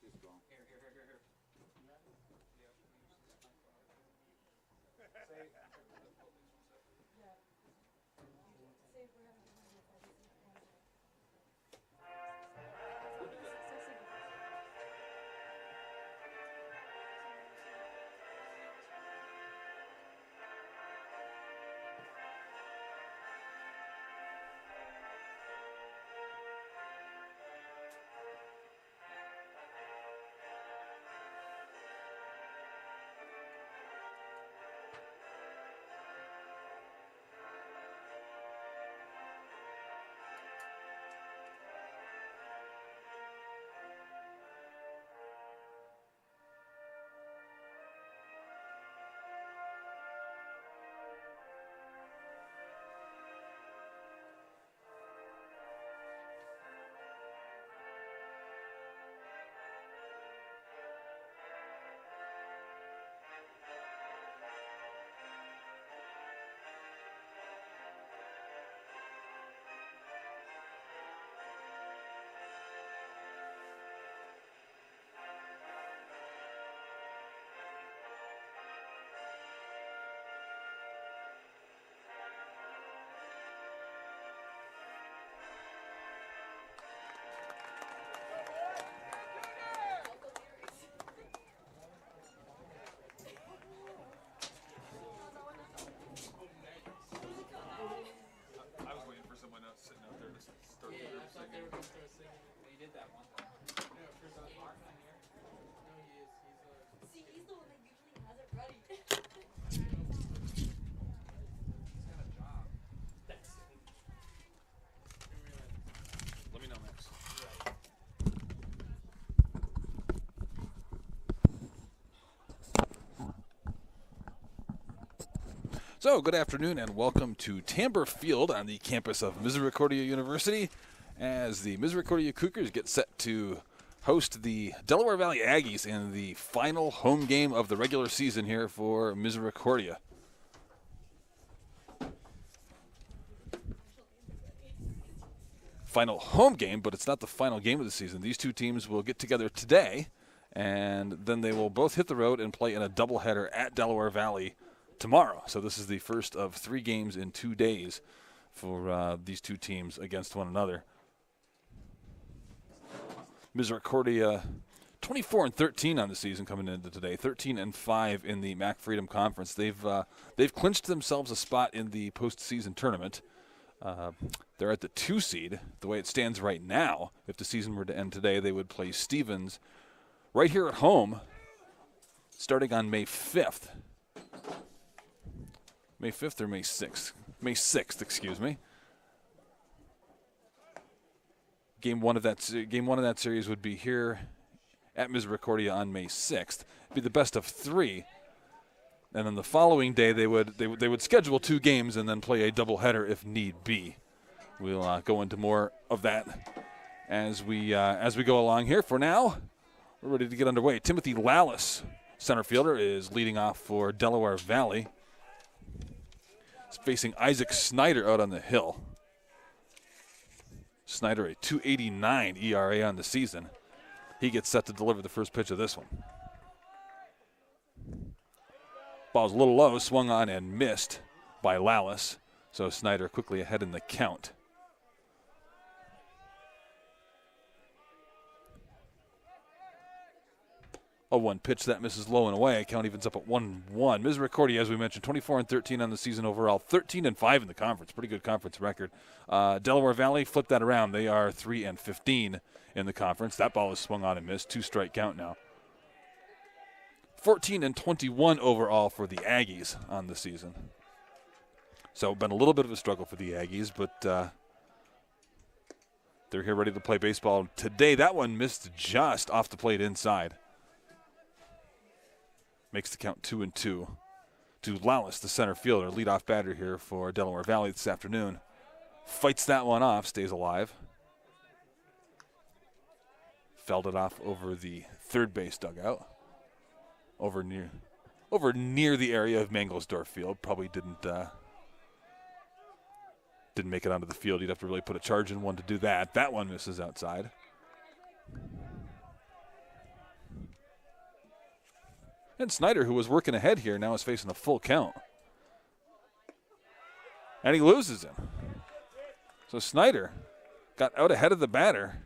It's gone. Here. I was waiting for someone else sitting out there to start the group singing. They were going to start singing. They did that one time. Yeah, for Martin on here. No, he is. See, he's the one that usually has it ready. He's got a job. Thanks. Let me know, Max. So, good afternoon and welcome to Tamber Field on the campus of Misericordia University as the Misericordia Cougars get set to host the Delaware Valley Aggies in the final home game of the regular season here for Misericordia. Final home game, but it's not the final game of the season. These two teams will get together today, and then they will both hit the road and play in a doubleheader at Delaware Valley tomorrow. So this is the first of 3 games in 2 days for these two teams against one another. Misericordia 24-13 on the season coming into today, 13-5 in the MAC Freedom Conference. They've clinched themselves a spot in the postseason tournament. They're at the 2 seed. The way it stands right now, if the season were to end today, they would play Stevens right here at home starting on May 5th. May 5th or May 6th? May 6th, excuse me. Game one of that series would be here at Misericordia on May 6th. It'd be the best of 3. And then the following day they would schedule 2 games and then play a doubleheader if need be. We'll go into more of that as we go along here. For now, we're ready to get underway. Timothy Lallis, center fielder, is leading off for Delaware Valley. He's facing Isaac Snyder out on the hill. Snyder, a 2.89 ERA on the season. He gets set to deliver the first pitch of this one. Ball's a little low, swung on and missed by Lallis. So Snyder quickly ahead in the count. A 1 pitch that misses low and away. Count evens up at 1-1. Misericordia, as we mentioned, 24-13 on the season overall, 13-5 in the conference. Pretty good conference record. Delaware Valley flipped that around. They are 3-15 in the conference. That ball is swung on and missed. 2-strike count now. 14-21 overall for the Aggies on the season. So been a little bit of a struggle for the Aggies, but they're here ready to play baseball today. That one missed just off the plate inside. Makes the count 2-2 to Lallis, the center fielder, leadoff batter here for Delaware Valley this afternoon. Fights that one off, stays alive. Felled it off over the third base dugout. Over near the area of Mangelsdorf Field. Probably didn't didn't make it onto the field. You'd have to really put a charge in one to do that. That one misses outside. And Snyder, who was working ahead here, now is facing a full count. And he loses him. So Snyder got out ahead of the batter.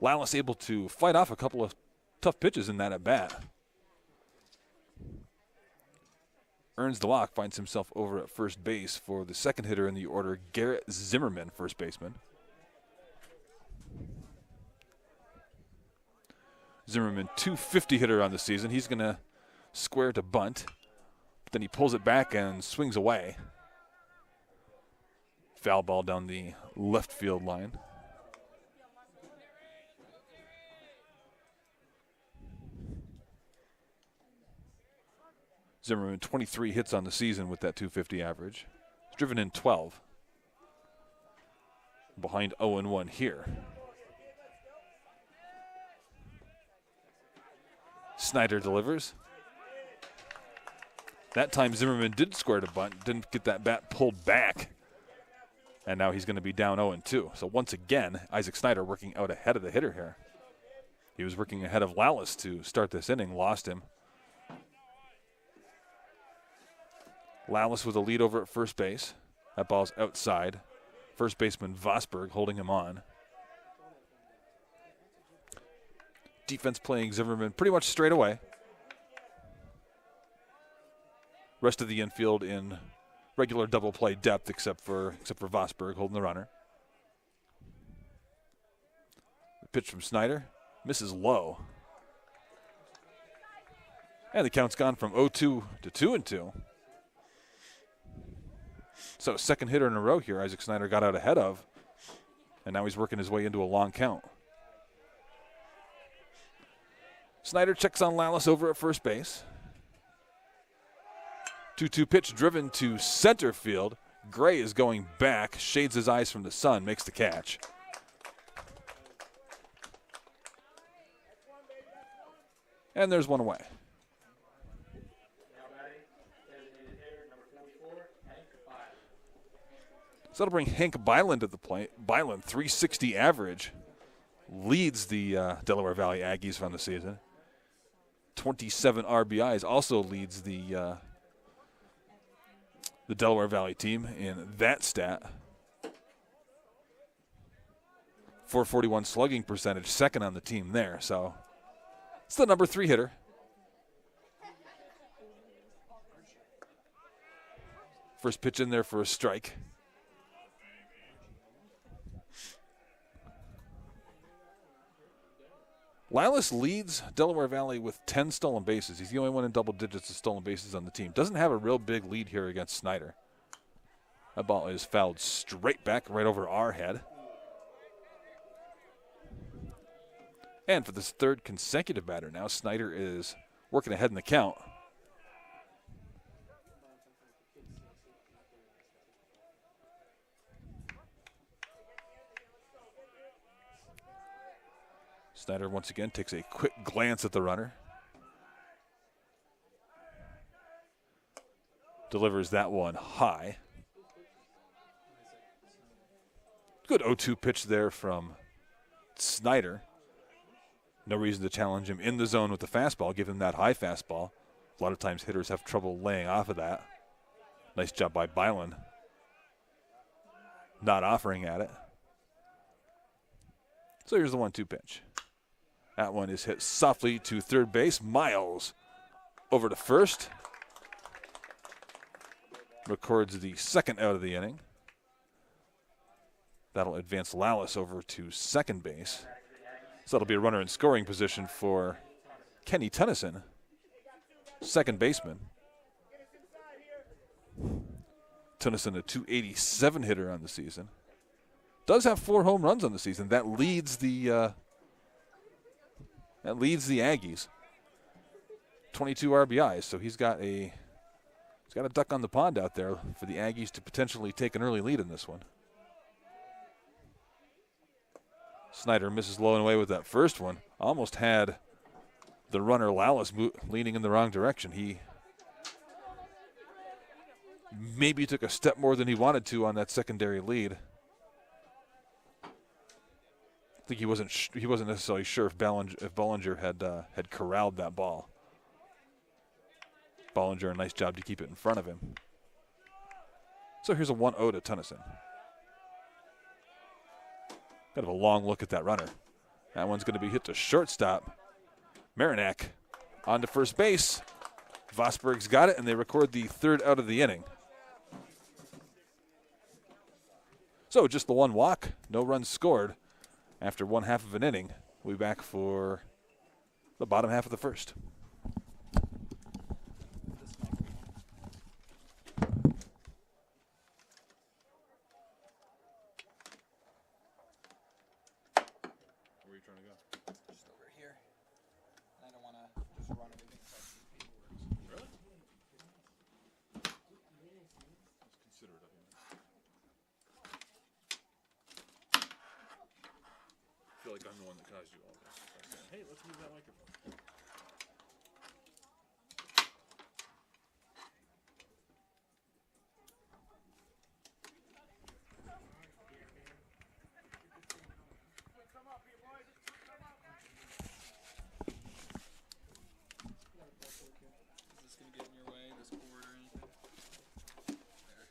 Lallis able to fight off a couple of tough pitches in that at bat. Earns the walk, finds himself over at first base for the second hitter in the order, Garrett Zimmerman, first baseman. Zimmerman, 250 hitter on the season. He's going to square to bunt. But then he pulls it back and swings away. Foul ball down the left field line. Zimmerman, 23 hits on the season with that 250 average. He's driven in 12. Behind 0-1 here. Snyder delivers. That time Zimmerman did square to bunt, didn't get that bat pulled back. And now he's going to be down 0-2. So once again, Isaac Snyder working out ahead of the hitter here. He was working ahead of Lallis to start this inning, lost him. Lallis with a lead over at first base. That ball's outside. First baseman Vosberg holding him on. Defense playing Zimmerman pretty much straight away. Rest of the infield in regular double play depth except for Vosberg holding the runner. The pitch from Snyder misses low. And the count's gone from 0-2 to 2-2. So second hitter in a row here, Isaac Snyder got out ahead of, and now he's working his way into a long count. Snyder checks on Lallis over at first base. 2-2 pitch driven to center field. Gray is going back, shades his eyes from the sun, makes the catch. And there's one away. So that'll bring Hank Byland to the plate. Byland, 360 average, leads the Delaware Valley Aggies from the season. 27 RBIs, also leads the Delaware Valley team in that stat. 441 slugging percentage, second on the team there. So it's the number 3 hitter. First pitch in there for a strike. Lallis leads Delaware Valley with 10 stolen bases. He's the only one in double digits of stolen bases on the team. Doesn't have a real big lead here against Snyder. That ball is fouled straight back right over our head. And for this third consecutive batter now, Snyder is working ahead in the count. Snyder once again takes a quick glance at the runner. Delivers that one high. Good 0-2 pitch there from Snyder. No reason to challenge him in the zone with the fastball, give him that high fastball. A lot of times hitters have trouble laying off of that. Nice job by Byland. Not offering at it. So here's the 1-2 pitch. That one is hit softly to third base. Miles over to first. Records the second out of the inning. That'll advance Lallis over to second base. So that'll be a runner in scoring position for Kenny Tennyson, second baseman. Tennyson, a 287 hitter on the season. Does have 4 home runs on the season. That leads the Aggies. 22 RBIs, so he's got a duck on the pond out there for the Aggies to potentially take an early lead in this one. Snyder misses low and away with that first one. Almost had the runner Lallis leaning in the wrong direction. He maybe took a step more than he wanted to on that secondary lead. I think he wasn't necessarily sure if Bollinger had corralled that ball. Bollinger, a nice job to keep it in front of him. So here's a 1-0 to Tennyson. Kind of a long look at that runner. That one's going to be hit to shortstop. Marinak on to first base. Vosberg's got it, and they record the third out of the inning. So just the one walk, no runs scored after one half of an inning. We'll be back for the bottom half of the first. Where are you trying to go? Just over here. And I don't want to just run everything so I see paperwork. Really? Let's consider it up here. I feel like I'm the one that caused you all this. By saying, hey, let's move that microphone. Is this going to get in your way, this cord or anything? There.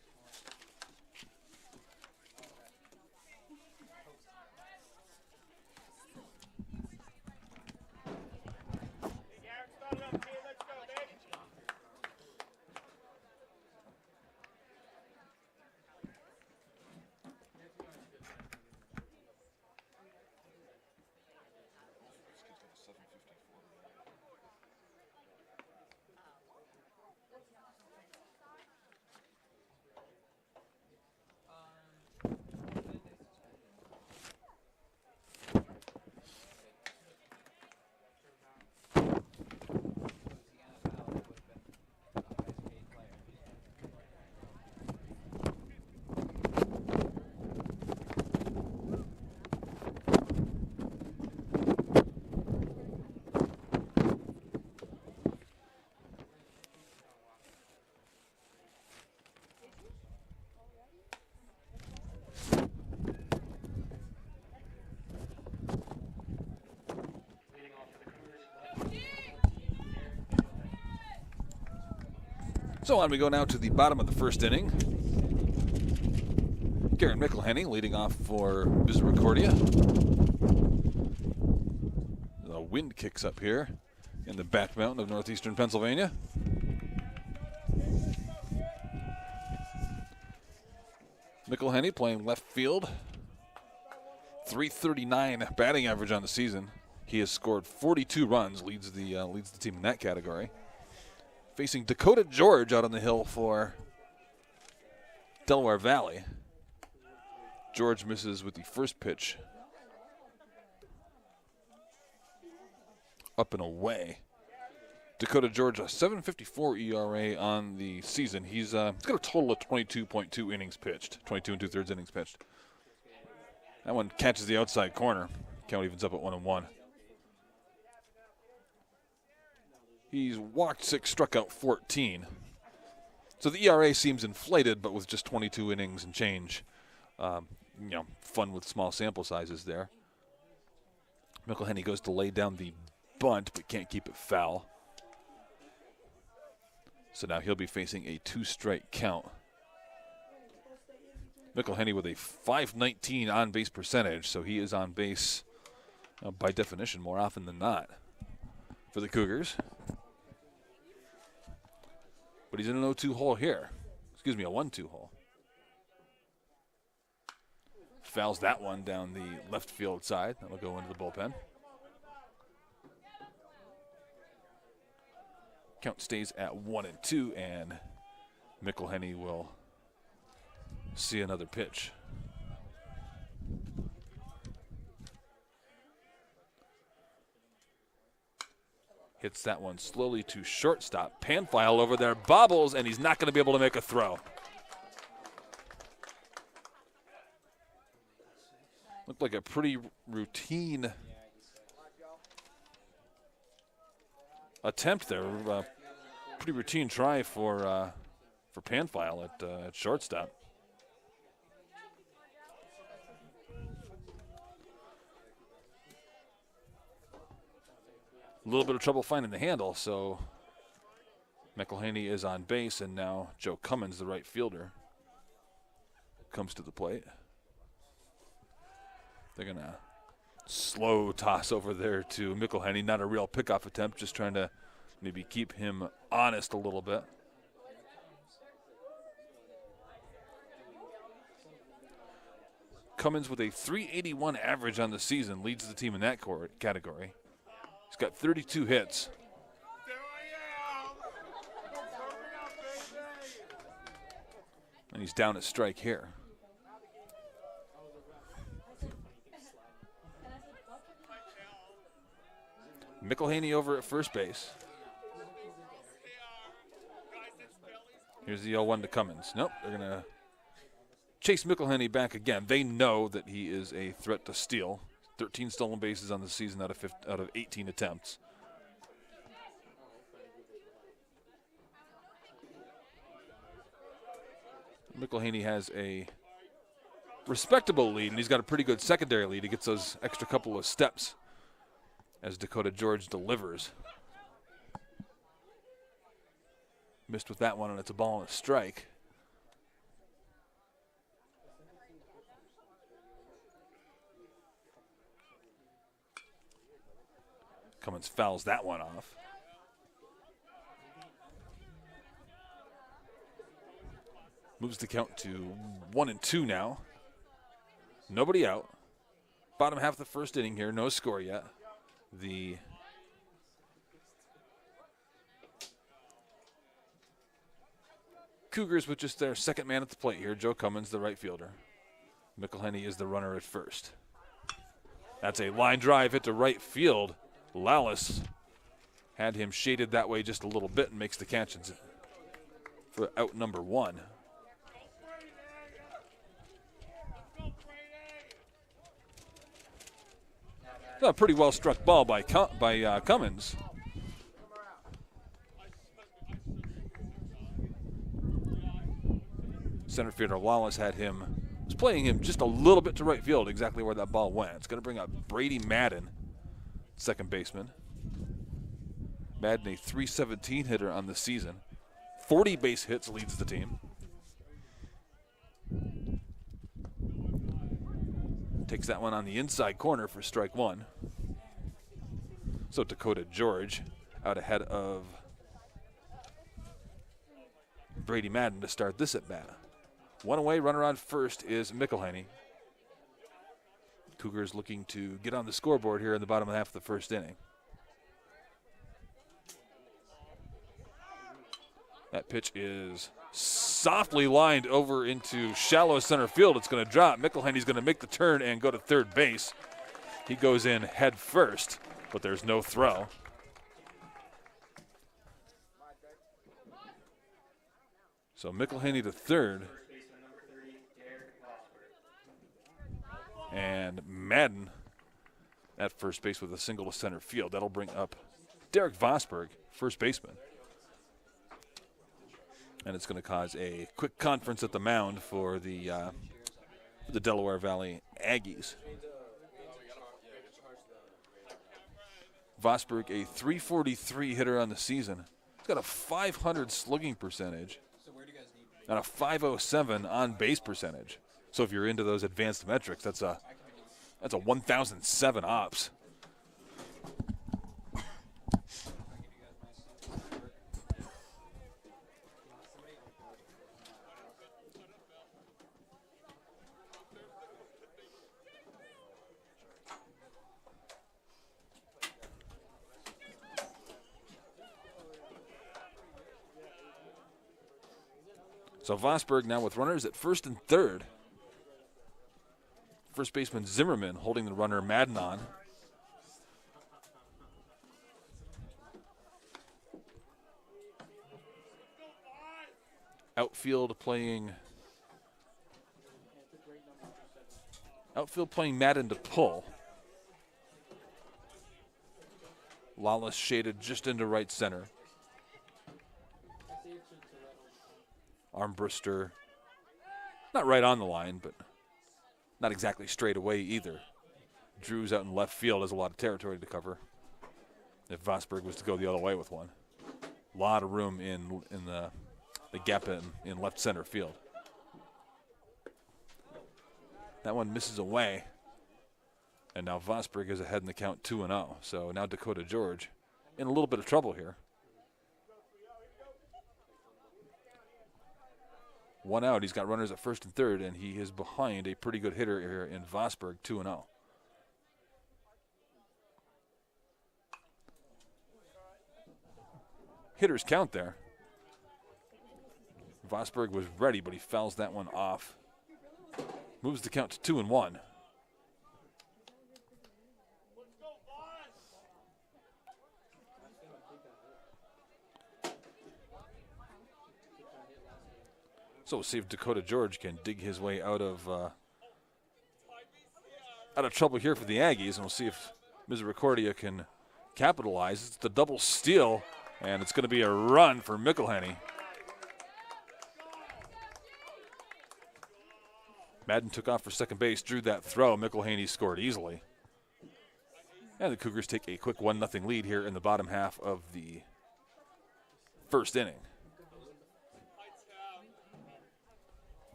So on we go now to the bottom of the first inning. Garen McElhenney leading off for Misericordia. The wind kicks up here in the back mountain of northeastern Pennsylvania. McElhenney playing left field. .339 batting average on the season. He has scored 42 runs, leads the team in that category. Facing Dakota George out on the hill for Delaware Valley. George misses with the first pitch. Up and away. Dakota George, a 7.54 ERA on the season. He's got a total of 22.2 innings pitched, 22 and 2/3 innings pitched. That one catches the outside corner. Count evens up at 1-1. He's walked 6, struck out 14. So the ERA seems inflated, but with just 22 innings and change. Fun with small sample sizes there. McElhenney goes to lay down the bunt, but can't keep it foul. So now he'll be facing a 2-strike count. McElhenney with a .519 on-base percentage, so he is on base by definition more often than not for the Cougars. But he's in an 0-2 hole here. Excuse me, a 1-2 hole. Fouls that one down the left field side. That'll go into the bullpen. Count stays at 1-2, and McElhenney will see another pitch. Hits that one slowly to shortstop. Panfile over there, bobbles, and he's not going to be able to make a throw. Looked like a pretty routine attempt there. Pretty routine try for Panfile at shortstop. A little bit of trouble finding the handle, so McElhaney is on base, and now Joe Cummins, the right fielder, comes to the plate. They're going to slow toss over there to McElhaney. Not a real pickoff attempt, just trying to maybe keep him honest a little bit. Cummins with a .381 average on the season leads the team in that category. He's got 32 hits. And he's down at strike here. McElhaney over at first base. Here's the 0-1 to Cummins. Nope, they're going to chase McElhaney back again. They know that he is a threat to steal. 13 stolen bases on the season out of 18 attempts. McElhaney has a respectable lead, and he's got a pretty good secondary lead. He gets those extra couple of steps as Dakota George delivers. Missed with that one, and it's a ball and a strike. Cummins fouls that one off. Moves the count to 1-2 now. Nobody out. Bottom half of the first inning here, no score yet. The Cougars with just their second man at the plate here. Joe Cummins, the right fielder. McElhaney is the runner at first. That's a line drive hit to right field. Lallis had him shaded that way just a little bit and makes the catch for out number 1. A pretty well struck ball by Cummins. Center fielder Lallis was playing him just a little bit to right field, exactly where that ball went. It's going to bring up Brady Madden, second baseman. Madden, a .317 hitter on the season. 40 base hits, leads the team. Takes that one on the inside corner for strike 1. So Dakota George out ahead of Brady Madden to start this at bat. One away, runner on first is McElhaney. Cougars looking to get on the scoreboard here in the bottom half of the first inning. That pitch is softly lined over into shallow center field. It's going to drop. McElhaney's going to make the turn and go to third base. He goes in head first, but there's no throw. So McElhaney to third. And Madden at first base with a single to center field. That'll bring up Derek Vosberg, first baseman. And it's going to cause a quick conference at the mound for the Delaware Valley Aggies. Vosberg, a .343 hitter on the season. He's got a .500 slugging percentage and a .507 on base percentage. So if you're into those advanced metrics, that's a 1,007 ops. So Vosberg now with runners at first and third. First baseman Zimmerman holding the runner Madden on. Outfield playing Madden to pull. Lawless shaded just into right center. Armbrister, not right on the line, but not exactly straight away either. Drew's out in left field, has a lot of territory to cover. If Vosberg was to go the other way with one. A lot of room in the gap in left center field. That one misses away. And now Vosberg is ahead in the count 2-0. So now Dakota George in a little bit of trouble here. One out, he's got runners at first and third, and he is behind a pretty good hitter here in Vosberg, 2-0. Hitters count there. Vosberg was ready, but he fouls that one off. Moves the count to 2-1. So we'll see if Dakota George can dig his way out of trouble here for the Aggies, and we'll see if Misericordia can capitalize. It's the double steal, and it's going to be a run for McElhenney. Madden took off for second base, drew that throw. McElhaney scored easily. And the Cougars take a quick 1-0 lead here in the bottom half of the first inning.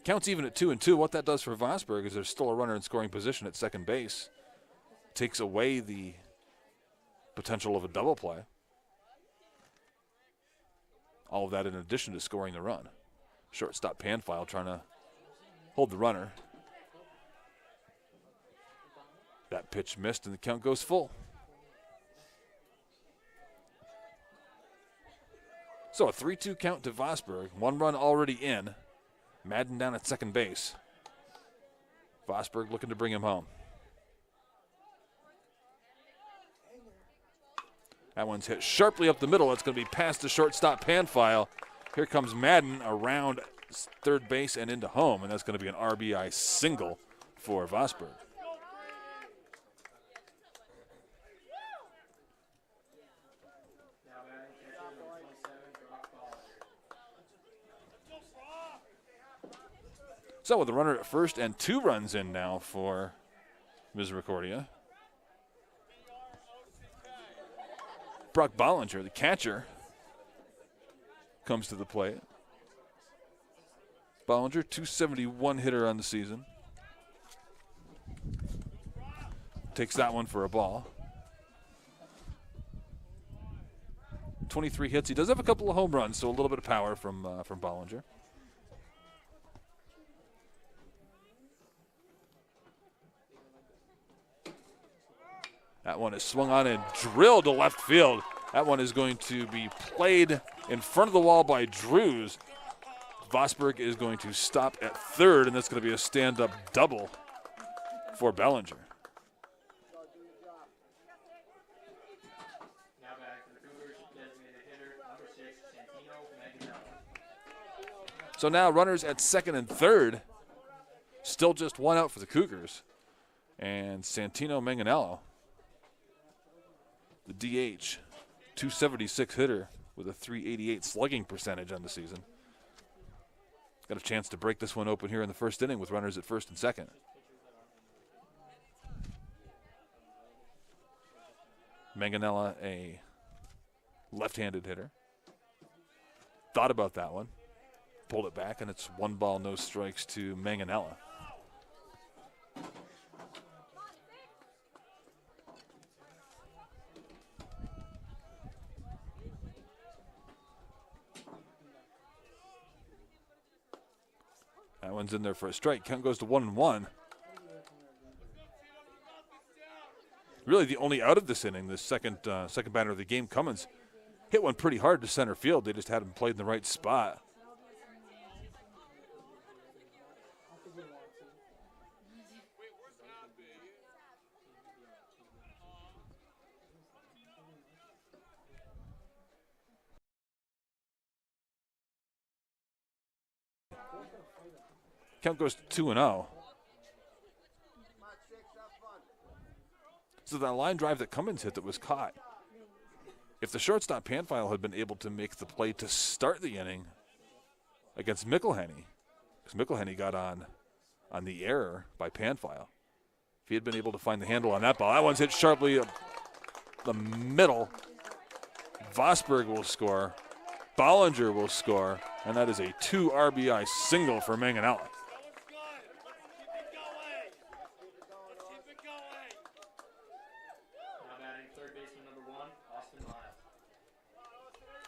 Counts even at 2-2. What that does for Vosberg is there's still a runner in scoring position at second base. Takes away the potential of a double play. All of that in addition to scoring the run. Shortstop Panfile trying to hold the runner. That pitch missed and the count goes full. So a 3-2 count to Vosberg. One run already in. Madden down at second base. Vosberg looking to bring him home. That one's hit sharply up the middle. It's going to be past the shortstop Panfile. Here comes Madden around third base and into home, and that's going to be an RBI single for Vosberg. So with a runner at first and 2 runs in now for Misericordia. Brock Bollinger, the catcher, comes to the plate. Bollinger, .271 hitter on the season. Takes that one for a ball. 23 hits. He does have a couple of home runs, so a little bit of power from Bollinger. That one is swung on and drilled to left field. That one is going to be played in front of the wall by Drews. Vosberg is going to stop at third, and that's going to be a stand-up double for Bellinger. So now runners at second and third. Still just 1 out for the Cougars. And Santino Manganello, the DH, .276 hitter with a .388 slugging percentage on the season. Got a chance to break this one open here in the first inning with runners at first and second. Manganella, a left-handed hitter. Thought about that one. Pulled it back, and it's 1 ball, no strikes to Manganella. That one's in there for a strike. Count goes to 1-1. Really the only out of this inning, the second batter of the game, Cummins, hit one pretty hard to center field. They just had him played in the right spot. Count goes to 2-0. So that line drive that Cummins hit that was caught, if the shortstop Panfile had been able to make the play to start the inning against McElhenney, because McElhenney got on the error by Panfile. If he had been able to find the handle on that ball, that one's hit sharply up the middle. Vosberg will score. Bollinger will score. And that is a 2 RBI single for Manganella.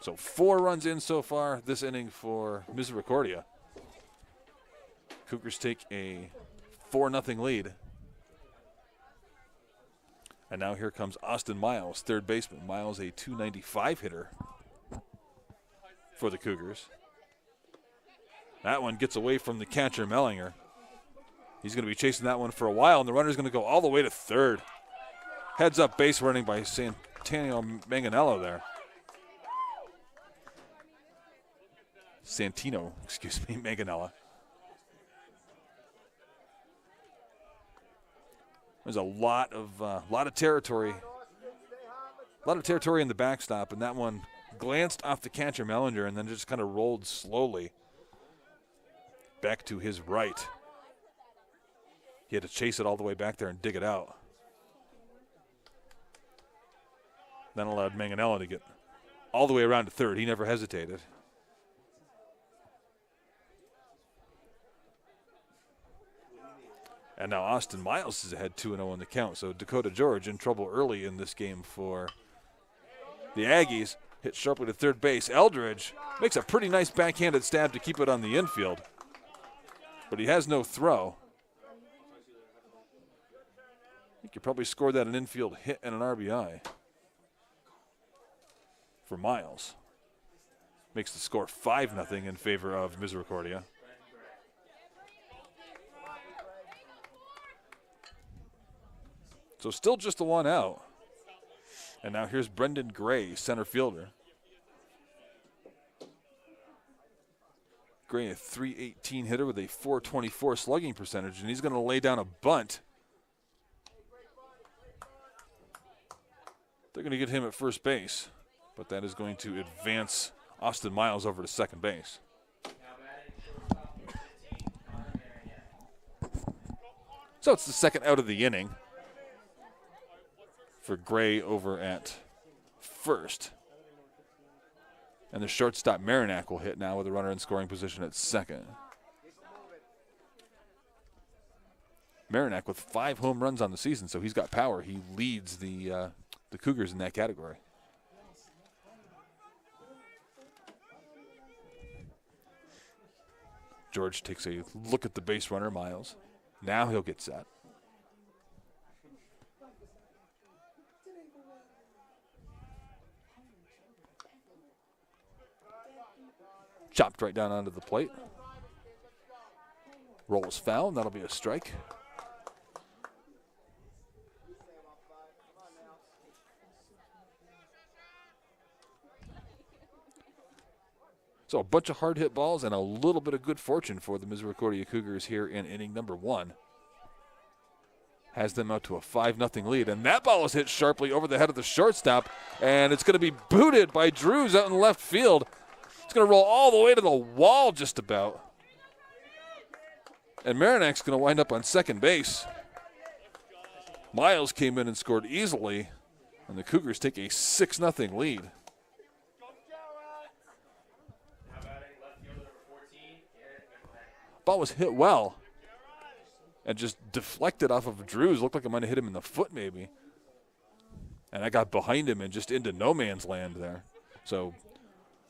So 4 runs in so far this inning for Misericordia. Cougars take a 4-0 lead. And now here comes Austin Miles, third baseman. Miles, a .295 hitter for the Cougars. That one gets away from the catcher, Mellinger. He's going to be chasing that one for a while, and the runner's going to go all the way to third. Heads up base running by Santino Manganello there. Manganella. There's a lot of territory. A lot of territory in the backstop, and that one glanced off the catcher Mellinger and then just kind of rolled slowly back to his right. He had to chase it all the way back there and dig it out. Then allowed Manganella to get all the way around to third. He never hesitated. And now Austin Miles is ahead 2-0 in the count. So Dakota George in trouble early in this game for the Aggies. Hit sharply to third base. Eldridge makes a pretty nice backhanded stab to keep it on the infield. But he has no throw. He could probably score that an infield hit and an RBI for Miles. Makes the score 5-0 in favor of Misericordia. So still just the one out. And now here's Brendan Gray, center fielder. Gray, a .318 hitter with a .424 slugging percentage, and he's going to lay down a bunt. They're going to get him at first base, but that is going to advance Austin Miles over to second base. So it's the second out of the inning for Gray over at first. And the shortstop Marinac will hit now with a runner in scoring position at second. Marinac with 5 home runs on the season, so he's got power. He leads the Cougars in that category. George takes a look at the base runner, Miles. Now he'll get set. Chopped right down onto the plate. Rolls foul, and that'll be a strike. So a bunch of hard hit balls and a little bit of good fortune for the Misericordia Cougars here in inning number 1. Has them out to a 5-0 lead, and that ball is hit sharply over the head of the shortstop, and it's going to be booted by Drews out in left field. It's going to roll all the way to the wall just about. And Marinac's going to wind up on second base. Miles came in and scored easily, and the Cougars take a 6-0 lead. Ball was hit well and just deflected off of Drews. Looked like it might have hit him in the foot maybe. And I got behind him and just into no man's land there. So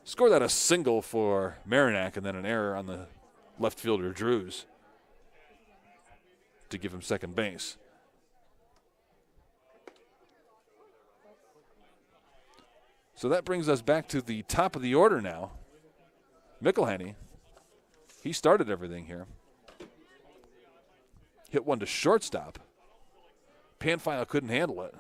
score that a single for Marinac and then an error on the left fielder Drews to give him second base. So that brings us back to the top of the order now. McElhenney, he started everything here. Hit one to shortstop. Panfile couldn't handle it.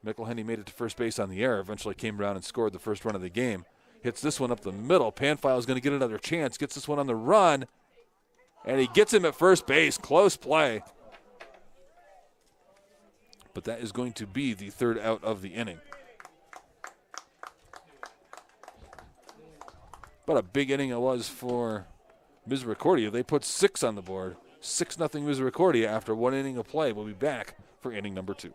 McElhenney made it to first base on the error, eventually came around and scored the first run of the game. Hits this one up the middle. Panfile's going to get another chance, gets this one on the run, and he gets him at first base. Close play. but that is going to be the third out of the inning. But a big inning it was for Misericordia. They put 6 on the board. 6-0 Misericordia after 1 inning of play. We'll be back for inning number 2.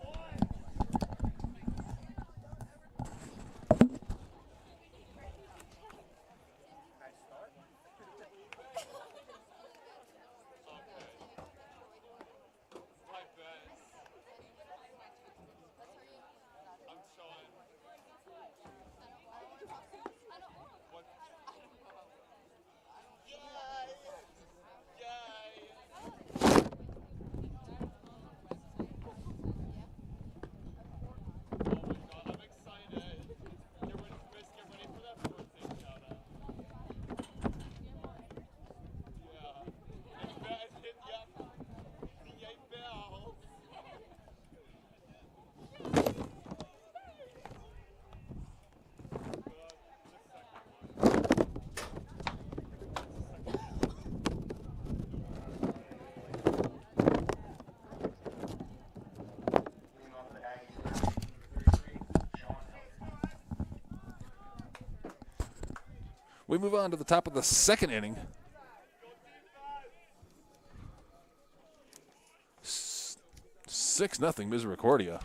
We move on to the top of the second inning. 6-0 Misericordia.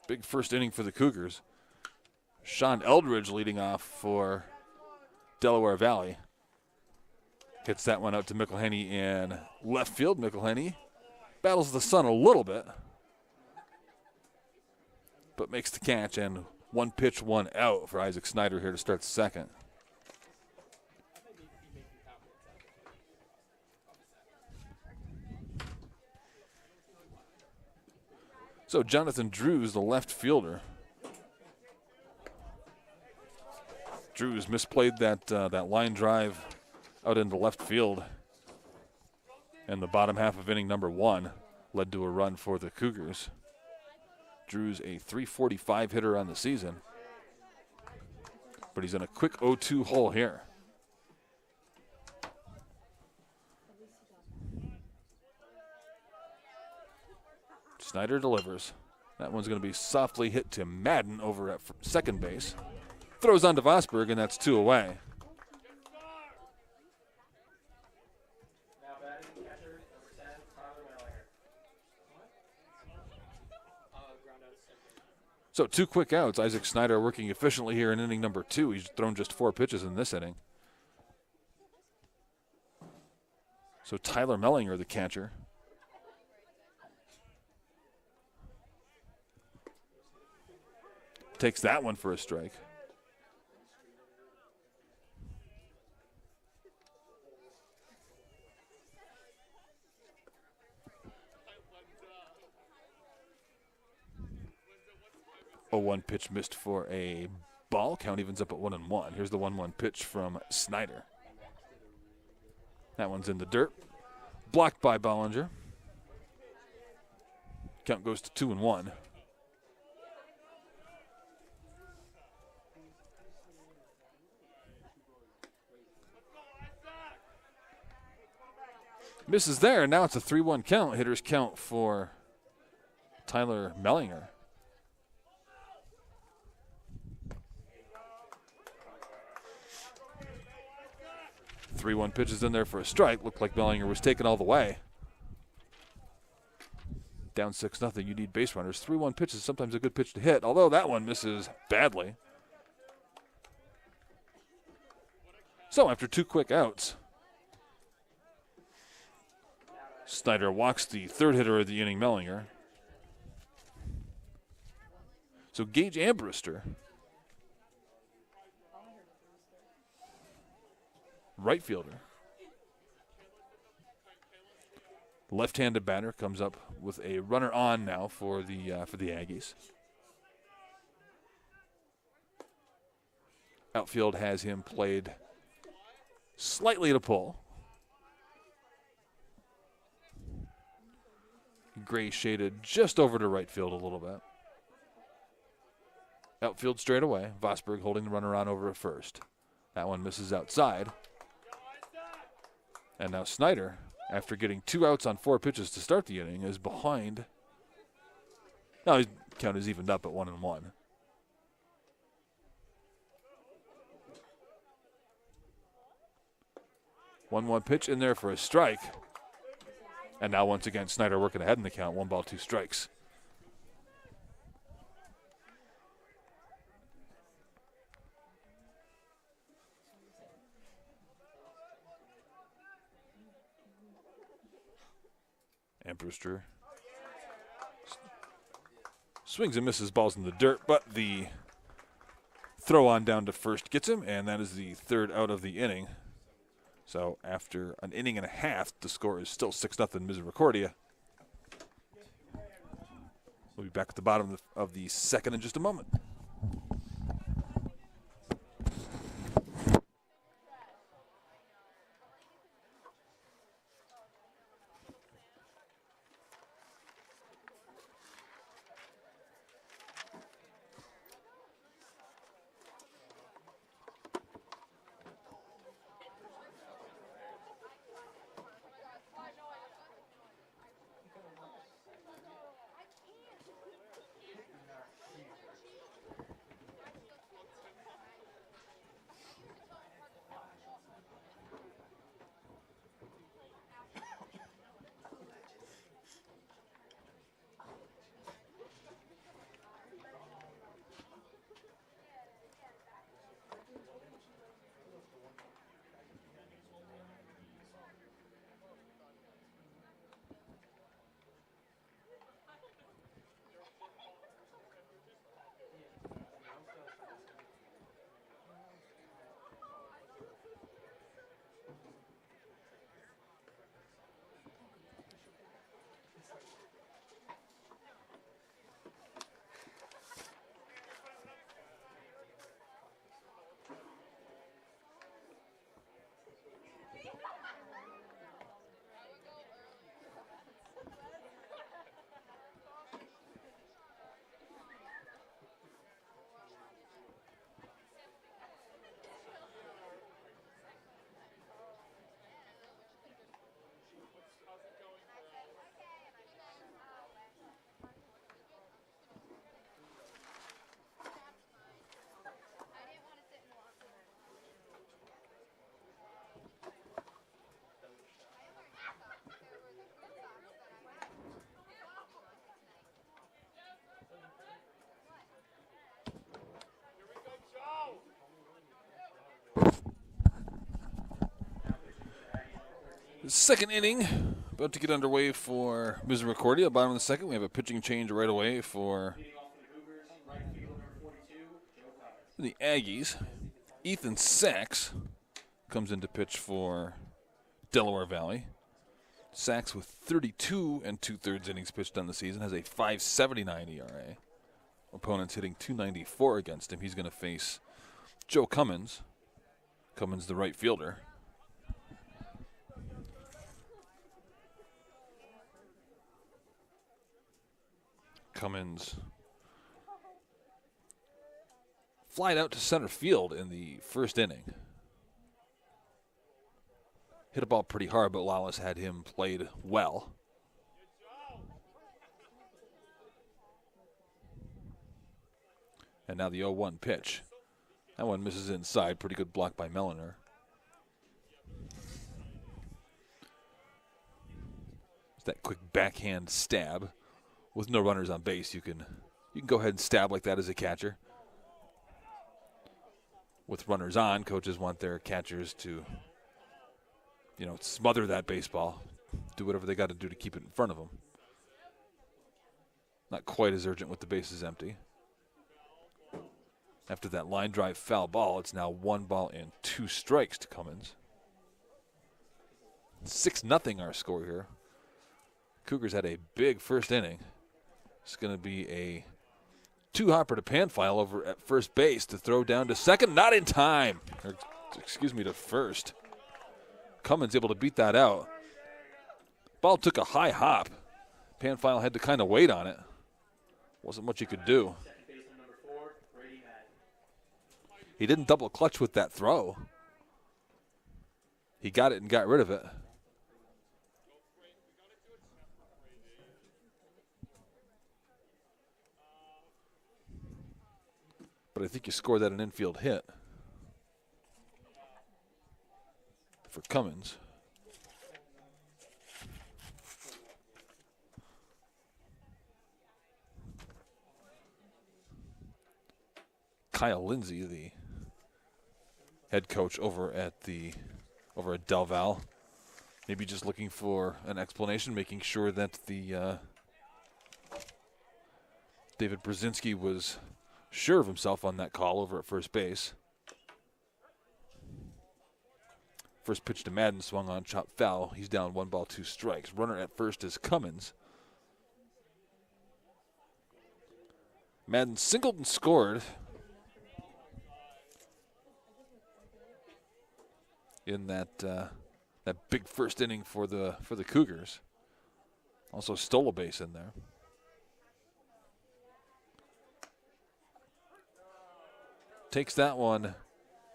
Big first inning for the Cougars. Sean Eldridge leading off for Delaware Valley. Hits that one out to McElhenney in left field. McElhenney battles the sun a little bit, but makes the catch, and 1 pitch, 1 out for Isaac Snyder here to start the second. So Jonathan Drews, the left fielder. Drews misplayed that line drive out into left field. And the bottom half of inning number 1 led to a run for the Cougars. Drews a .345 hitter on the season, but he's in a quick 0-2 hole here. Snyder delivers. That one's going to be softly hit to Madden over at second base. Throws on to Vosberg, and that's 2 away. So 2 quick outs. Isaac Snyder working efficiently here in inning number 2. He's thrown just 4 pitches in this inning. So Tyler Mellinger, the catcher. Takes that one for a strike. A 1 pitch missed for a ball. Count evens up at 1-1. Here's the 1-1 pitch from Snyder. That one's in the dirt. Blocked by Bollinger. Count goes to 2-1. Misses there, and now it's a 3-1 count. Hitters count for Tyler Mellinger. 3-1 pitches in there for a strike. Looked like Mellinger was taken all the way. Down 6-0. You need base runners. 3-1 pitch is sometimes a good pitch to hit, although that one misses badly. So after 2 quick outs, Snyder walks the third hitter of the inning, Mellinger. So Gage Ambrister, right fielder. Left-handed batter comes up with a runner on now for the Aggies. Outfield has him played slightly at a pull. Gray shaded just over to right field a little bit. Outfield straight away. Vosberg holding the runner on over at first. That one misses outside. And now Snyder after getting 2 outs on 4 pitches to start the inning, is behind. Now his count is evened up at 1-1. One pitch in there for a strike. And now once again, Snyder working ahead in the count. 1 ball, 2 strikes. And Brewster swings and misses balls in the dirt, but the throw on down to first gets him, and that is the 3rd out of the inning. So after an inning and a half, the score is still 6-0 Misericordia. We'll be back at the bottom of the 2nd in just a moment. Second inning about to get underway for Misericordia. Bottom of the 2nd, we have a pitching change right away for the Aggies. Ethan Sachs comes in to pitch for Delaware Valley. Sachs with 32 2/3 innings pitched on the season has a 5.79 ERA. Opponents hitting .294 against him. He's going to face Joe Cummins. Cummins, the right fielder. Cummins flied out to center field in the 1st inning. Hit a ball pretty hard, but Lawless had him played well. And now the 0-1 pitch. That one misses inside. Pretty good block by Melliner. It's that quick backhand stab. With no runners on base, you can go ahead and stab like that as a catcher. With runners on, coaches want their catchers to, smother that baseball, do whatever they got to do to keep it in front of them. Not quite as urgent with the bases empty. After that line drive foul ball, it's now 1 ball and 2 strikes to Cummins. 6-0 our score here. Cougars had a big 1st inning. It's going to be a 2-hopper to Panfile over at first base to throw down to 2nd. Not in time. To first. Cummins able to beat that out. Ball took a high hop. Panfile had to kind of wait on it. Wasn't much he could do. He didn't double clutch with that throw. He got it and got rid of it. but I think you scored that an infield hit for Cummins. Kyle Lindsay, the head coach over at Del Val, maybe just looking for an explanation, making sure that the David Brzezinski was sure of himself on that call over at first base. First pitch to Madden, swung on, chopped foul. He's down 1 ball, 2 strikes. Runner at first is Cummins. Madden singled and scored in that big first inning for the Cougars. Also stole a base in there. Takes that one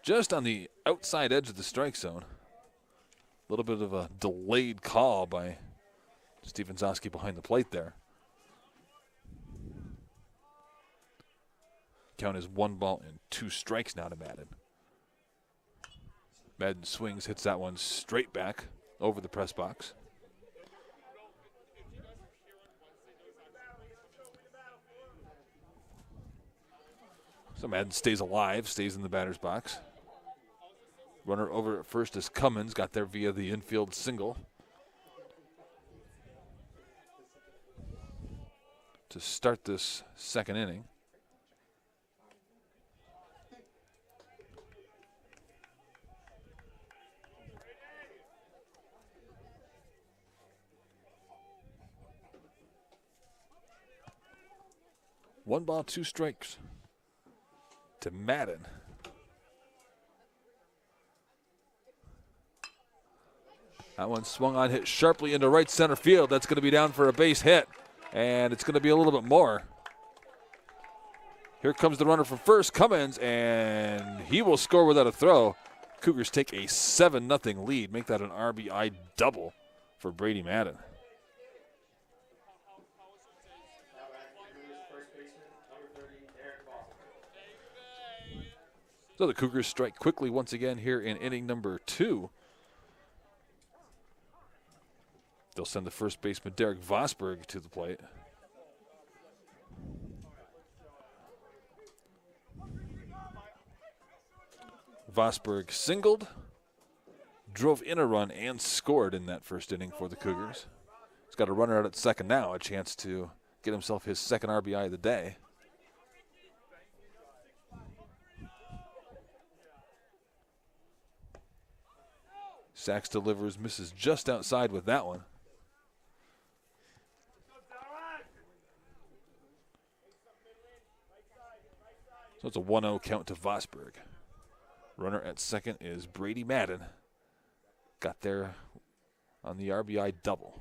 just on the outside edge of the strike zone. A little bit of a delayed call by Steven Zoski behind the plate there. Count is 1 ball and 2 strikes now to Madden. Madden swings, hits that one straight back over the press box. So Madden stays alive, stays in the batter's box. Runner over at first is Cummins, got there via the infield single. To start this second inning. One ball, 2 strikes to Madden. That one swung on, hit sharply into right center field. That's going to be down for a base hit, and it's going to be a little bit more. Here comes the runner from first, Cummins, and he will score without a throw. Cougars take a 7-0 lead, make that an RBI double for Brady Madden. So the Cougars strike quickly once again here in inning number 2. They'll send the first baseman Derek Vosberg to the plate. Vosberg singled, drove in a run, and scored in that first inning for the Cougars. He's got a runner out at second now, a chance to get himself his second RBI of the day. Sachs delivers, misses just outside with that one. So it's a 1-0 count to Vosberg. Runner at second is Brady Madden. Got there on the RBI double.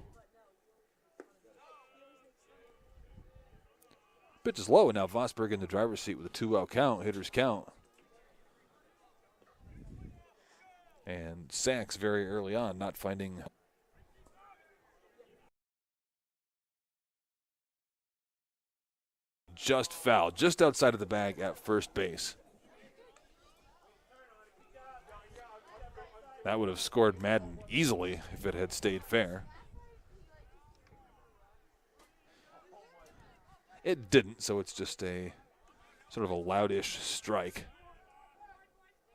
Pitch is low, and now Vosberg in the driver's seat with a 2-out count, hitter's count. And Sachs very early on not finding just foul, just outside of the bag at first base. That would have scored Madden easily if it had stayed fair. It didn't, so it's just a sort of a loudish strike.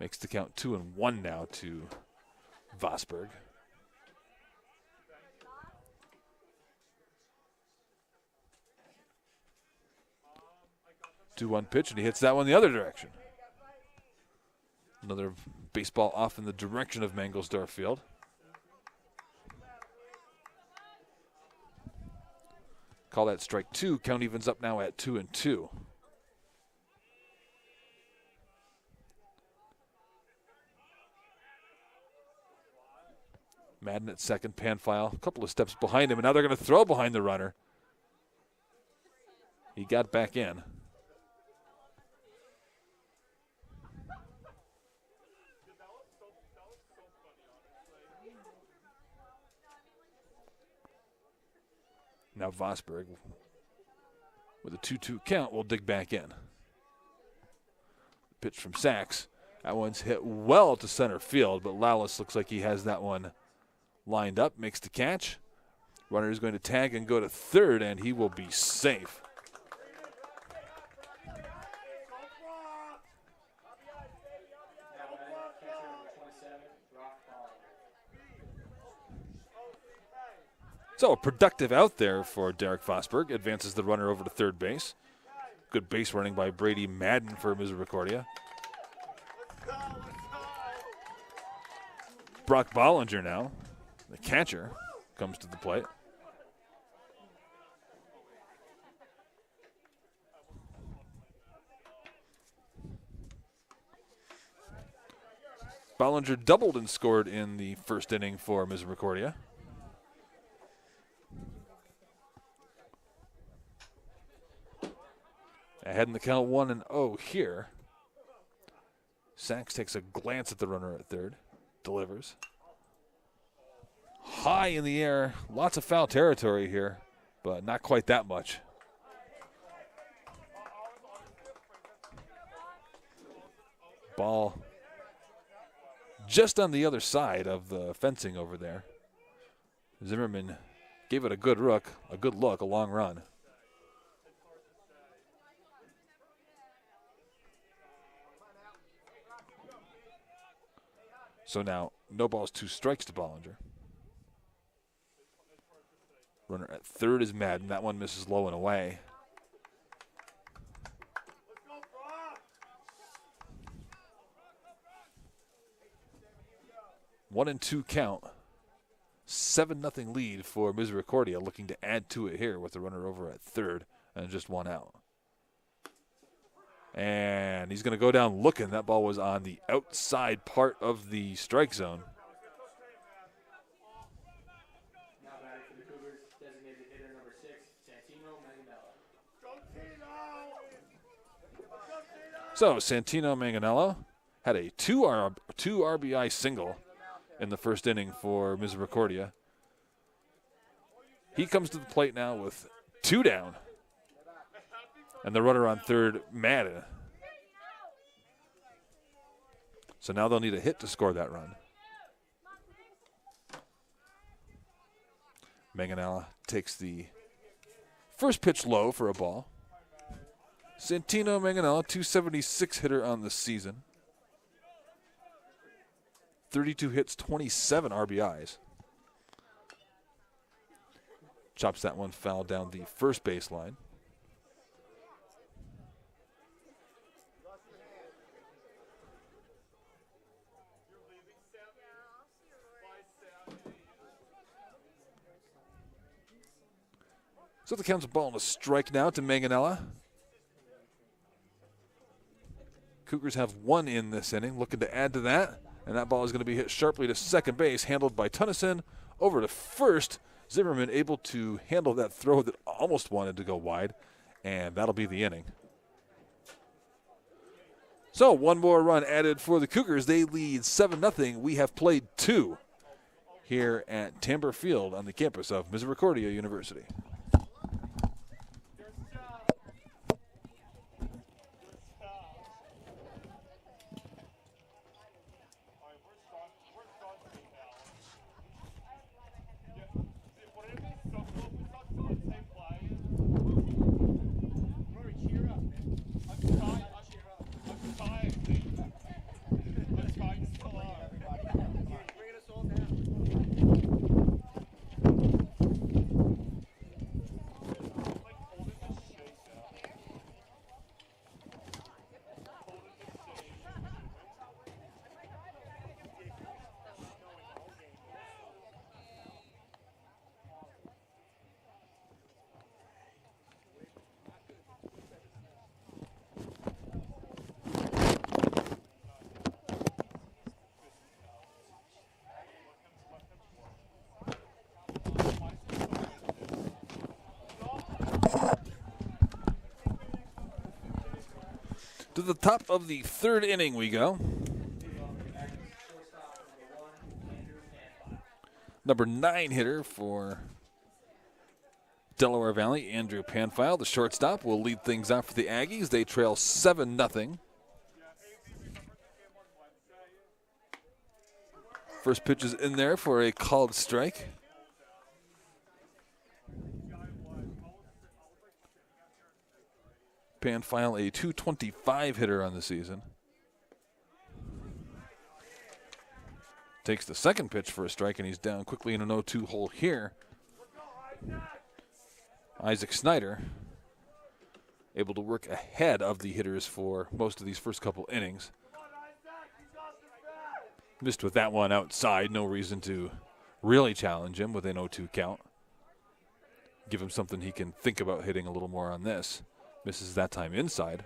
Makes the count 2-1 now to Vosberg. 2-1 pitch, and he hits that one the other direction. Another baseball off in the direction of Mangelsdorf Field. Call that strike 2. Count evens up now at 2-2. Madden at second, Panfile a couple of steps behind him, and now they're going to throw behind the runner. He got back in. Now Vosberg, with a 2-2 count, will dig back in. pitch from Sachs. That one's hit well to center field, but Lallis looks like he has that one lined up, makes the catch. Runner is going to tag and go to third, and he will be safe. So a productive out there for Derek Fosberg. Advances the runner over to third base. Good base running by Brady Madden for Misericordia. Brock Bollinger now, the catcher, comes to the plate. Bollinger doubled and scored in the first inning for Misericordia. Ahead in the count 1-0 here. Sachs takes a glance at the runner at third. Delivers. High in the air. Lots of foul territory here, but not quite that much. Ball just on the other side of the fencing over there. Zimmerman gave it a good look, a long run. So now, no balls, 2 strikes to Bollinger. Runner at third is Madden. That one misses low and away. One and 2 count. 7-0 lead for Misericordia, looking to add to it here with the runner over at third and just 1 out. And he's going to go down looking. That ball was on the outside part of the strike zone. Now batting for the Cougars, designated hitter number 6, Santino Manganello. So Santino Manganello had a 2 RBI single in the first inning for Misericordia. He comes to the plate now with 2 down. And the runner on third, Madden. So now they'll need a hit to score that run. Manganella takes the first pitch low for a ball. Santino Manganella, 276 hitter on the season. 32 hits, 27 RBIs. Chops that one foul down the first baseline. So the count's a ball and a strike now to Manganella. Cougars have 1 in this inning, looking to add to that. And that ball is going to be hit sharply to second base, handled by Tunnison. Over to first. Zimmerman able to handle that throw that almost wanted to go wide. And that'll be the inning. So 1 more run added for the Cougars. They lead 7-0. We have played 2 here at Tamber Field on the campus of Misericordia University. To the top of the third inning we go. Number 9 hitter for Delaware Valley, Andrew Panfile, the shortstop, will lead things off for the Aggies. They trail 7-0. First pitch is in there for a called strike. Panfile, a .225 hitter on the season. Takes the second pitch for a strike, and he's down quickly in an 0-2 hole here. Isaac Snyder able to work ahead of the hitters for most of these first couple innings. Missed with that one outside. No reason to really challenge him with an 0-2 count. Give him something he can think about hitting a little more on this. Misses that time inside.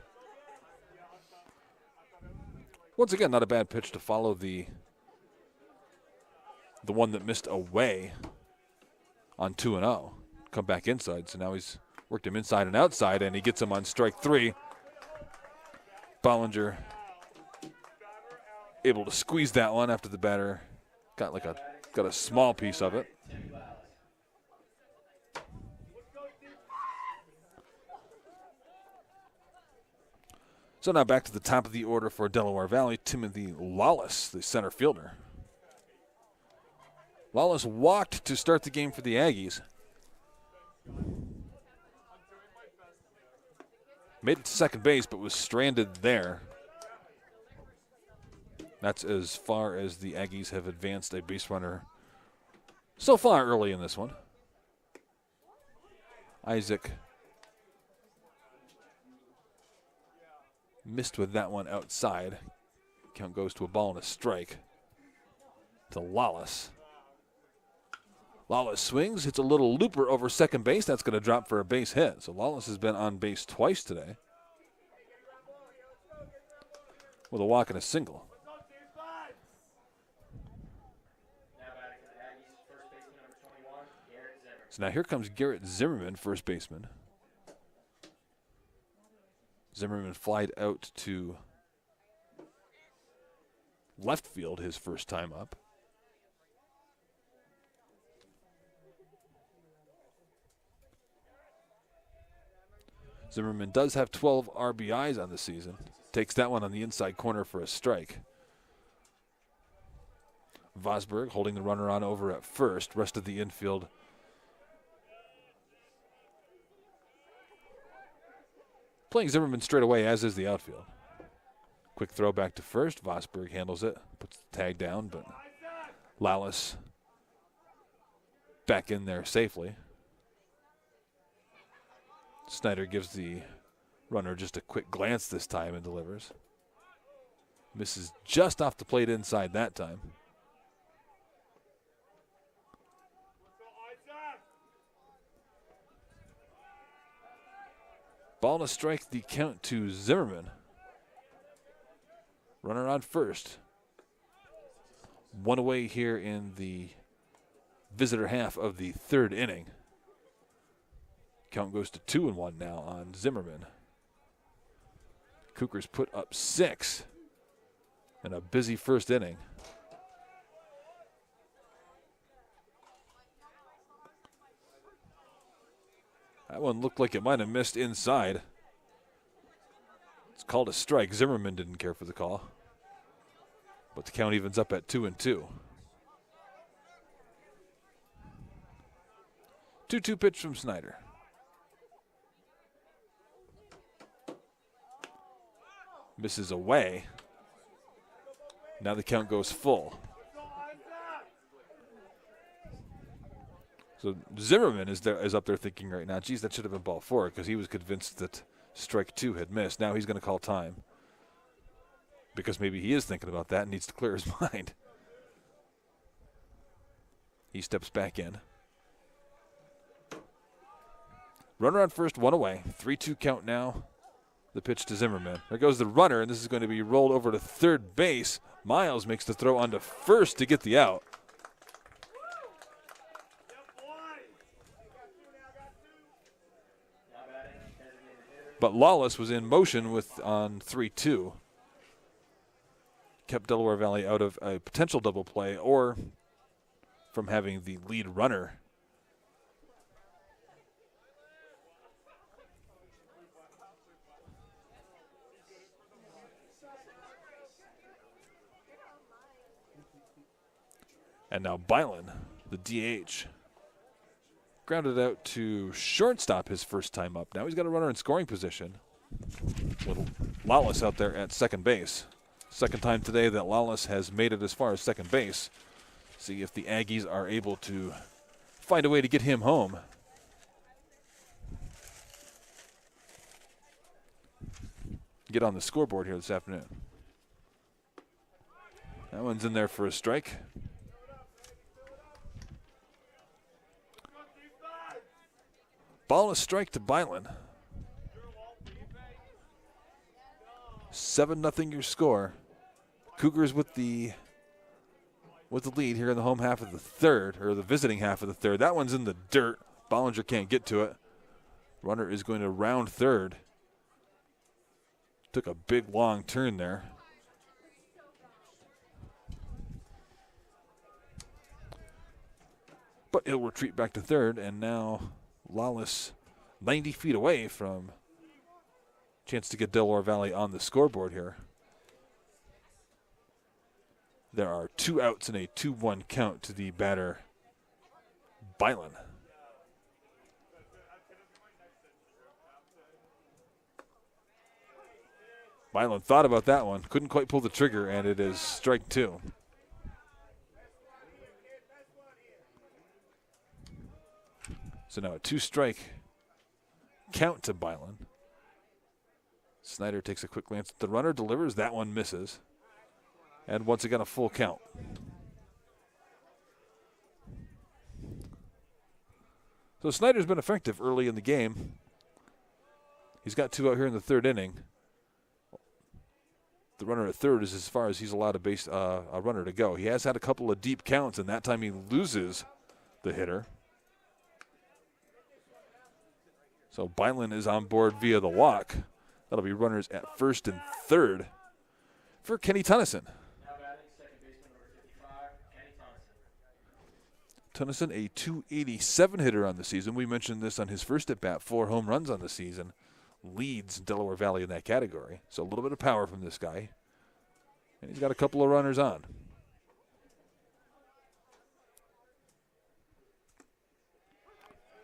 Once again, not a bad pitch to follow the one that missed away on 2-0. Come back inside, so now he's worked him inside and outside, and he gets him on strike 3. Bollinger able to squeeze that one after the batter got a small piece of it. So now back to the top of the order for Delaware Valley, Timothy Lawless, the center fielder. Lawless walked to start the game for the Aggies. Made it to second base, but was stranded there. That's as far as the Aggies have advanced a base runner so far early in this one. Isaac missed with that one outside. Count goes to a ball and a strike to Lawless. Lawless swings, hits a little looper over second base. That's going to drop for a base hit. So Lawless has been on base twice today with a walk and a single. So now here comes Garrett Zimmerman, first baseman. Zimmerman flied out to left field his first time up. Zimmerman does have 12 RBIs on the season. Takes that one on the inside corner for a strike. Vosberg holding the runner on over at first. Rest of the infield playing Zimmerman straight away, as is the outfield. Quick throw back to first. Vosberg handles it, puts the tag down, but Lawless back in there safely. Snyder gives the runner just a quick glance this time and delivers. Misses just off the plate inside that time. Ball and a strike, the count to Zimmerman. Runner on first. One away here in the visitor half of the third inning. Count goes to 2-1 now on Zimmerman. Cougars put up 6 in a busy first inning. That one looked like it might have missed inside. It's called a strike. Zimmerman didn't care for the call. But the count evens up at 2-2. 2-2 pitch from Snyder. Misses away. Now the count goes full. So Zimmerman is up there thinking right now, geez, that should have been ball 4, because he was convinced that strike 2 had missed. Now he's going to call time, because maybe he is thinking about that and needs to clear his mind. He steps back in. Runner on first, 1 away. 3-2 count now. The pitch to Zimmerman. There goes the runner, and this is going to be rolled over to third base. Miles makes the throw onto first to get the out. But Lawless was in motion on 3-2. Kept Delaware Valley out of a potential double play or from having the lead runner. And now Bylan, the DH, grounded out to shortstop his first time up. Now he's got a runner in scoring position with Lawless out there at second base. Second time today that Lawless has made it as far as second base. See if the Aggies are able to find a way to get him home. Get on the scoreboard here this afternoon. That one's in there for a strike. Ball a strike to Bylan. 7-0 your score. Cougars with the lead here in the home half of the third, or the visiting half of the third. That one's in the dirt. Bollinger can't get to it. Runner is going to round third. Took a big long turn there. But he'll retreat back to third, and now Lawless 90 feet away from chance to get Delaware Valley on the scoreboard here. There are 2 outs and a 2-1 count to the batter, Bylan. Bylan thought about that one, couldn't quite pull the trigger, and it is strike 2. So now a 2-strike count to Bylan. Snyder takes a quick glance at the runner, delivers, that one misses. And once again, a full count. So Snyder's been effective early in the game. He's got 2 out here in the third inning. The runner at third is as far as he's allowed a runner to go. He has had a couple of deep counts, and that time he loses the hitter. So Bylan is on board via the walk. That'll be runners at first and third for Kenny Tunnison. Now batting, second baseman number 55, Kenny Tunnison. Tunnison, a 287 hitter on the season. We mentioned this on his first at-bat, 4 home runs on the season. Leads Delaware Valley in that category. So a little bit of power from this guy. And he's got a couple of runners on.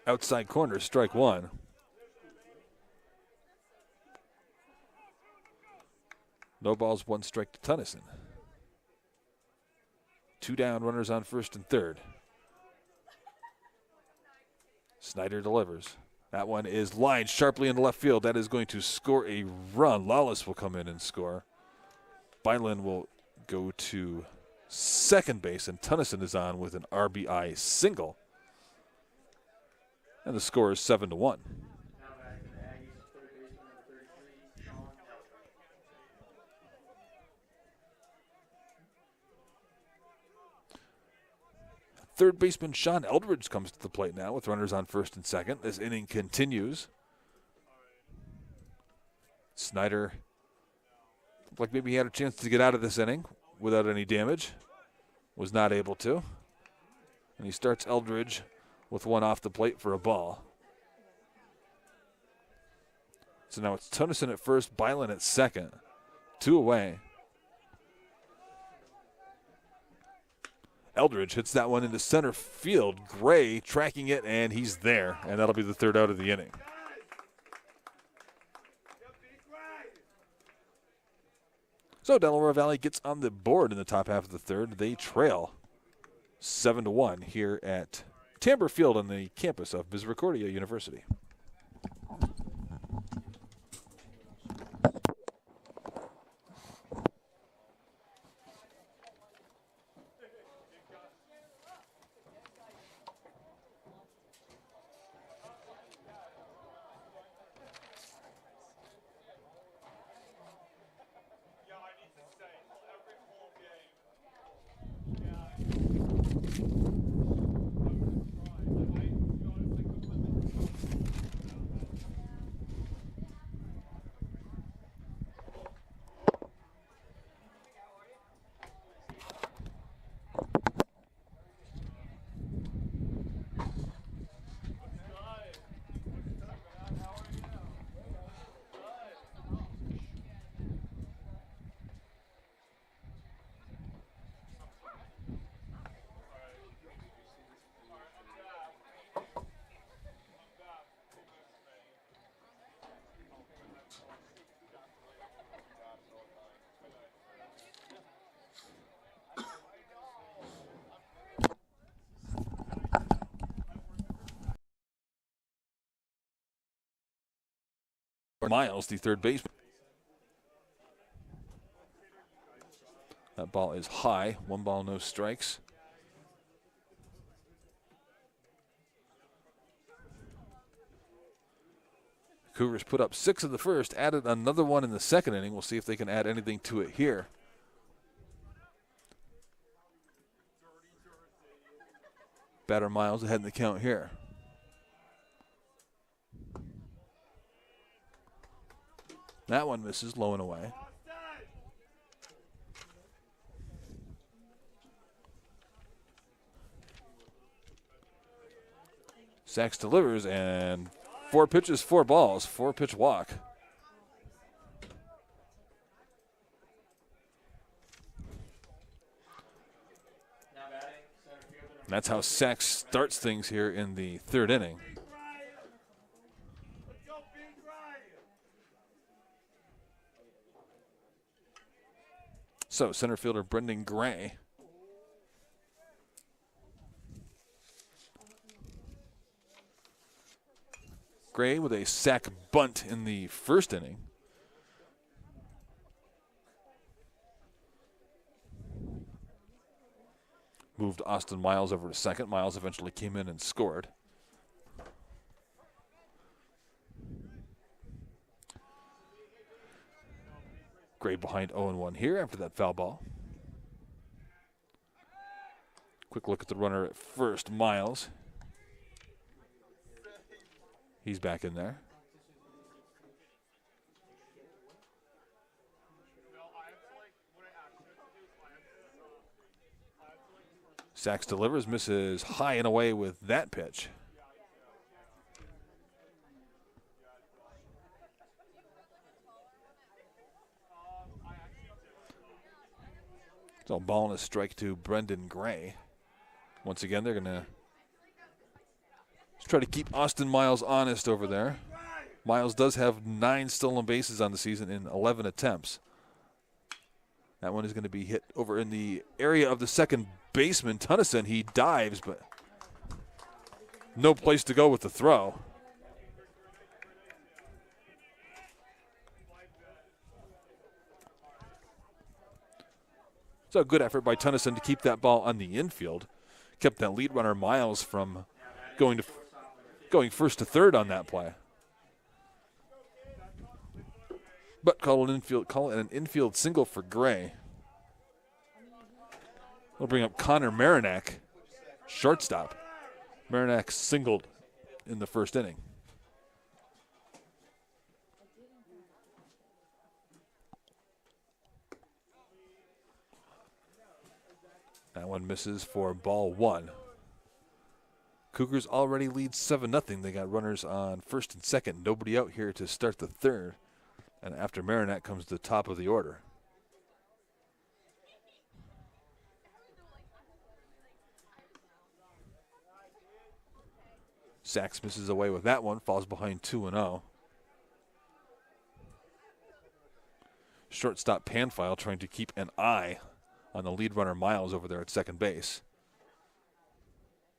Outside corner, strike 1. No balls, 1 strike to Tunnison. 2 down, runners on first and third. Snyder delivers. That one is lined sharply into left field. That is going to score a run. Lawless will come in and score. Bylan will go to second base, and Tunnison is on with an RBI single. And the score is 7-1. Now batting for the Aggies, third baseman number 33, Sean Eldridge. Third baseman Sean Eldridge comes to the plate now with runners on first and second. This inning continues. Snyder looked like maybe he had a chance to get out of this inning without any damage. Was not able to. And he starts Eldridge with one off the plate for a ball. So now it's Tunnison at first, Bylan at second. 2 away. Eldridge hits that one into center field. Gray tracking it, and he's there. And that'll be the 3rd out of the inning. So Delaware Valley gets on the board in the top half of the 3rd. They trail 7-1 here at Tamber Field on the campus of Misericordia University. Miles, the third baseman. That ball is high. 1 ball, no strikes. Cougars put up 6 in the first, added another one in the second inning. We'll see if they can add anything to it here. Batter Miles ahead in the count here. That one misses, low and away. Sachs delivers, and 4 pitches, 4 balls, 4-pitch walk. And that's how Sachs starts things here in the third inning. So center fielder Brendan Gray. Gray with a sac bunt in the first inning. Moved Austin Miles over to second. Miles eventually came in and scored. Gray behind 0-1 here after that foul ball. Quick look at the runner at first, Miles. He's back in there. Sachs delivers, misses high and away with that pitch. So ball and a strike to Brendan Gray. Once again, they're going to try to keep Austin Miles honest over there. Miles does have 9 stolen bases on the season in 11 attempts. That one is going to be hit over in the area of the second baseman, Tunnison. He dives, but no place to go with the throw. So a good effort by Tunnison to keep that ball on the infield. Kept that lead runner Miles from going first to third on that play. But call it an infield single for Gray. We'll bring up Connor Marinak, shortstop. Marinak singled in the first inning. That one misses for ball 1. Cougars already lead 7-0. They got runners on first and second. Nobody out here to start the third. And after Marinak comes the top of the order. Sachs misses away with that one, falls behind 2-0. Shortstop Panfile trying to keep an eye on the lead runner Miles over there at second base.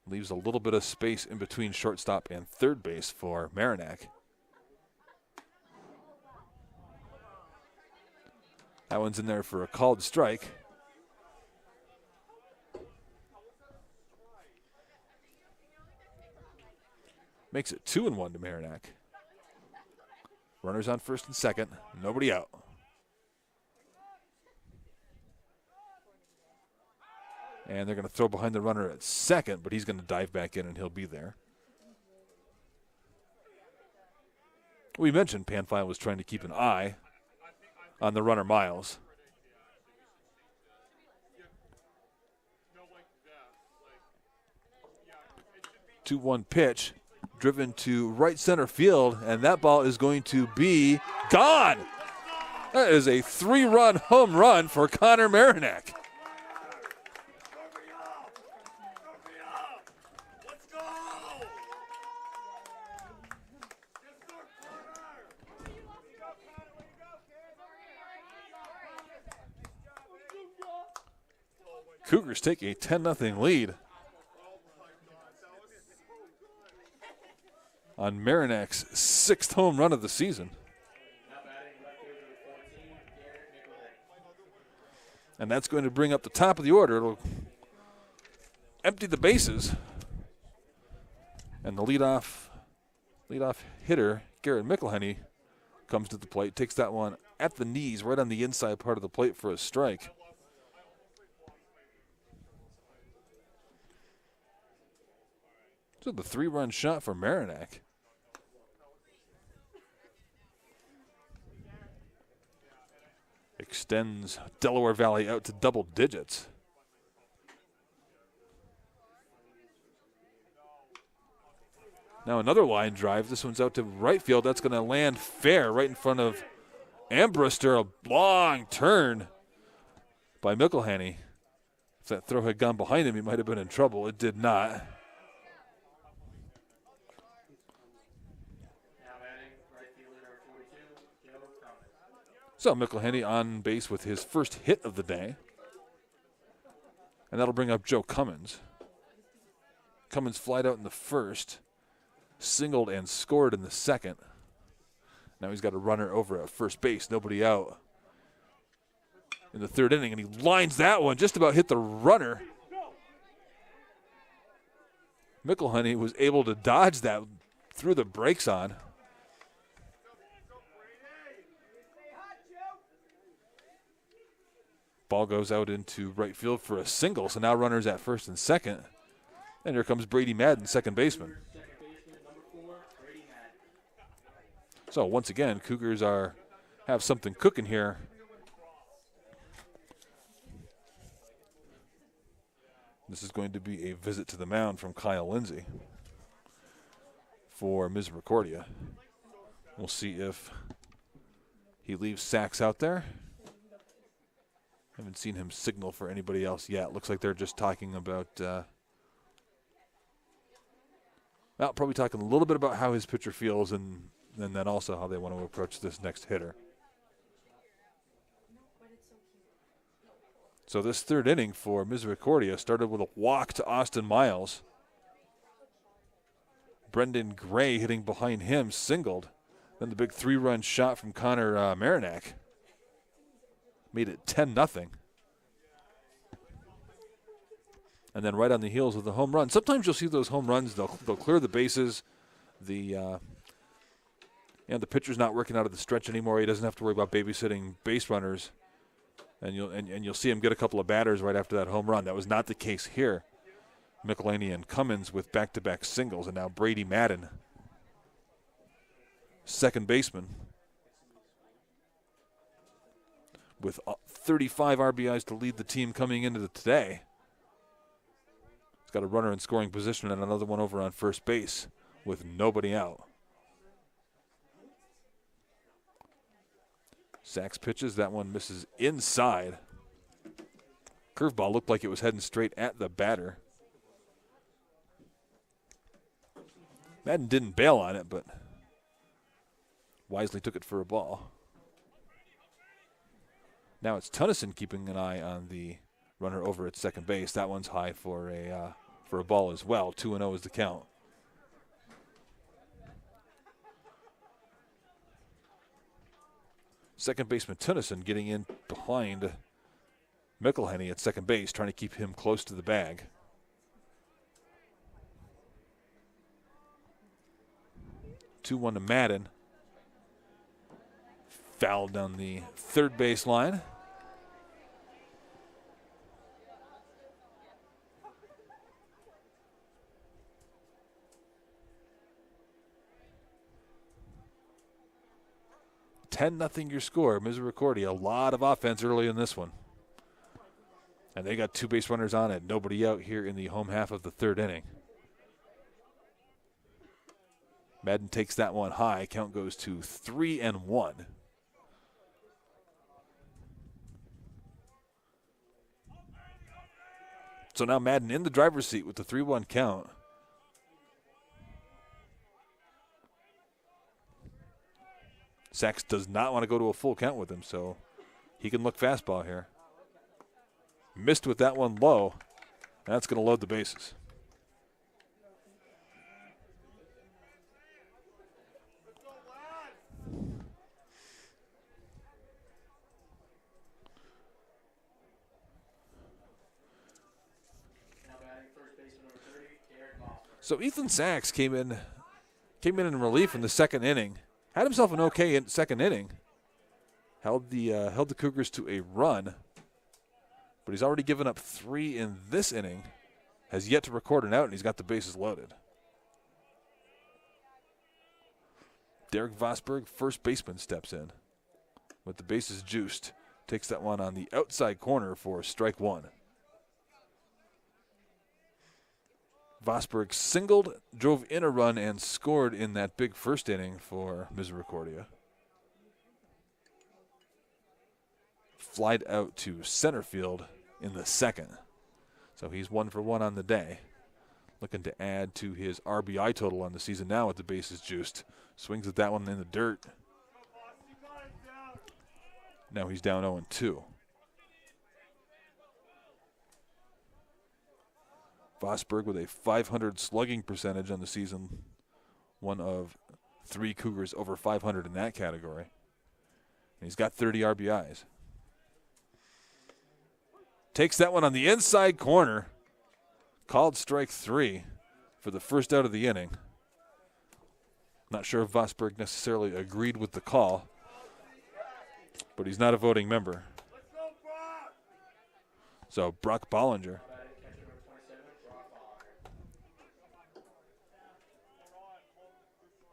Leaves a little bit of space in between shortstop and third base for Marinak. That one's in there for a called strike. Makes it 2-1 to Marinak. Runners on first and second, nobody out. And they're going to throw behind the runner at second, but he's going to dive back in and he'll be there. We mentioned Panfile was trying to keep an eye on the runner Miles. 2-1 pitch, driven to right center field, and that ball is going to be gone. That is a 3-run home run for Connor Marinak. Cougars take a 10-0 lead on Marinak's 6th home run of the season. And that's going to bring up the top of the order. It'll empty the bases. And the leadoff hitter, Garrett McElhenney, comes to the plate, takes that one at the knees, right on the inside part of the plate for a strike. So the 3-run shot for Marinac. Extends Delaware Valley out to double digits. Now another line drive. This one's out to right field. That's going to land fair right in front of Ambrister. A long turn by McElhenney. If that throw had gone behind him, he might have been in trouble. It did not. So McElhenney on base with his first hit of the day. And that'll bring up Joe Cummins. Cummins flied out in the first, singled and scored in the second. Now he's got a runner over at first base, nobody out in the third inning, and he lines that one, just about hit the runner. McElhenney was able to dodge that, threw the brakes on. Ball goes out into right field for a single, so now runners at first and second. And here comes Brady Madden, second baseman. So once again, Cougars have something cooking here. This is going to be a visit to the mound from Kyle Lindsay for Misericordia. We'll see if he leaves Sachs out there. Haven't seen him signal for anybody else yet. Looks like they're just talking about, probably talking a little bit about how his pitcher feels and then also how they want to approach this next hitter. So this third inning for Misericordia started with a walk to Austin Miles. Brendan Gray hitting behind him, singled. Then the big 3-run shot from Connor Marinac made it 10-0. And then right on the heels of the home run. Sometimes you'll see those home runs, they'll clear the bases. The pitcher's not working out of the stretch anymore. He doesn't have to worry about babysitting base runners. And you'll see him get a couple of batters right after that home run. That was not the case here. McElhenney and Cummins with back-to-back singles, and now Brady Madden, second baseman, with 35 RBIs to lead the team coming into today. He's got a runner in scoring position and another one over on first base with nobody out. Sachs pitches. That one misses inside. Curveball looked like it was heading straight at the batter. Madden didn't bail on it, but wisely took it for a ball. Now it's Tunnison keeping an eye on the runner over at second base. That one's high for a ball as well. 2-0 is the count. Second baseman Tunnison getting in behind McElhenney at second base, trying to keep him close to the bag. Two-one to Madden. Foul down the third base line. Nothing your score. Misericordia, a lot of offense early in this one. And they got two base runners on it. Nobody out here in the home half of the third inning. Madden takes that one high. Count goes to 3-1. So now Madden in the driver's seat with the 3-1 count. Sachs does not want to go to a full count with him, so he can look fastball here. Missed with that one low. That's going to load the bases. So Ethan Sachs came in relief in the second inning. Had himself an okay second inning. Held the Cougars to a run, but he's already given up 3 in this inning. Has yet to record an out, and he's got the bases loaded. Derek Vosberg, first baseman, steps in with the bases juiced. Takes that one on the outside corner for strike 1. Vosberg singled, drove in a run, and scored in that big first inning for Misericordia. Flied out to center field in the second. So he's 1 for 1 on the day. Looking to add to his RBI total on the season now with the bases juiced. Swings at that one in the dirt. Now he's down 0-2. Vosberg with a .500 slugging percentage on the season. One of 3 Cougars over .500 in that category. And he's got 30 RBIs. Takes that one on the inside corner. Called strike 3 for the first out of the inning. Not sure if Vosberg necessarily agreed with the call, but he's not a voting member. So Brock Bollinger.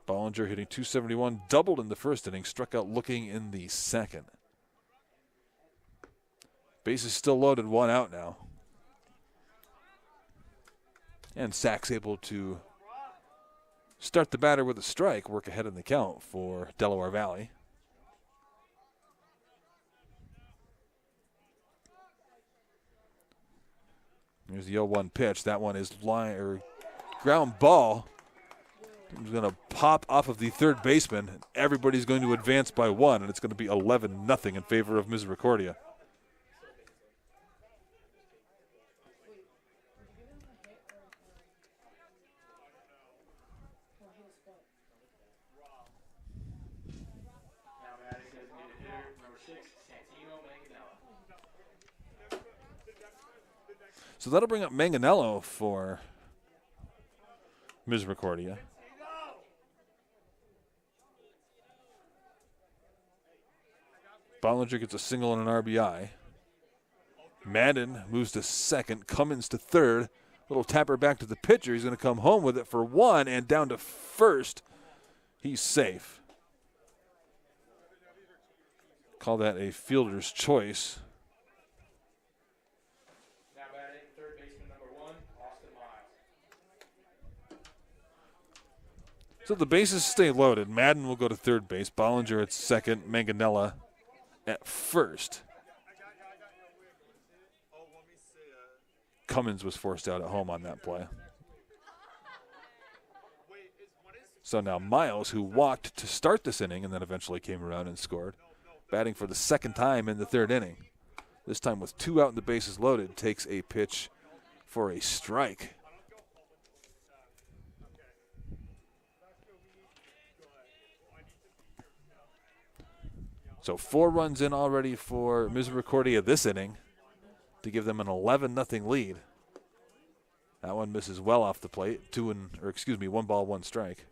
Bollinger hitting .271, doubled in the first inning, struck out looking in the second. Bases still loaded, 1 out now. And Sachs able to start the batter with a strike, work ahead in the count for Delaware Valley. Here's the 0-1 pitch. That one is ground ball. It's going to pop off of the third baseman. Everybody's going to advance by 1, and it's going to be 11-0 in favor of Misericordia. So that'll bring up Manganello for Misericordia. Bollinger gets a single and an RBI. Madden moves to second. Cummins to third. Little tapper back to the pitcher. He's going to come home with it for 1 and down to first. He's safe. Call that a fielder's choice. So the bases stay loaded. Madden will go to third base. Bollinger at second. Manganella at first. Cummins was forced out at home on that play. So now Miles, who walked to start this inning and then eventually came around and scored, batting for the second time in the third inning. This time with 2 out and the bases loaded, takes a pitch for a strike. So 4 runs in already for Misericordia this inning to give them an 11-0 lead. That one misses well off the plate. 1 ball, 1 strike.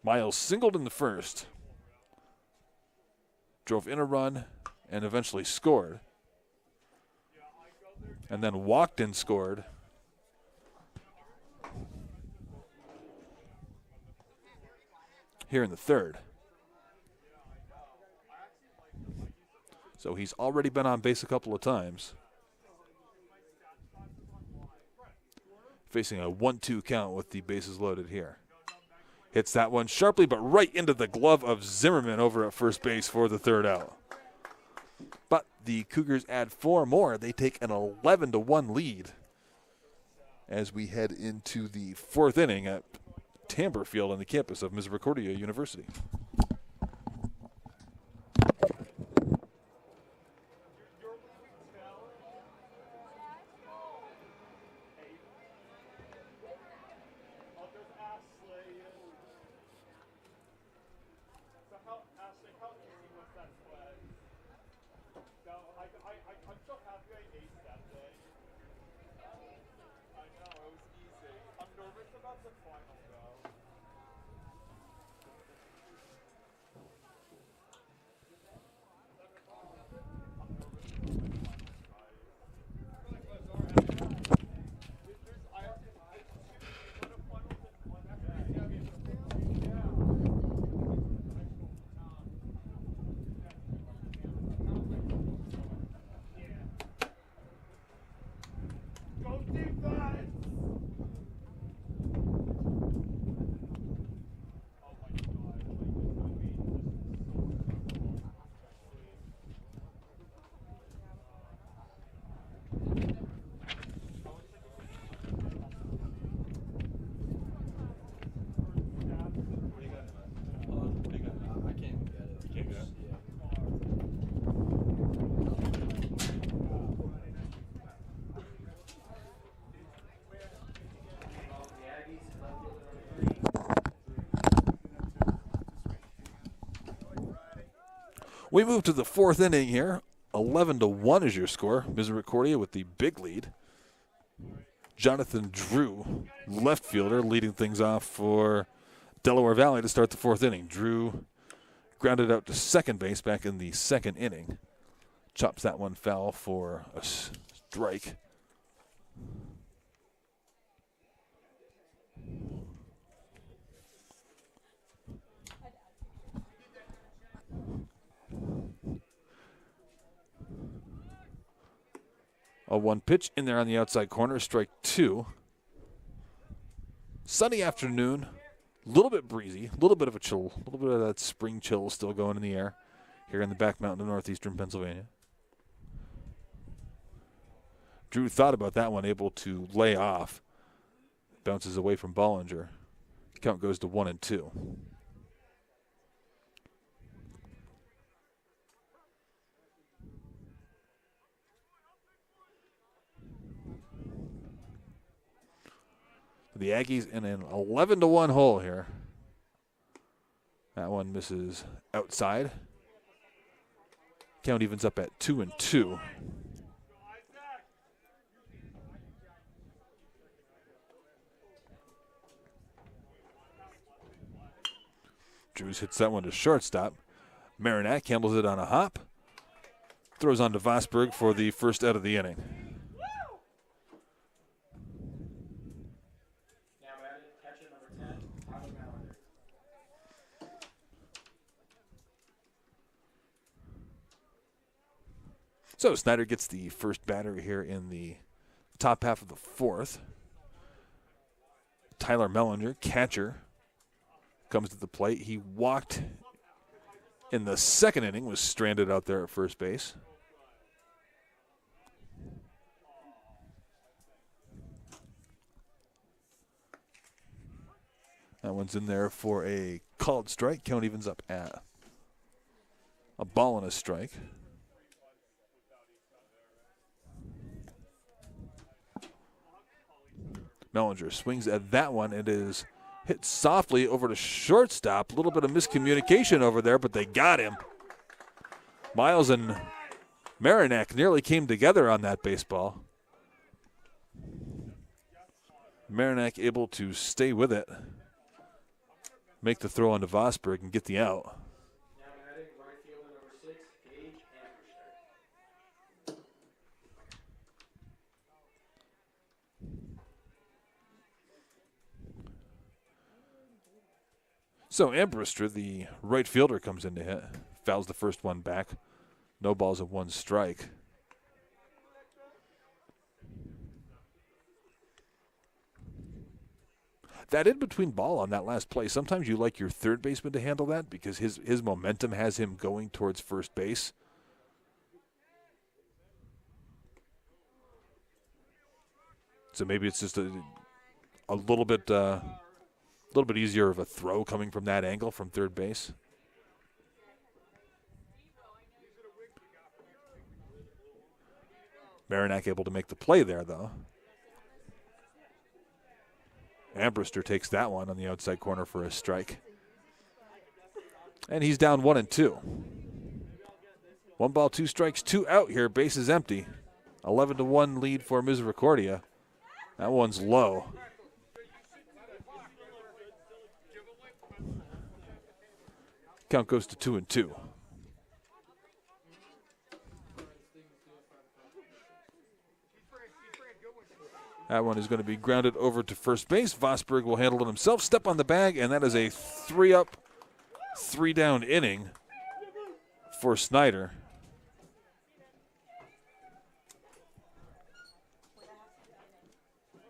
Miles singled in the first, drove in a run, and eventually scored. And then walked and scored. Here in the third. So he's already been on base a couple of times. Facing a 1-2 count with the bases loaded here. Hits that one sharply, but right into the glove of Zimmerman over at first base for the third out. But the Cougars add 4 more. They take an 11-1 lead as we head into the 4th inning at Tamber Field on the campus of Misericordia University. We move to the fourth inning here. 11-1 is your score. Misericordia with the big lead. Jonathan Drew, left fielder, leading things off for Delaware Valley to start the fourth inning. Drew grounded out to second base back in the second inning. Chops that one foul for a strike. A one pitch in there on the outside corner, strike two. Sunny afternoon, a little bit breezy, a little bit of a chill, a little bit of that spring chill still going in the air here in the back mountain of northeastern Pennsylvania. Drew thought about that one, able to lay off. Bounces away from Bollinger. Count goes to 1-2. The Aggies in an 11-1 hole here. That one misses outside. Count evens up at 2-2. Drews hits that one to shortstop. Marinak handles it on a hop. Throws on to Vosberg for the first out of the inning. So Snyder gets the first batter here in the top half of the fourth. Tyler Mellinger, catcher, comes to the plate. He walked in the second inning, was stranded out there at first base. That one's in there for a called strike. Count evens up at a ball and a strike. Mellinger swings at that one. It is hit softly over to shortstop. A little bit of miscommunication over there, but they got him. Miles and Marinak nearly came together on that baseball. Marinak able to stay with it, make the throw onto Vosberg and get the out. So Ambrister, the right fielder, comes in to hit. Fouls the first one back. No balls and one strike. That in-between ball on that last play, sometimes you like your third baseman to handle that because his momentum has him going towards first base. So maybe it's just a little bit easier of a throw coming from that angle from third base. Marinak able to make the play there, though. Ambrister takes that one on the outside corner for a strike. And he's down 1-2. 1 ball, 2 strikes, 2 out here. Base is empty. 11-1 lead for Misericordia. That one's low. Count goes to 2-2. That one is going to be grounded over to first base. Vosberg will handle it himself. Step on the bag, and that is a 3-up, 3-down inning for Snyder.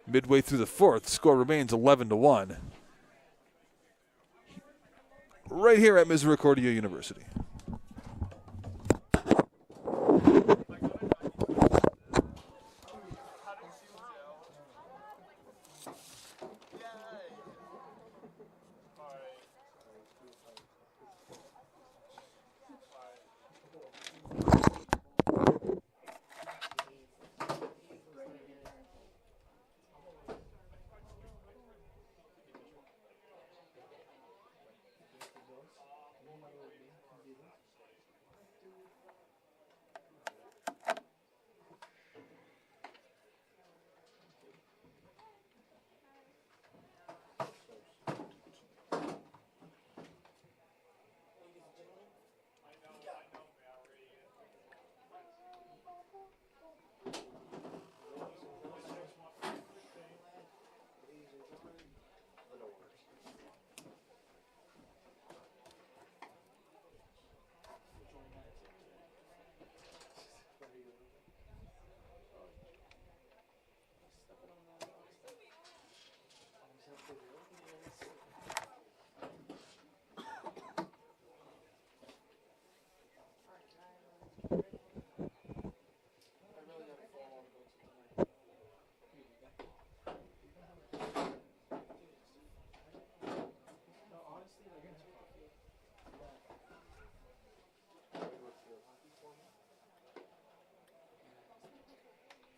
Midway through the fourth, score remains 11-1. Right here at Misericordia University.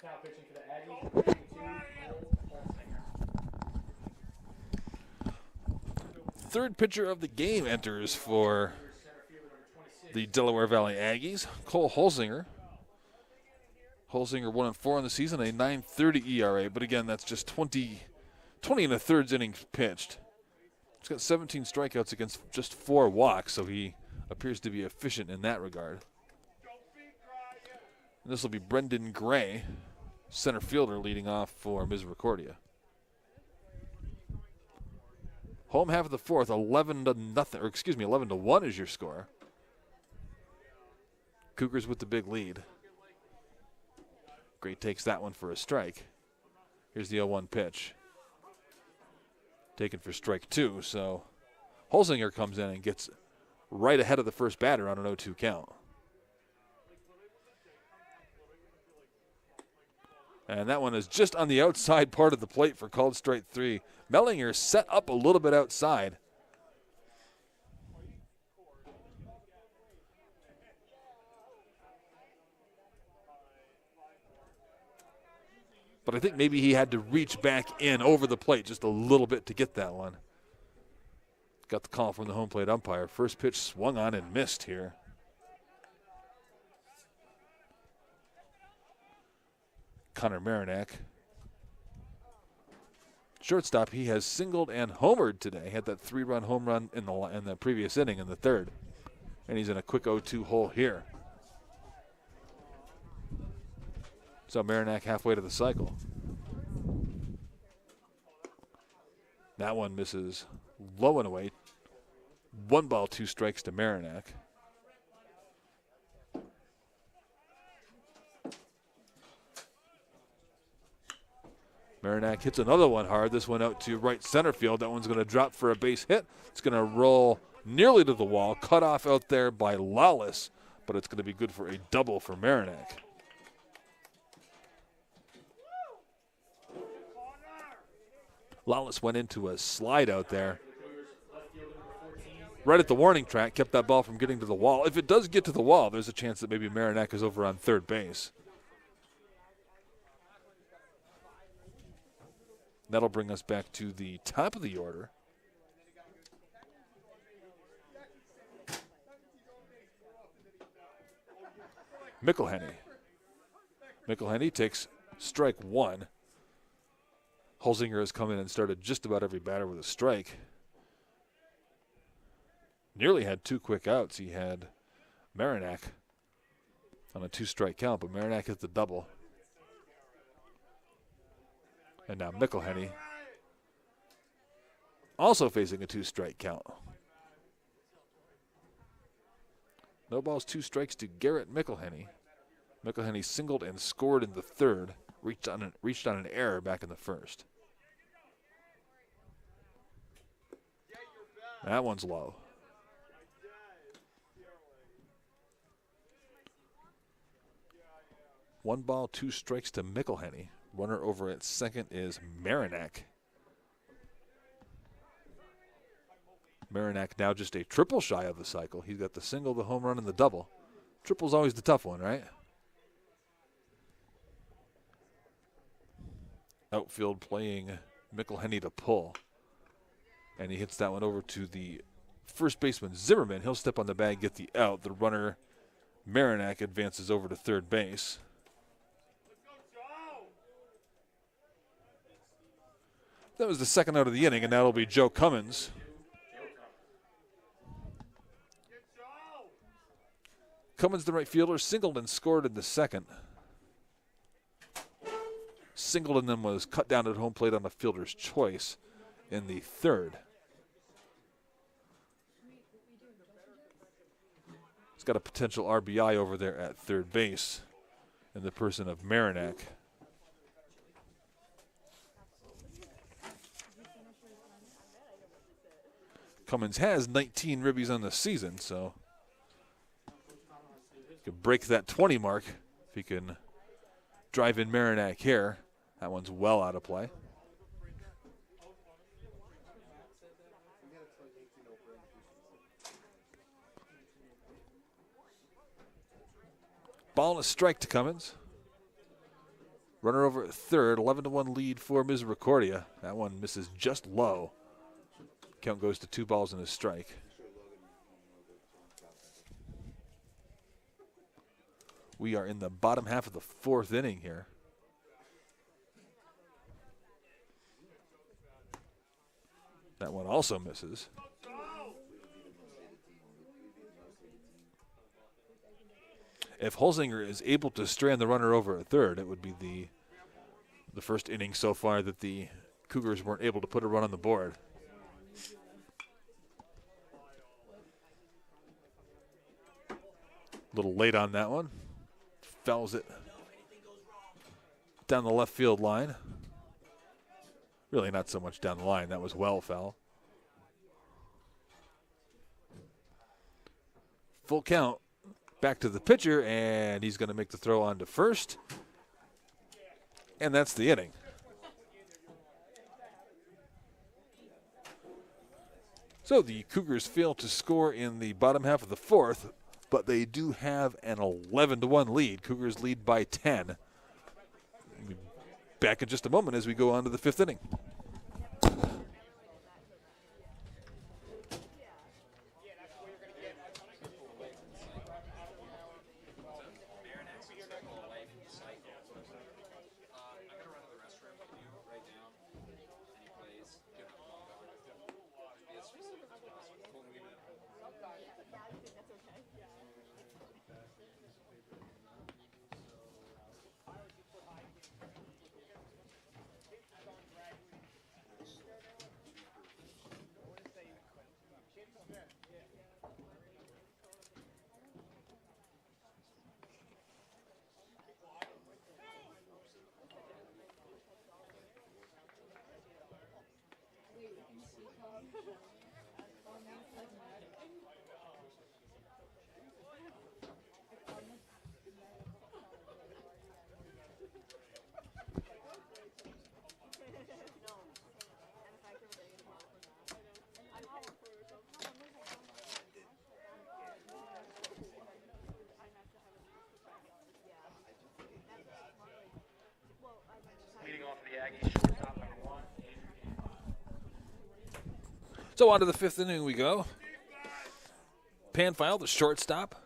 Now pitching for the Aggies. Third pitcher of the game enters for the Delaware Valley Aggies, Cole Holzinger. Holzinger 1-4 in the season, a 9.30 ERA, but again, that's just 20 1/3 innings pitched. He's got 17 strikeouts against just 4 walks, so he appears to be efficient in that regard. And this will be Brendan Gray, center fielder, leading off for Misericordia. Home half of the fourth, 11-1 is your score. Cougars with the big lead. Gray takes that one for a strike. Here's the 0-1 pitch. Taken for strike 2, so Holzinger comes in and gets right ahead of the first batter on an 0-2 count. And that one is just on the outside part of the plate for called strike 3. Mellinger set up a little bit outside. But I think maybe he had to reach back in over the plate just a little bit to get that one. Got the call from the home plate umpire. First pitch swung on and missed here. Connor Marinack. Shortstop, he has singled and homered today. Had that 3-run home run in the previous inning in the third. And he's in a quick 0-2 hole here. So Marinack halfway to the cycle. That one misses low and away. 1 ball, 2 strikes to Marinack. Marinack hits another one hard. This one out to right center field. That one's going to drop for a base hit. It's going to roll nearly to the wall. Cut off out there by Lawless, but it's going to be good for a double for Marinack. Lawless went into a slide out there. Right at the warning track, kept that ball from getting to the wall. If it does get to the wall, there's a chance that maybe Marinack is over on third base. That'll bring us back to the top of the order. McElhenney. McElhenney takes strike 1. Holzinger has come in and started just about every batter with a strike. nearly had 2 quick outs. He had Marinac on a 2-strike count, but Marinac hit the double. And now McElhenney also facing a 2-strike count. No balls, 2 strikes to Garrett McElhenney. McElhenney singled and scored in the third. Reached on an error back in the first. That one's low. One ball, 2 strikes to McElhenney. Runner over at second is Marinac. Marinac now just a triple shy of the cycle. He's got the single, the home run, and the double. Triple's always the tough one, right? Outfield playing McElhenney to pull. And he hits that one over to the first baseman, Zimmerman. He'll step on the bag, get the out. The runner, Marinac, advances over to third base. That was the second out of the inning, and that'll be Joe Cummins. Cummins, the right fielder, singled and scored in the second. Singleton then was cut down at home plate on a fielder's choice in the third. He's got a potential RBI over there at third base in the person of Marinac. Cummins has 19 ribbies on the season, so he could break that 20 mark if he can drive in Marinac here. That one's well out of play. Ball and a strike to Cummins. Runner over at third, 11-1 lead for Misericordia. That one misses just low. Count goes to 2 balls and a strike. We are in the bottom half of the fourth inning here. That one also misses. If Holzinger is able to strand the runner over at third, it would be the first inning so far that the Cougars weren't able to put a run on the board. A little late on that one. Fouls it down the left field line. Really not so much down the line. That was well foul. Full count. Back to the pitcher, and he's going to make the throw on to first. And that's the inning. So the Cougars fail to score in the bottom half of the fourth, but they do have an 11-1 lead. Cougars lead by 10. We'll be back in just a moment as we go on to the fifth inning. So on to the fifth inning we go. Panfile, the shortstop.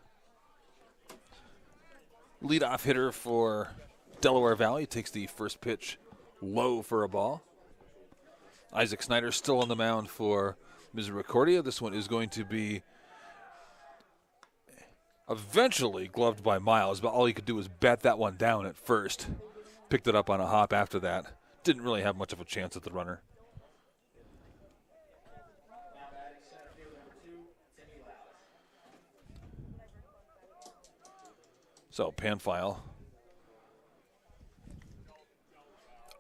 Leadoff hitter for Delaware Valley, takes the first pitch low for a ball. Isaac Snyder still on the mound for Misericordia. This one is going to be Eventually gloved by Miles, but all he could do was bat that one down at first. Picked it up on a hop after that. Didn't really have much of a chance at the runner. Now batting center field number 2, Timmy Lallis. So Panfile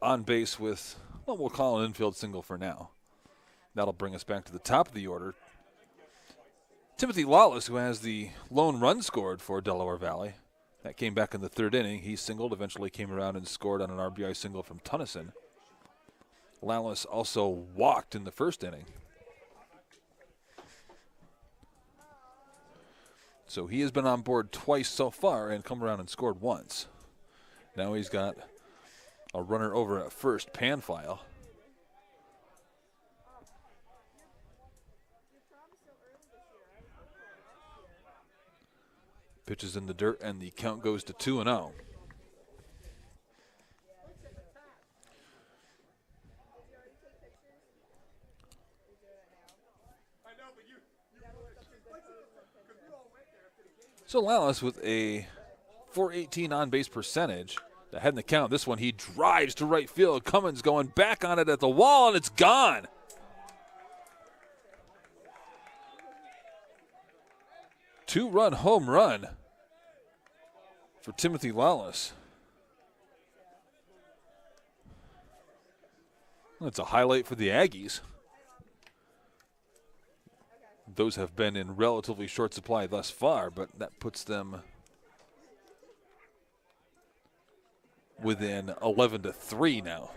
on base with what we'll call an infield single for now. That'll bring us back to the top of the order. Timothy Lawless, who has the lone run scored for Delaware Valley. That came back in the 3rd inning. He singled, eventually came around and scored on an RBI single from Tunnison. Lawless also walked in the 1st inning. So he has been on board twice so far and come around and scored once. Now he's got a runner over at first, Panfile. Pitches in the dirt, and the count goes to 2-0. So Lallis with a .418 on-base percentage. Ahead in the count. This one he drives to right field. Cummins going back on it at the wall, and it's gone. Two-run home run for Timothy Lawless. That's a highlight for the Aggies. Those have been in relatively short supply thus far, but that puts them within 11-3 now.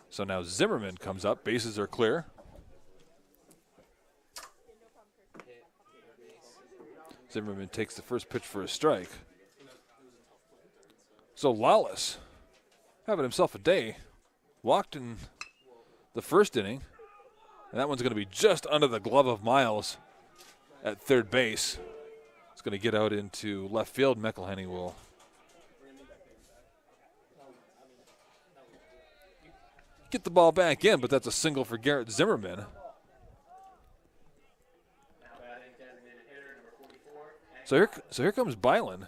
So now Zimmerman comes up. Bases are clear. Zimmerman takes the first pitch for a strike. So Lawless having himself a day. Walked in the 1st inning. And that one's going to be just under the glove of Miles at 3rd base. It's going to get out into left field. McElhenney will get the ball back in, but that's a single for Garrett Zimmerman. So here comes Byland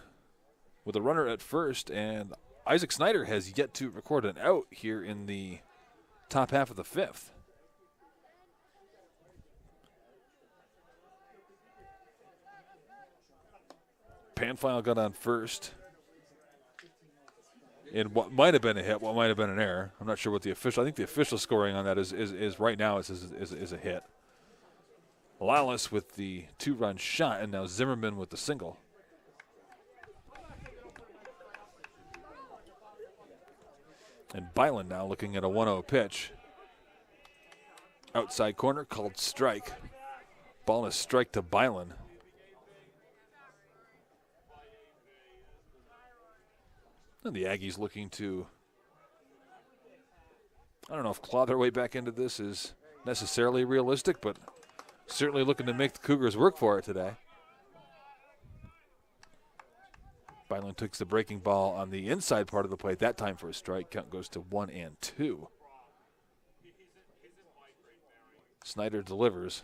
with a runner at first, and Isaac Snyder has yet to record an out here in the top half of the 5th. Panfile got on first in what might have been a hit, what might have been an error. I'm not sure what the official. I think the official scoring on that is right now is a hit. Lawless with the 2-run shot, and now Zimmerman with the single. And Byland now looking at a 1-0 pitch. Outside corner called strike. Ball is strike to Byland. And the Aggies looking to, I don't know if claw their way back into this is necessarily realistic, but certainly looking to make the Cougars work for it today. Byland takes the breaking ball on the inside part of the plate, that time for a strike. Count goes to 1-2. Snyder delivers.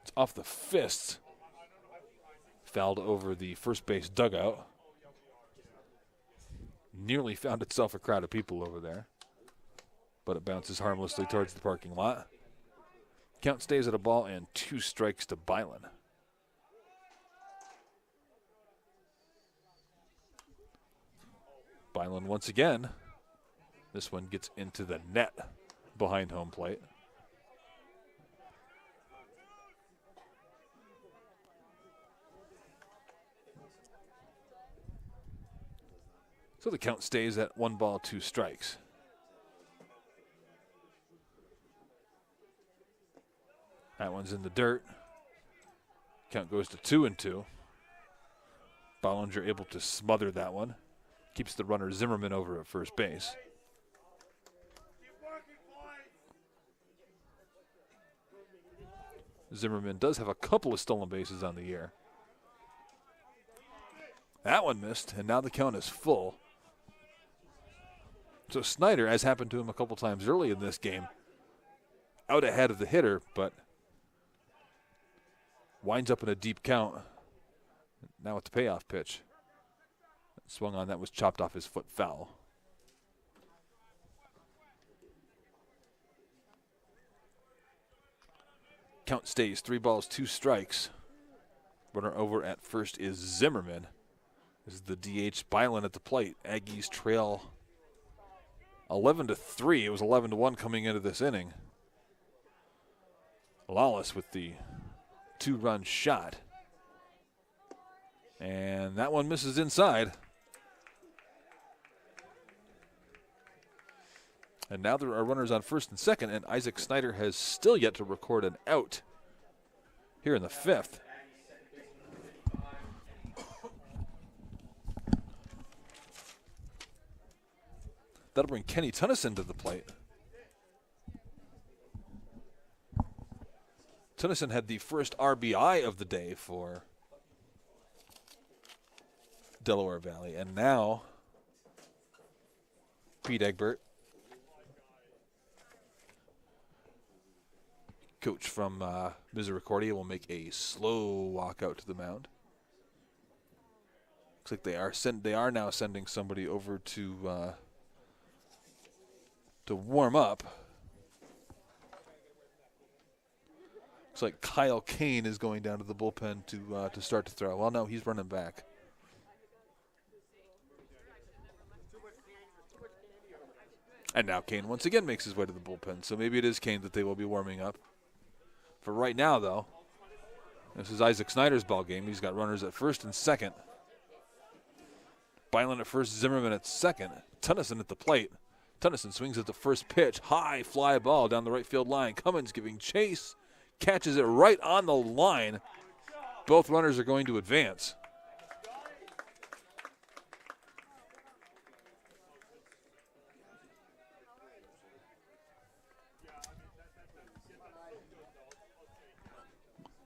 It's off the fists. Fouled over the first base dugout. Nearly found itself a crowd of people over there, but it bounces harmlessly towards the parking lot. Count stays at a ball and 2 strikes to Byland. Byland once again. This one gets into the net behind home plate. So the count stays at 1 ball, 2 strikes. That one's in the dirt. Count goes to 2-2. Bollinger able to smother that one. Keeps the runner Zimmerman over at first base. Zimmerman does have a couple of stolen bases on the year. That one missed, and now the count is full. So Snyder, as happened to him a couple times early in this game, out ahead of the hitter, but winds up in a deep count. Now it's the payoff pitch. Swung on, that was chopped off his foot, foul. Count stays 3 balls, 2 strikes. Runner over at first is Zimmerman. This is the DH. Byland at the plate. Aggies trail 11-3. It was 11-1 coming into this inning. Lawless with the 2-run shot. And that one misses inside. And now there are runners on first and second, and Isaac Snyder has still yet to record an out here in the 5th. That'll bring Kenny Tennyson to the plate. Tennyson had the first RBI of the day for Delaware Valley, and now Pete Egbert, coach from Misericordia, will make a slow walk out to the mound. Looks like they are now sending somebody over to warm up. Looks like Kyle Kane is going down to the bullpen to start to throw. Well, no, he's running back. And now Kane once again makes his way to the bullpen. So maybe it is Kane that they will be warming up. For right now, though, this is Isaac Snyder's ball game. He's got runners at first and second. Byland at first, Zimmerman at second. Tennyson at the plate. Tennyson swings at the first pitch. High fly ball down the right field line. Cummins giving chase. Catches it right on the line. Both runners are going to advance.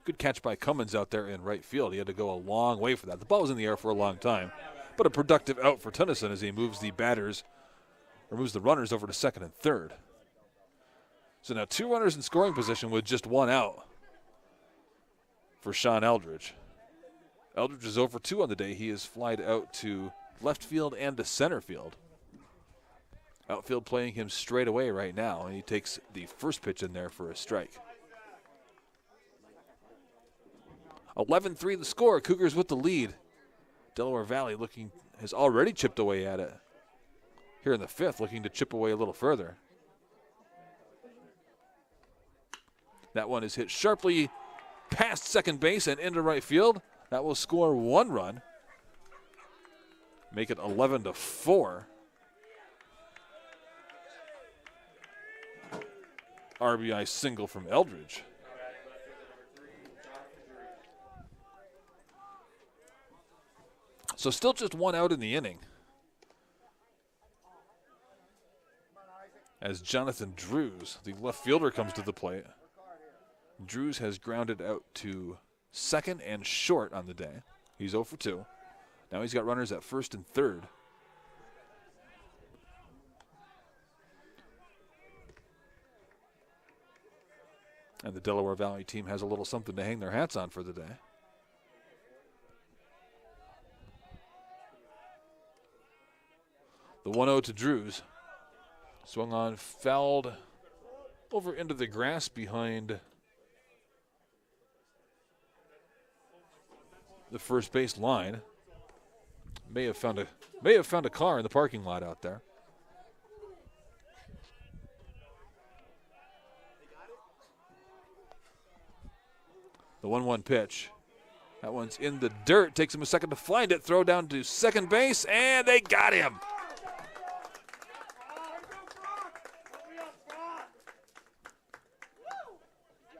Good catch by Cummins out there in right field. He had to go a long way for that. The ball was in the air for a long time. But a productive out for Tennyson as he moves the runners over to second and third. So now 2 runners in scoring position with just 1 out for Sean Eldridge. Eldridge is over 2 on the day. He is flied out to left field and to center field. Outfield playing him straight away right now, and he takes the first pitch in there for a strike. 11-3 the score. Cougars with the lead. Delaware Valley has already chipped away at it. Here in the 5th, looking to chip away a little further. That one is hit sharply past second base and into right field. That will score 1 run. Make it 11-4. RBI single from Eldridge. So still just 1 out in the inning. As Jonathan Drews, the left fielder, comes to the plate. Drews has grounded out to second and short on the day. He's 0 for 2. Now he's got runners at first and third. And the Delaware Valley team has a little something to hang their hats on for the day. The 1-0 to Drews. Swung on, fouled over into the grass behind the first base line. May have found a car in the parking lot out there. The 1-1 pitch. That one's in the dirt. Takes him a second to find it. Throw down to second base, and they got him.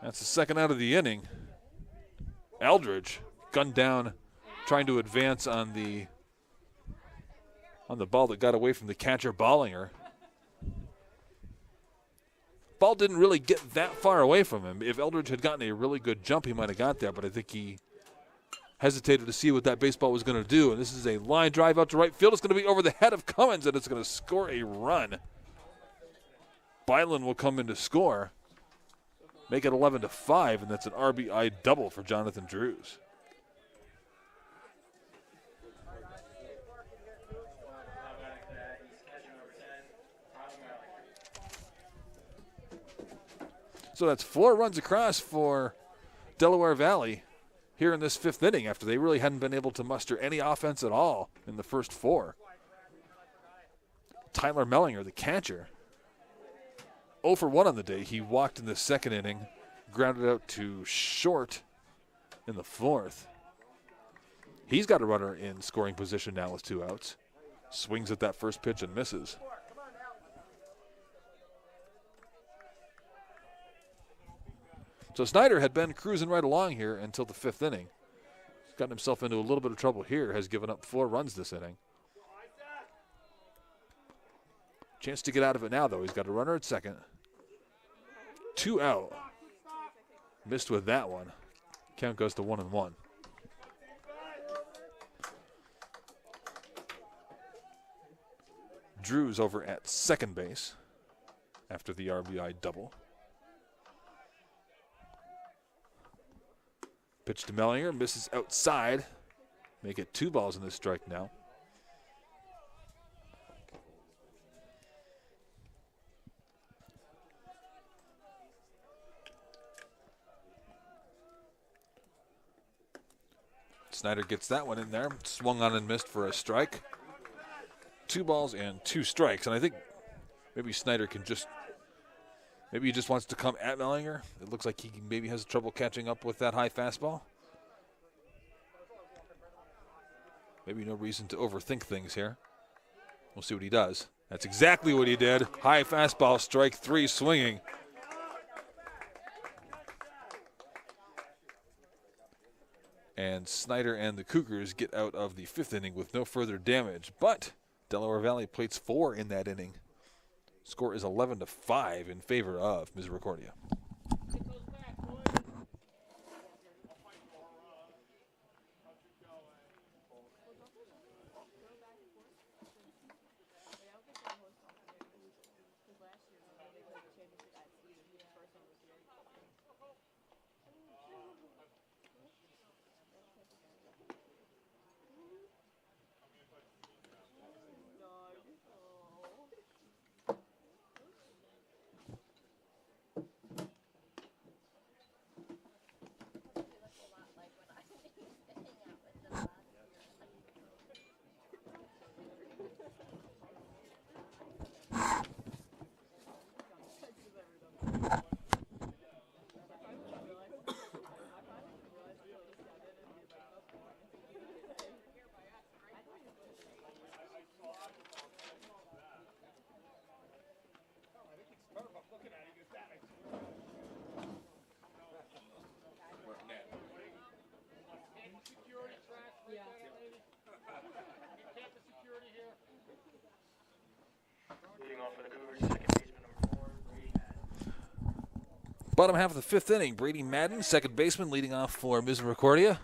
That's the second out of the inning. Eldridge gunned down, trying to advance on the ball that got away from the catcher Bollinger. Ball didn't really get that far away from him. If Eldridge had gotten a really good jump, he might have got there, but I think he hesitated to see what that baseball was going to do. And this is a line drive out to right field. It's going to be over the head of Cummins, and it's going to score a run. Byland will come in to score. make it 11-5, and that's an RBI double for Jonathan Drews. So that's 4 runs across for Delaware Valley here in this 5th inning after they really hadn't been able to muster any offense at all in the first 4. Tyler Mellinger, the catcher, 0 for 1 on the day. He walked in the 2nd inning, grounded out to short in the 4th. He's got a runner in scoring position now with 2 outs. Swings at that first pitch and misses. So Snyder had been cruising right along here until the 5th inning. He's gotten himself into a little bit of trouble here, has given up 4 runs this inning. Chance to get out of it now, though. He's got a runner at second. 2 out. Missed with that one. Count goes to 1-1. Drews over at second base after the RBI double. Pitch to Mellinger, misses outside. Make it 2 balls in this strike now. Snyder gets that one in there. Swung on and missed for a strike. 2 balls and 2 strikes. And I think maybe Snyder can just, maybe he just wants to come at Mellinger. It looks like he maybe has trouble catching up with that high fastball. Maybe no reason to overthink things here. We'll see what he does. That's exactly what he did. High fastball, strike 3, swinging. And Snyder and the Cougars get out of the 5th inning with no further damage. But Delaware Valley plates 4 in that inning. Score is 11-5 in favor of Misericordia. Bottom half of the 5th inning, Brady Madden, second baseman, leading off for Misericordia.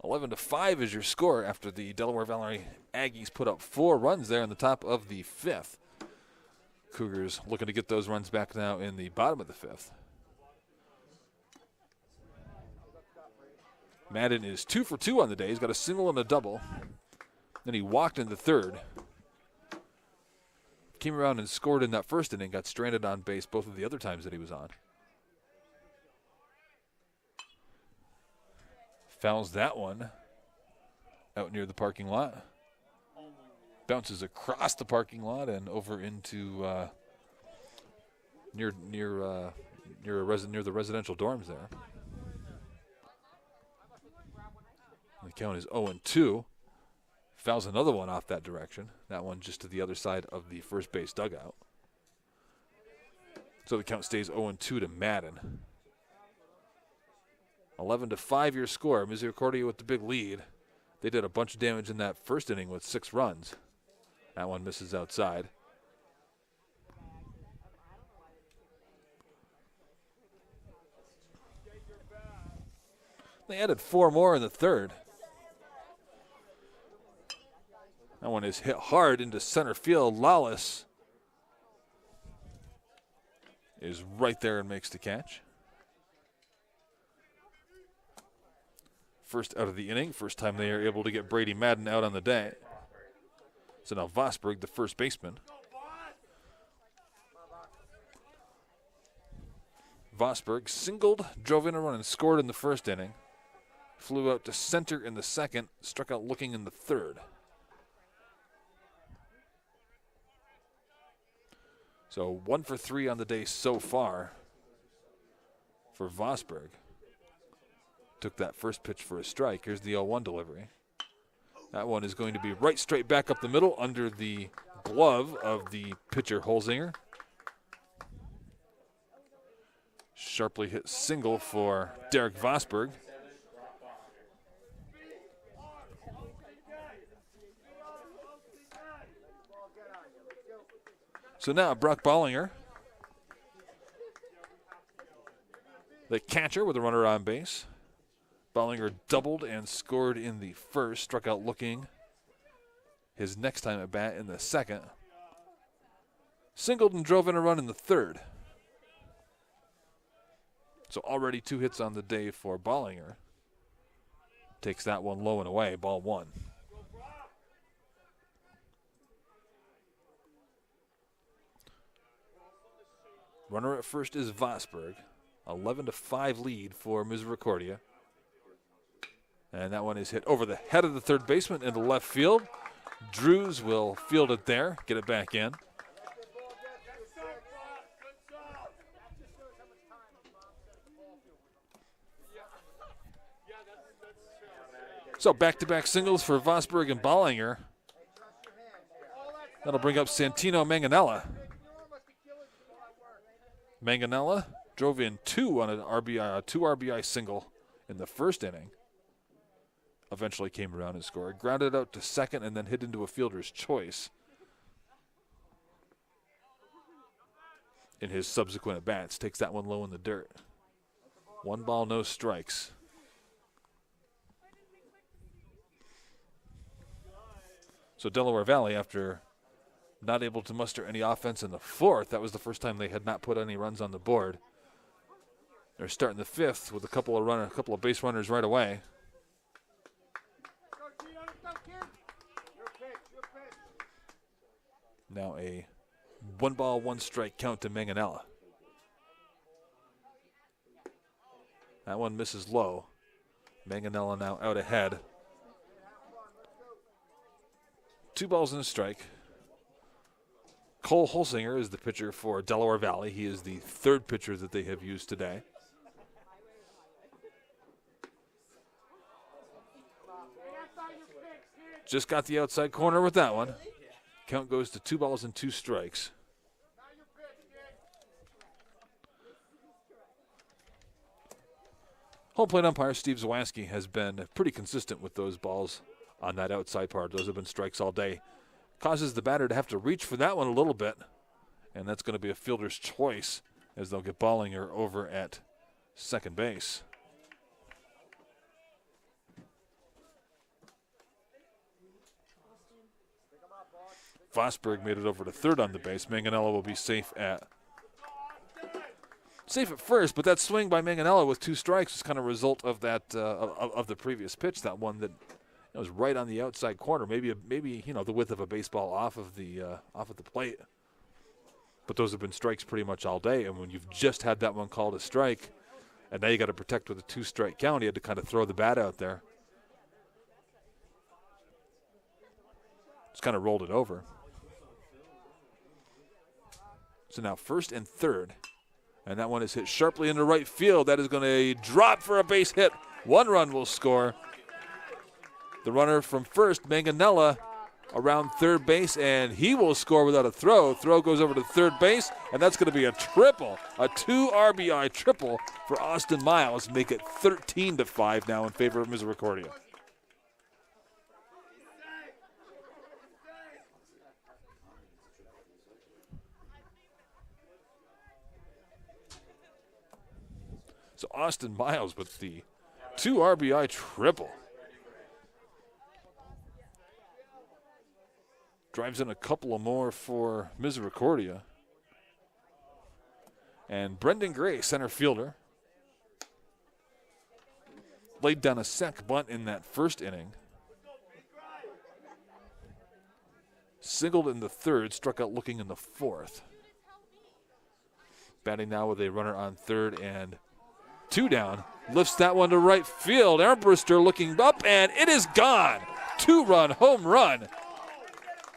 11-5 is your score after the Delaware Valley Aggies put up 4 runs there in the top of the 5th. Cougars looking to get those runs back now in the bottom of the 5th. Madden is 2 for 2 on the day. He's got a single and a double. Then he walked in the 3rd. Came around and scored in that 1st inning, got stranded on base both of the other times that he was on. Fouls that one out near the parking lot. Bounces across the parking lot and over into near the residential dorms there. The count is 0-2. Fouls another one off that direction. That one just to the other side of the first base dugout. So the count stays 0-2 to Madden. 11-5 your score. Misericordia with the big lead. They did a bunch of damage in that 1st inning with 6 runs. That one misses outside. They added 4 more in the 3rd. That one is hit hard into center field. Lawless is right there and makes the catch. First out of the inning, first time they are able to get Brady Madden out on the day. So now Vosberg, the first baseman. Vosberg singled, drove in a run, and scored in the first inning. Flew out to center in the second, struck out looking in the third. So 1 for 3 on the day so far for Vosberg. Took that first pitch for a strike. Here's the 0-1 delivery. That one is going to be right straight back up the middle under the glove of the pitcher Holzinger. Sharply hit single for Derek Vosberg. So now Brock Bollinger, the catcher with a runner on base. Bollinger doubled and scored in the first, struck out looking his next time at bat in the second. Singled and drove in a run in the third. So already 2 hits on the day for Bollinger. Takes that one low and away, ball 1. Runner at first is Vosberg. 11-5 lead for Misericordia. And that one is hit over the head of the third baseman into left field. Drews will field it there, get it back in. So back-to-back singles for Vosberg and Bollinger. That'll bring up Santino Manganella. Manganella drove in 2 on a 2 RBI single in the first inning. Eventually came around and scored. Grounded out to second and then hit into a fielder's choice in his subsequent at-bats. Takes that one low in the dirt. 1 ball, no strikes. So Delaware Valley, after not able to muster any offense in the fourth, that was the first time they had not put any runs on the board. They're starting the fifth with a couple of base runners right away. Now a 1 ball, 1 strike count to Manganella. That one misses low. Manganella now out ahead. 2 balls and a strike. Cole Holzinger is the pitcher for Delaware Valley. He is the 3rd pitcher that they have used today. Just got the outside corner with that one. Count goes to 2 balls and 2 strikes. Home plate umpire Steve Zawaski has been pretty consistent with those balls on that outside part. Those have been strikes all day. Causes the batter to have to reach for that one a little bit, and that's going to be a fielder's choice as they'll get Bollinger over at second base. Vosberg made it over to third on the base. Manganella will be safe at first, but that swing by Manganella with 2 strikes was kind of a result of that of the previous pitch. That one that was right on the outside corner, maybe the width of a baseball off of the plate. But those have been strikes pretty much all day. And when you've just had that one called a strike, and now you got to protect with a 2-strike count, you had to kind of throw the bat out there. Just kind of rolled it over. So now first and third. And that one is hit sharply into right field. That is going to drop for a base hit. 1 run will score. The runner from first, Manganella, around third base, and he will score without a throw. Throw goes over to third base, and that's going to be a triple, a 2 RBI triple for Austin Miles. Make it 13-5 now in favor of Misericordia. So Austin Miles with the 2 RBI triple. Drives in a couple of more for Misericordia. And Brendan Gray, center fielder, laid down a sac bunt in that first inning. Singled in the third, struck out looking in the fourth. Batting now with a runner on third and 2 down. Lifts that one to right field. Armbruster looking up, and it is gone. 2-run home run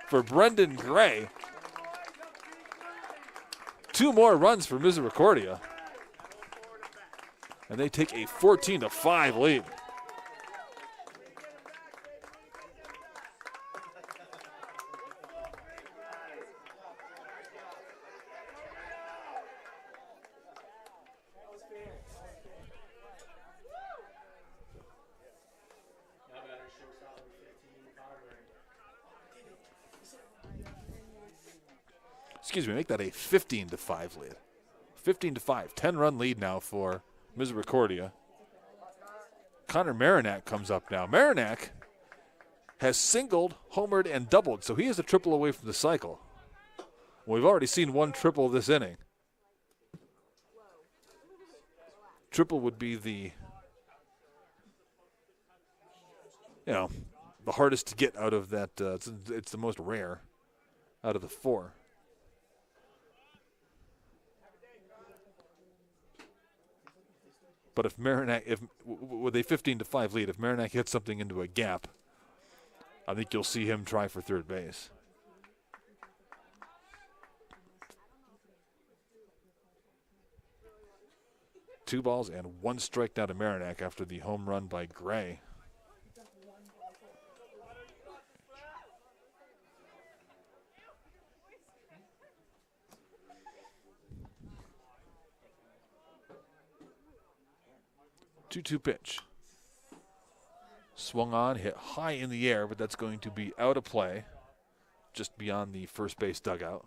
for Brendan Gray. 2 more runs for Misericordia. And they take a 14-5 lead. Excuse me, make that a 15-5 lead. 15-5, 10-run lead now for Misericordia. Connor Marinac comes up now. Marinac has singled, homered, and doubled, so he is a triple away from the cycle. We've already seen 1 triple this inning. Triple would be the hardest to get out of that. It's the most rare out of the 4. But if Marinac, with a 15-5 lead, if Marinac hits something into a gap, I think you'll see him try for third base. Two balls and 1 strike now to Marinac after the home run by Gray. Two-two pitch. Swung on, hit high in the air, but that's going to be out of play, just beyond the first base dugout.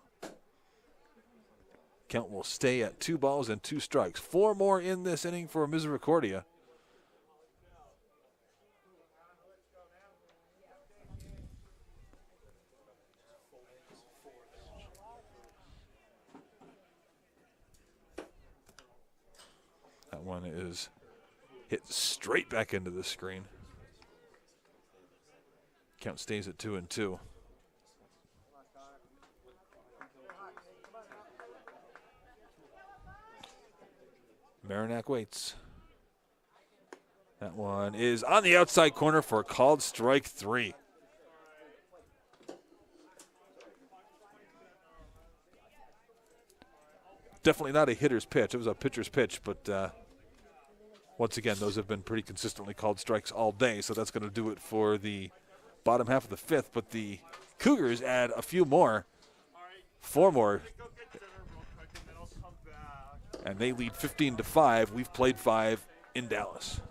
Count will stay at 2 balls and 2 strikes. 4 more in this inning for Misericordia. That one is hit straight back into the screen. Count stays at 2-2. Marinac waits. That one is on the outside corner for a called strike 3. Definitely not a hitter's pitch. It was a pitcher's pitch, but once again, those have been pretty consistently called strikes all day, so that's going to do it for the bottom half of the 5th. But the Cougars add a few more, 4 more, and they lead 15-5. We've played 5 in Dallas.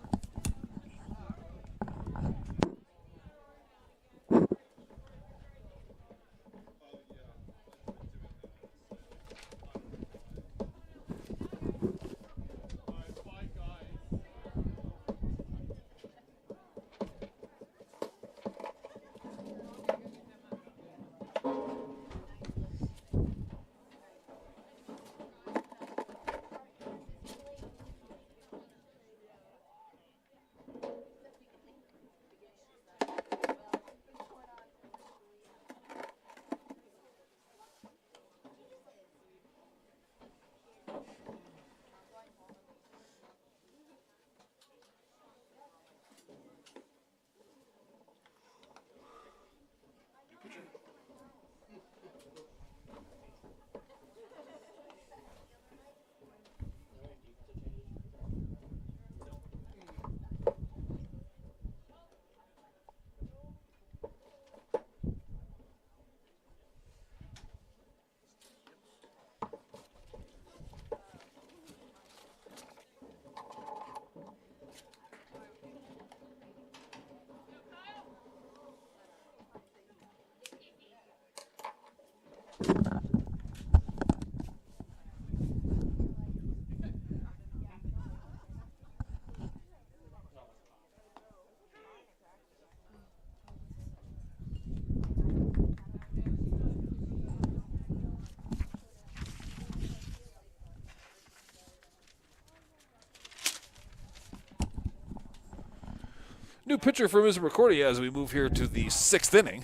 New pitcher for Misericordia as we move here to the 6th inning.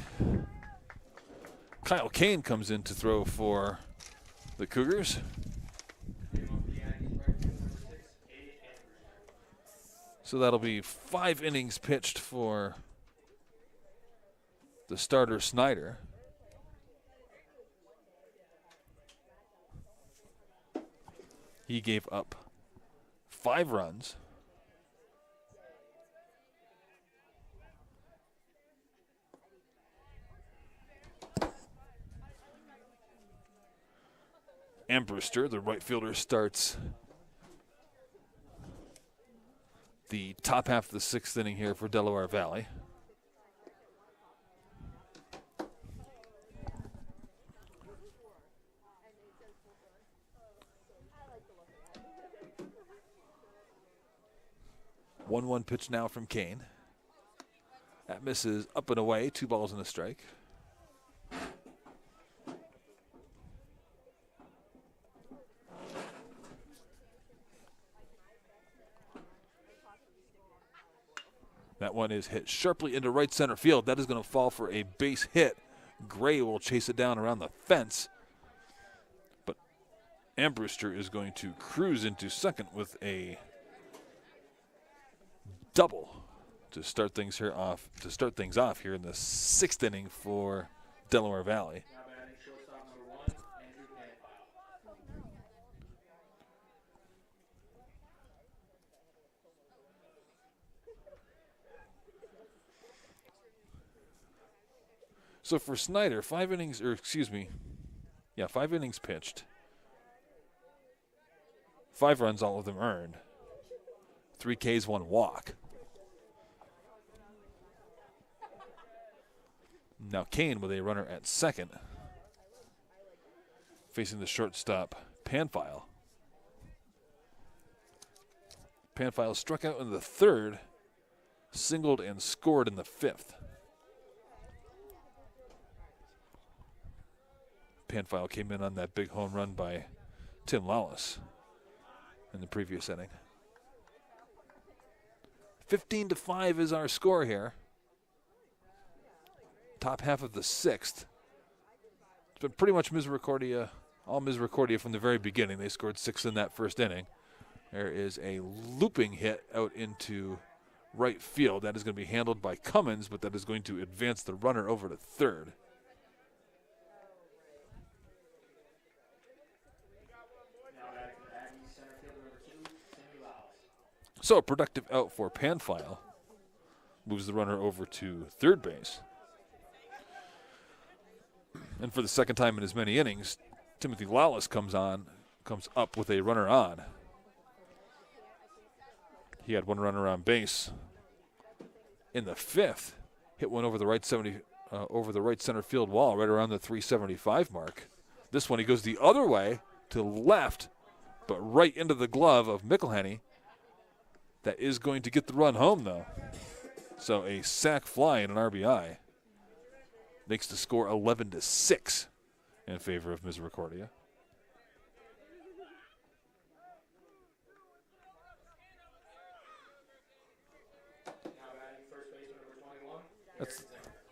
Kyle Kane comes in to throw for the Cougars. So that'll be 5 innings pitched for the starter Snyder. He gave up 5 runs. Ambrewster, the right fielder, starts the top half of the 6th inning here for Delaware Valley. One pitch now from Kane. That misses up and away, 2 balls and a strike. That one is hit sharply into right center field. That is going to fall for a base hit. Gray will chase it down around the fence. But Ambrewster is going to cruise into second with a double to start things off here in the 6th inning for Delaware Valley. So for Snyder, 5 innings pitched. 5 runs, all of them earned. 3 Ks, 1 walk. Now Kane with a runner at second, facing the shortstop Panfile. Panfile struck out in the 3rd, singled and scored in the 5th. Panfile came in on that big home run by Tim Lawless in the previous inning. 15-5 is our score here. Top half of the 6th. It's been pretty much Misericordia, all Misericordia from the very beginning. They scored 6 in that 1st inning. There is a looping hit out into right field. That is going to be handled by Cummins, but that is going to advance the runner over to 3rd. So a productive out for Panfile. Moves the runner over to 3rd base. And for the 2nd time in as many innings, Timothy Lawless comes up with a runner on. He had 1 runner on base in the 5th. Hit one over the right center field wall, right around the 375 mark. This one he goes the other way to left, but right into the glove of Mickelhenny. That is going to get the run home, though. So a sac fly and an RBI makes the score 11-6 in favor of Misericordia.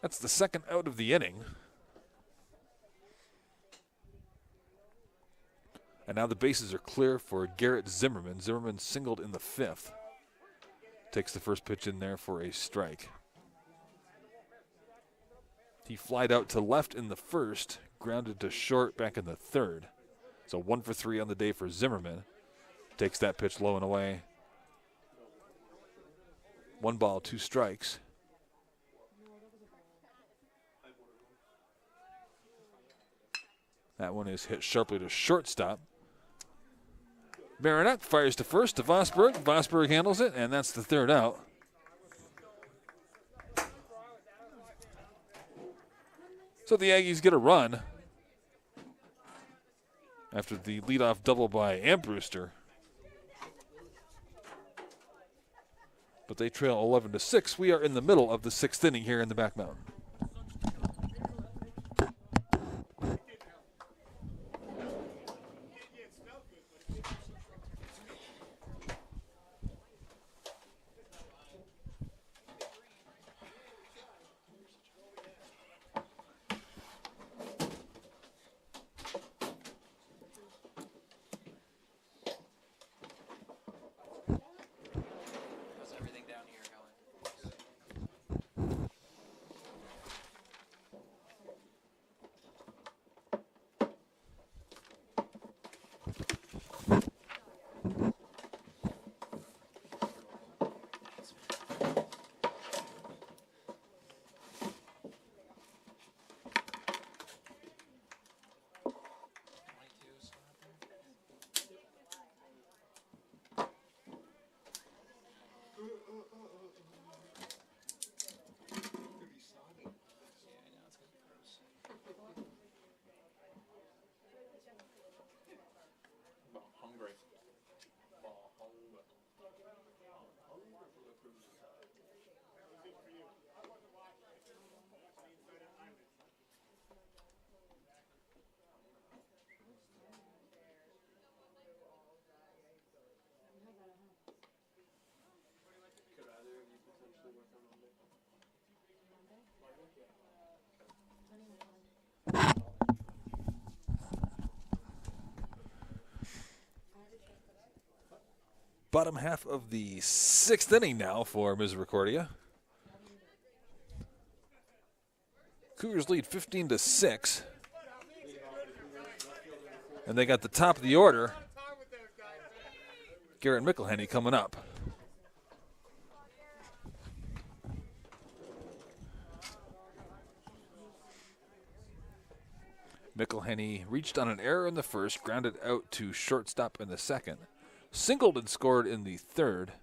That's the 2nd out of the inning. And now the bases are clear for Garrett Zimmerman. Zimmerman singled in the 5th. Takes the first pitch in there for a strike. He flied out to left in the 1st, grounded to short back in the 3rd. So 1 for 3 on the day for Zimmerman. Takes that pitch low and away. 1 ball, 2 strikes. That one is hit sharply to shortstop. Marinette fires to first to Vosberg. Vosberg handles it, and that's the 3rd out. So the Aggies get a run after the leadoff double by Ambrewster. But they trail 11-6. We are in the middle of the 6th inning here in the Back Mountain. Bottom half of the 6th inning now for Misericordia. Cougars lead 15-6. And they got the top of the order. Garrett McElhenney coming up. McElhenney reached on an error in the first, grounded out to shortstop in the second, singled and scored in the third,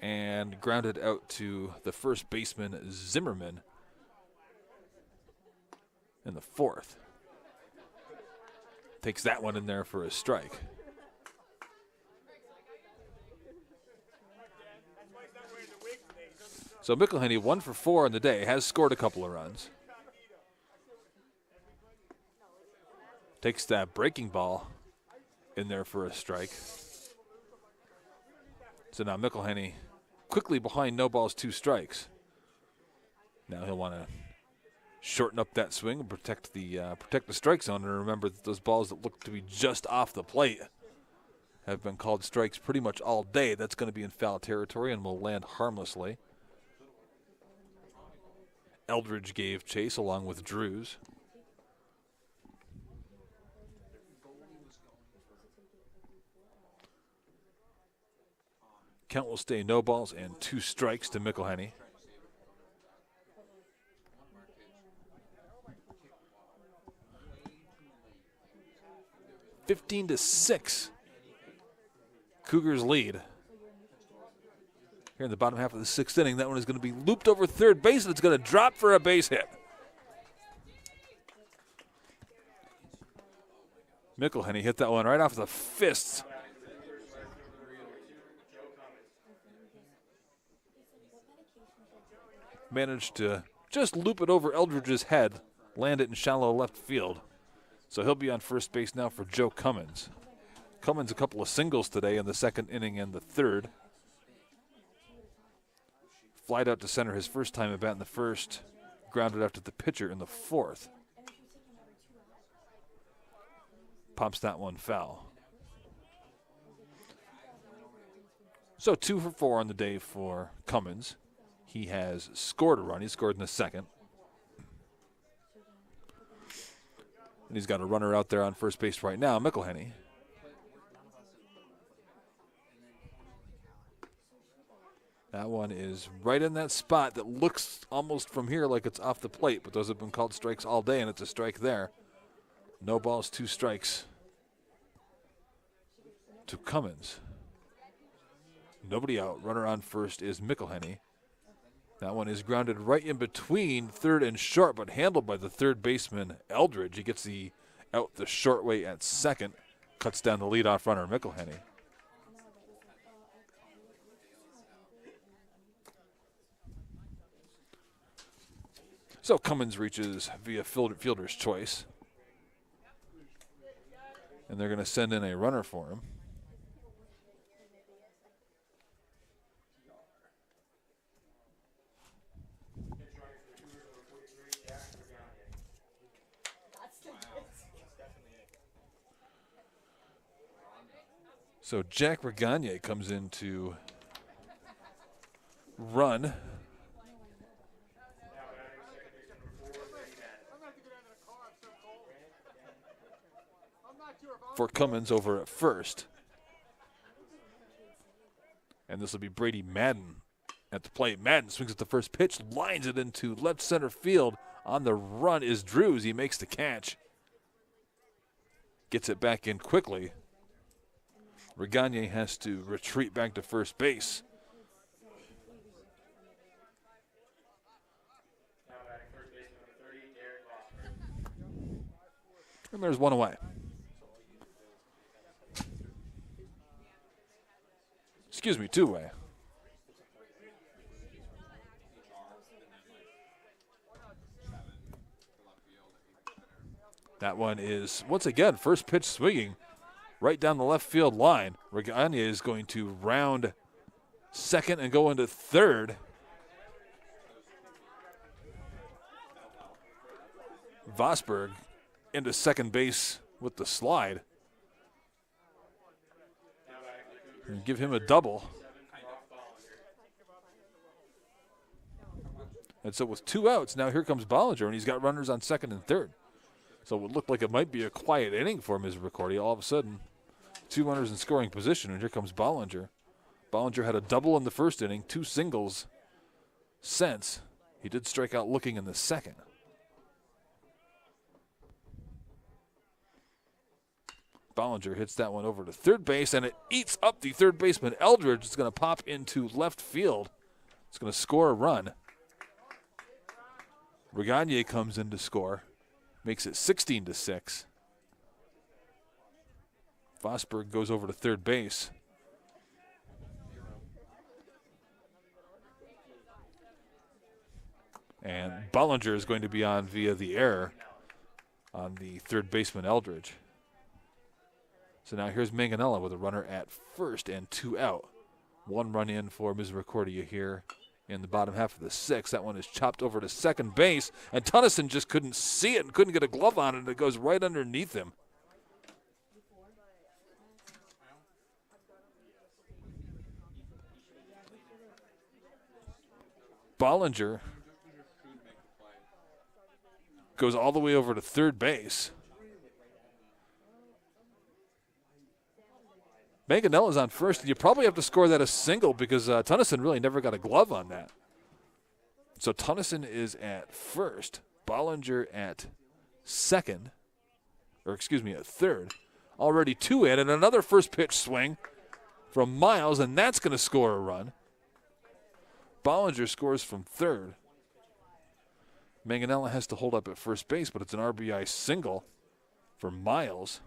and grounded out to the first baseman Zimmerman in the fourth. Takes that one in there for a strike. So McElhenney 1 for 4 on the day, has scored a couple of runs. Takes that breaking ball in there for a strike. So now McElhenney quickly behind no balls, 2 strikes. Now he'll want to shorten up that swing and protect the strike zone. And remember that those balls that look to be just off the plate have been called strikes pretty much all day. That's going to be in foul territory and will land harmlessly. Eldridge gave chase along with Drews. Count will stay no balls and 2 strikes to McElhenney. (15-6). Cougars lead. Here in the bottom half of the 6th inning, that one is going to be looped over third base, and it's going to drop for a base hit. McElhenney hit that one right off the fists. Managed to just loop it over Eldridge's head, land it in shallow left field. So he'll be on first base now for Joe Cummins. Cummins a couple of singles today in the 2nd inning and the 3rd. Flied out to center his first time at bat in the 1st. Grounded out to the pitcher in the 4th. Pops that one foul. So 2 for 4 on the day for Cummins. He has scored a run. He scored in the 2nd. And he's got a runner out there on first base right now, McElhenney. That one is right in that spot that looks almost from here like it's off the plate, but those have been called strikes all day, and it's a strike there. No balls, 2 strikes to Cummins. Nobody out. Runner on first is McElhenney. That one is grounded right in between third and short, but handled by the third baseman, Eldridge. He gets out the short way at second, cuts down the leadoff runner, McElhenney. So Cummins reaches via fielder's choice. And they're going to send in a runner for him. So Jack Regagne comes in to run. For Cummins over at first. And this will be Brady Madden at the plate. Madden swings at the first pitch, lines it into left center field. On the run is Drews. He makes the catch. Gets it back in quickly. Regagne has to retreat back to first base. And there's one away. Excuse me, 2 away. That one is, once again, first pitch swinging right down the left field line. Regagne is going to round second and go into third. Vosberg into second base with the slide. And give him a double. And so with 2 outs, now here comes Bollinger, and he's got runners on second and third. So it would look like it might be a quiet inning for Misericordia. All of a sudden, 2 runners in scoring position, and here comes Bollinger. Bollinger had a double in the first inning, 2 singles since. He did strike out looking in the second. Bollinger hits that one over to third base, and it eats up the third baseman. Eldridge is going to pop into left field. It's going to score a run. Regagne comes in to score. Makes it 16-6. Fosberg goes over to third base. And Bollinger is going to be on via the error on the third baseman Eldridge. So now here's Manganella with a runner at first and 2 out. 1 run in for Misericordia here in the bottom half of the 6th. That one is chopped over to second base, and Tunnison just couldn't see it and couldn't get a glove on it, and it goes right underneath him. Bollinger goes all the way over to third base. Manganella's on first, and you probably have to score that a single because Tunnison really never got a glove on that. So Tunnison is at first, Bollinger at second, or excuse me, at third. Already 2 in, and another first pitch swing from Miles, and that's going to score a run. Bollinger scores from third. Manganella has to hold up at first base, but it's an RBI single for Miles.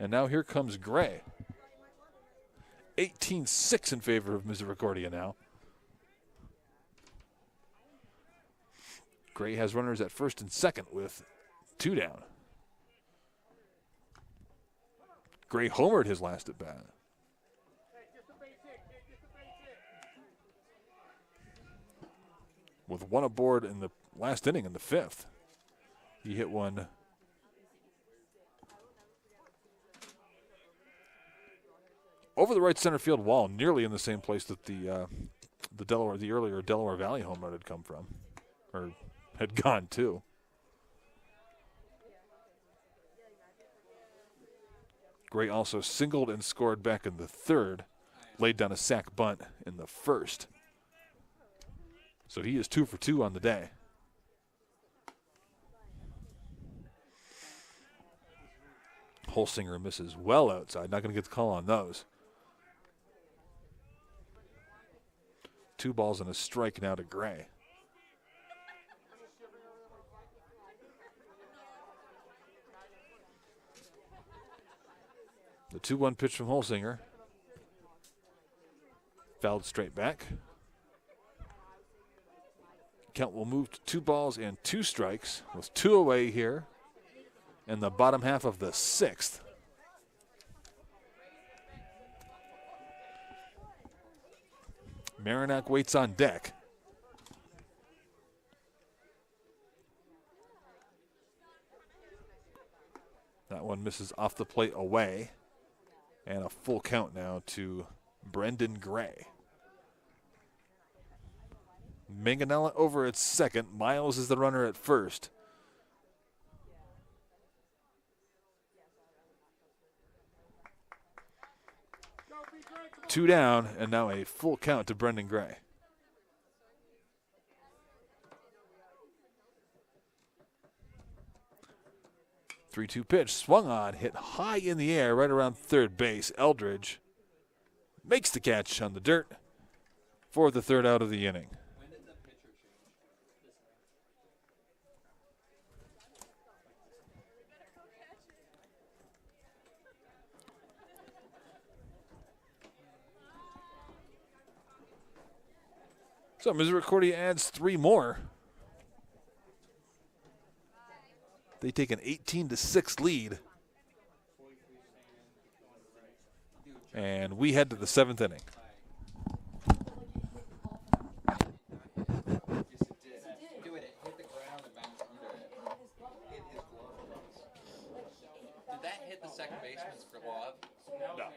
And now here comes Gray. 18-6 in favor of Misericordia now. Gray has runners at first and second with 2 down. Gray homered his last at bat. With 1 aboard in the last inning in the 5th. He hit one over the right center field wall, nearly in the same place that the earlier Delaware Valley home run had come from, or had gone to. Gray also singled and scored back in the 3rd, laid down a sac bunt in the 1st. So he is 2 for 2 on the day. Holsinger misses well outside, not going to get the call on those. 2 balls and a strike now to Gray. The 2-1 pitch from Holsinger. Fouled straight back. Count will move to 2 balls and 2 strikes with 2 away here in the bottom half of the 6th. Marinac waits on deck. That one misses off the plate away. And a full count now to Brendan Gray. Manganella over at second. Miles is the runner at first. Two down, and now a full count to Brendan Gray. Three-two pitch, swung on, hit high in the air, right around third base. Eldridge makes the catch on the dirt for the 3rd out of the inning. So Misericordia adds 3 more. They take an 18-6 lead. And we head to the 7th inning. Do it, hit the ground and bounce hit the second baseman's glove? So, No.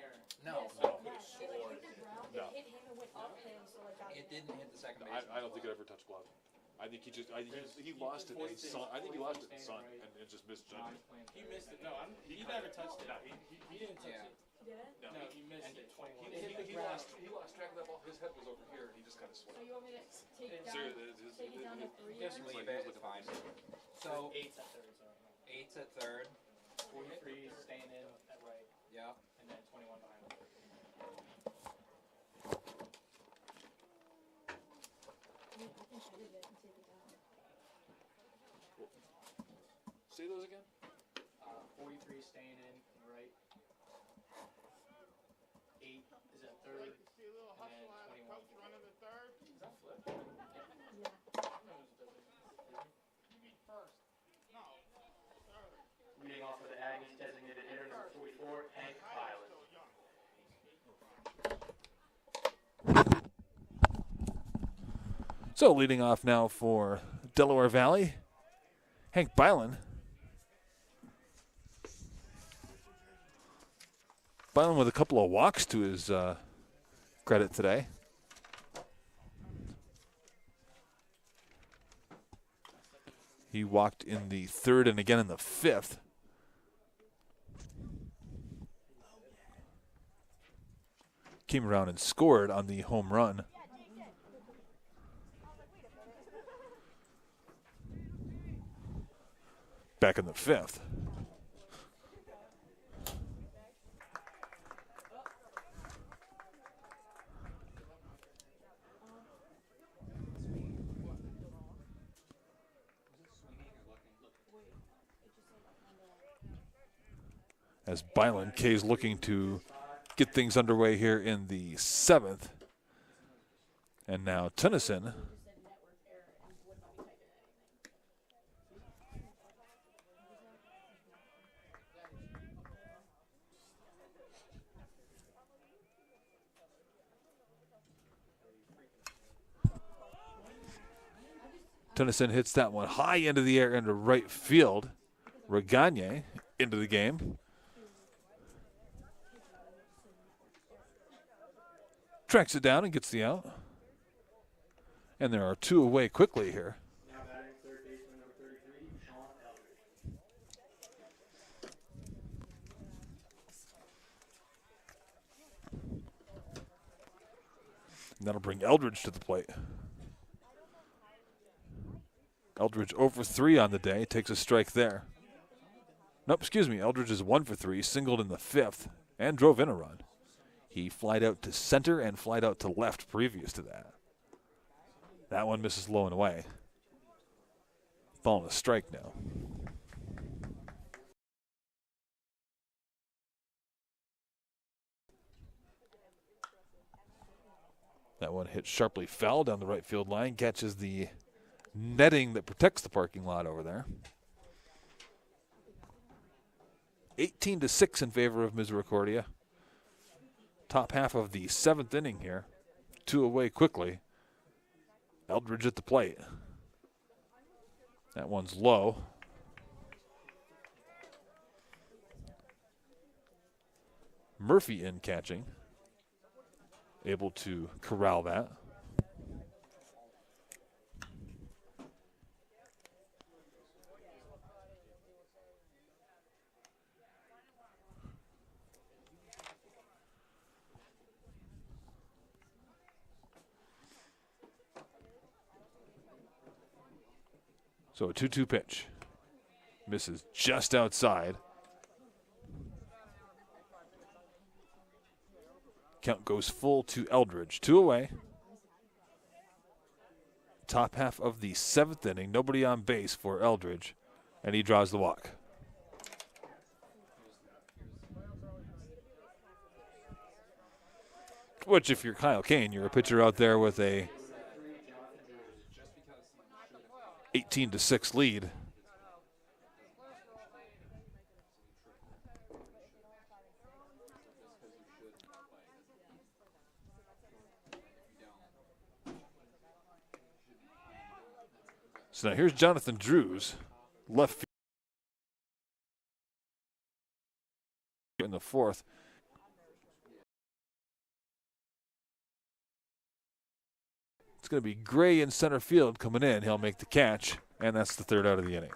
No. They like hit the ground, No. it hit him and went up him, so like that. It didn't hit the second I baseman. don't think it ever touched glove. I think he lost it in sun. I think he lost it in sun and just misjudged it. He missed it. No, he never touched it. He didn't touch Yeah. it. Did it? No, he missed it. He lost track of that ball. His head was over here and he just kind of So swung. you want me to take Seriously, it down to 3? Just leave it, it's fine. So, Eight's at third, sorry. 8's at third. 43 staying in at right, Yeah. and then 21 behind. I can edit it and take it down. Say those again. 43 staying in right. 8 is at third, and then 21. Is that flip? Leading off for the Aggies, designated hitter number 44, Hank Byland. So leading off now for Delaware Valley, Hank Byland. Byland with a couple of walks to his credit today. He walked in the third and again in the fifth. Came around and scored on the home run. Back in the fifth. As Byland K's looking to get things underway here in the seventh. And now Tennyson hits that one high into the air into right field. Regagne into the game. Tracks it down and gets the out. And there are two away quickly here. Now batting third baseman number 33, Sean Eldridge. And that'll bring Eldridge to the plate. Eldridge 0 for 3 on the day, takes a strike there. Nope, excuse me, Eldridge is 1 for 3, singled in the fifth, and drove in a run. He flied out to center and flied out to left previous to that. That one misses low and away. Ball on a strike now. That one hit sharply foul down the right field line, catches the netting that protects the parking lot over there. 18-6 in favor of Misericordia. Top half of the seventh inning here. Two away quickly. Eldridge at the plate. That one's low. Murphy in catching. Able to corral that. So a 2-2 pitch. Misses just outside. Count goes full to Eldridge. 2 away. Top half of the seventh inning. Nobody on base for Eldridge. And he draws the walk. Which, if you're Kyle Kane, you're a pitcher out there with a 18-6 lead. So now here's Jonathan Drews, left field. fourth. It's going to be Gray in center field coming in. He'll make the catch, and that's the third out of the inning.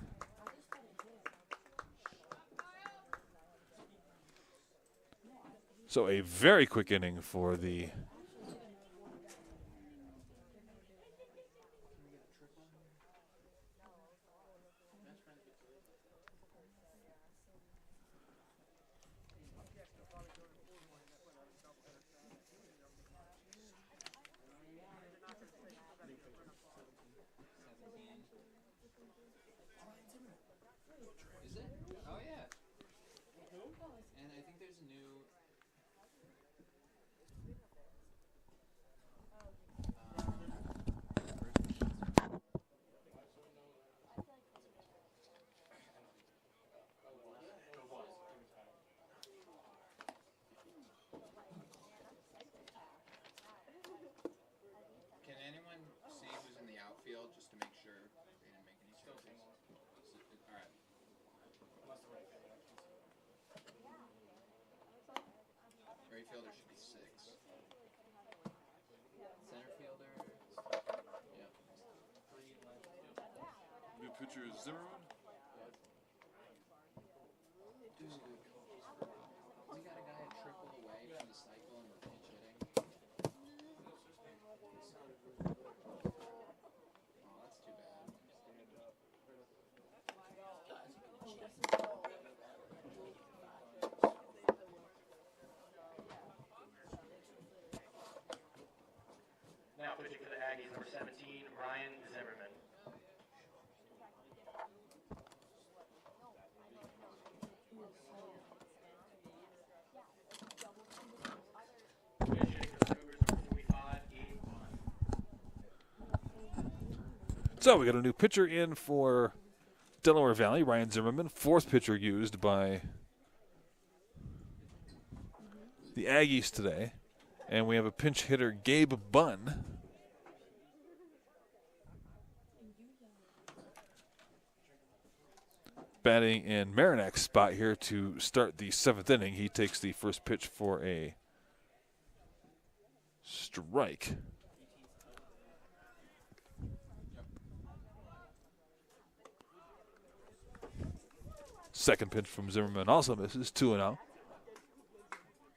So a very quick inning for the Is it? Oh yeah. And I think there's a new. Can anyone see who's in the outfield just to make sure they didn't make any changes? All right. Right fielder should be 6. Center fielder. Yep. New pitcher is Zimmerman. Dude, we got a guy a triple away from the cycle and we're pinch hitting. Oh, that's too bad. Now pitching for the Aggies, number 17, Ryan Zimmerman. Pitching for the Cougars, number 45, Gabe Bunn. So we got a new pitcher in for Delaware Valley, Ryan Zimmerman, fourth pitcher used by the Aggies today. And we have a pinch hitter, Gabe Bunn. Batting in Marinak's spot here to start the 7th inning. He takes the first pitch for a strike. Second pitch from Zimmerman also misses, 2-0.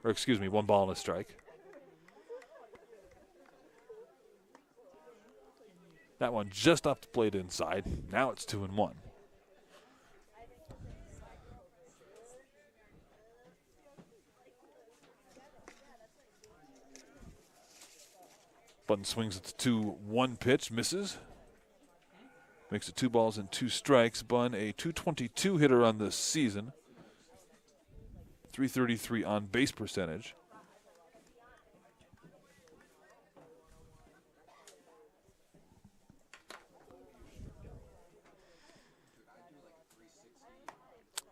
Or excuse me, 1 ball and a strike. That one just off the plate inside. Now it's 2-1. Bunn swings at the 2-1 pitch, misses. Makes it 2 balls and 2 strikes. Bunn, a .222 hitter on the season. .333 on base percentage.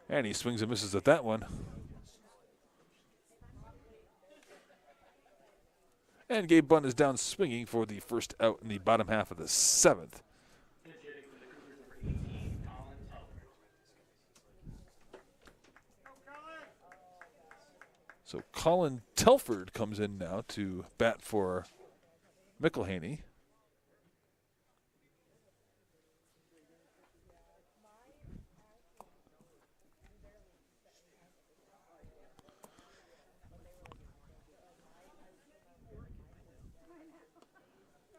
And he swings and misses at that one. And Gabe Bunn is down swinging for the first out in the bottom half of the 7th. Pitch hitting for the Cougars, number 18, Colin Telford. So Colin Telford comes in now to bat for McElhaney.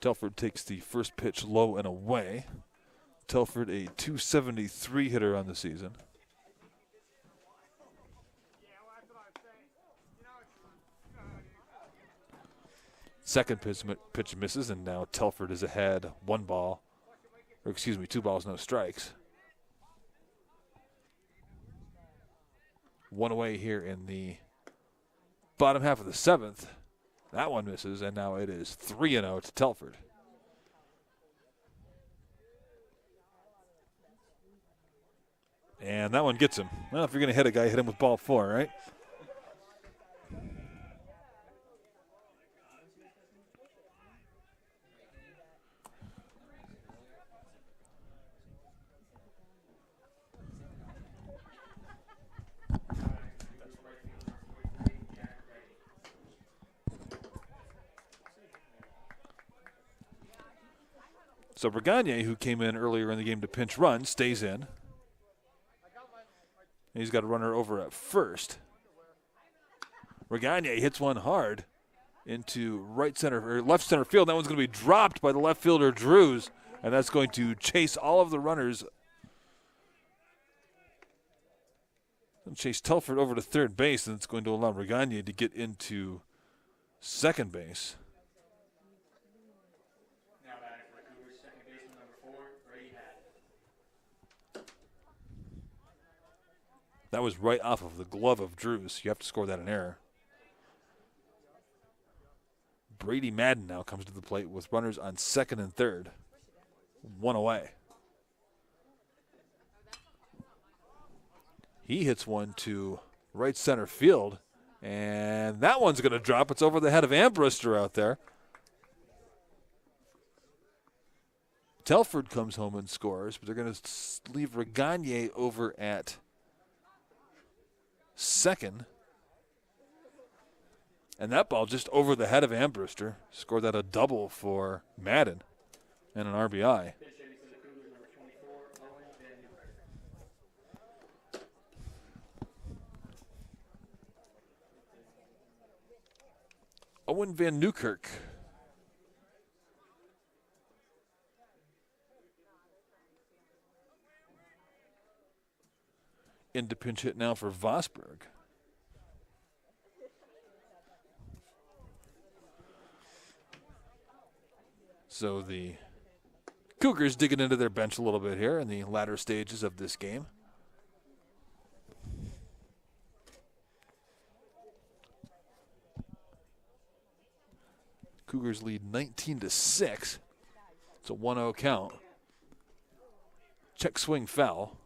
Telford takes the first pitch low and away. Telford, a .273 hitter on the season. Second pitch misses, and now Telford is ahead 1 ball, or excuse me, 2 balls, no strikes. 1 away here in the bottom half of the 7th. That one misses, and now it is 3-0 to Telford. And that one gets him. Well, if you're going to hit a guy, hit him with ball 4, right? So Regagne, who came in earlier in the game to pinch run, stays in. And he's got a runner over at first. Regagne hits one hard into right center or left center field. That one's going to be dropped by the left fielder Drews, and that's going to chase all of the runners. And chase Telford over to third base, and it's going to allow Regagne to get into second base. Now batting for the Cougars, second baseman number 4, Brady Haddon. That was right off of the glove of Drews. You have to score that an error. Brady Madden now comes to the plate with runners on second and third. One away. He hits one to right center field, and that one's going to drop. It's over the head of Ambrister out there. Telford comes home and scores, but they're going to leave Regagne over at second. And that ball just over the head of Ambrister. Scored that a double for Madden and an RBI. Pitch hitting for the Cougars, number 24, Owen Van Newkirk. Owen Van Newkirk. Into pinch hit now for Vosberg. So the Cougars digging into their bench a little bit here in the latter stages of this game. Cougars lead 19-6. It's a 1-0 count. Check swing foul.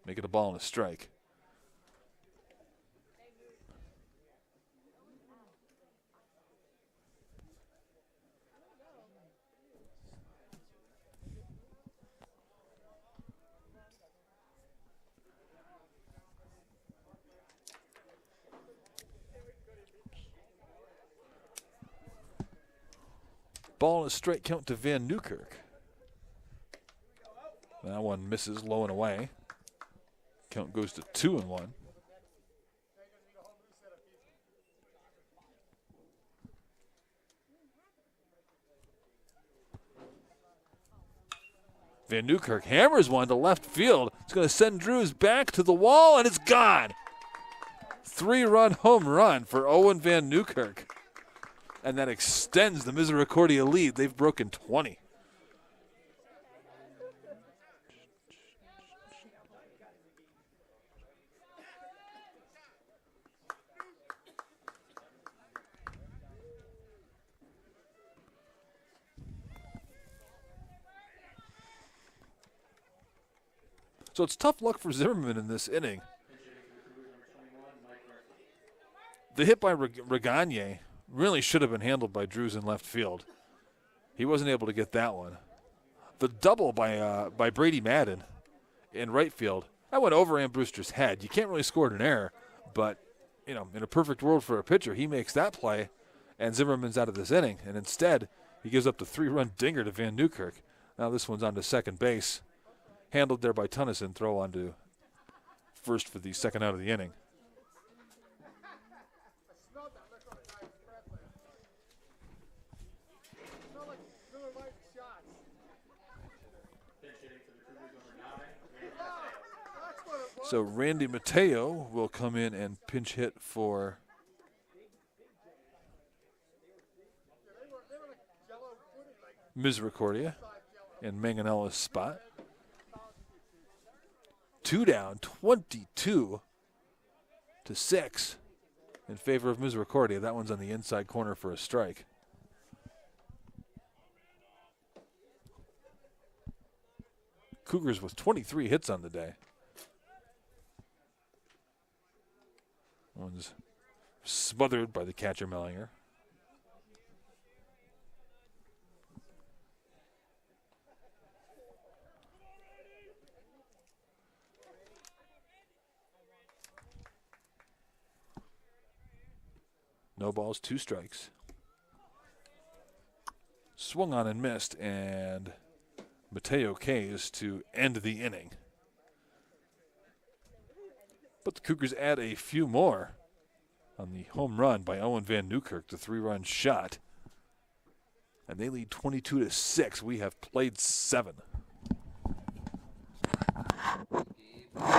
Make it a ball and a strike. Ball and a straight count to Van Newkirk. That one misses low and away. Count goes to 2-1. Van Newkirk hammers one to left field. It's going to send Drews back to the wall, and it's gone. 3-run home run for Owen Van Newkirk. And that extends the Misericordia lead. They've broken 20. So it's tough luck for Zimmerman in this inning. The hit by Regagne really should have been handled by Drews in left field. He wasn't able to get that one. The double by Brady Madden in right field, that went over Ambruster's head. You can't really score it an error, but you know, in a perfect world for a pitcher, he makes that play, and Zimmerman's out of this inning. And instead, he gives up the 3-run dinger to Van Newkirk. Now this one's on to second base, handled there by Tunnison. Throw on to first for the second out of the inning. So Randy Mateo will come in and pinch hit for Misericordia in Manganella's spot. 2 down, 22-6 in favor of Misericordia. That one's on the inside corner for a strike. Cougars with 23 hits on the day. One's smothered by the catcher Mellinger. No balls, 2 strikes. swung on and missed, and Mateo Kays to end the inning. But the Cougars add a few more on the home run by Owen Van Newkirk, the 3-run shot. And they lead 22-6. We have played 7. Outfield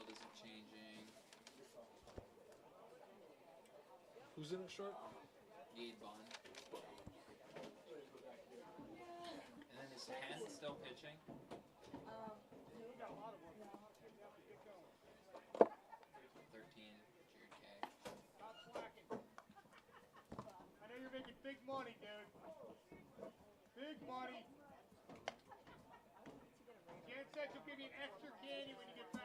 isn't changing. Who's in it short? Need Bun. And then is Hanson still pitching? 13, Jared K. I know you're making big money, dude. Big money. Jan said she'll give you an extra candy when you get back.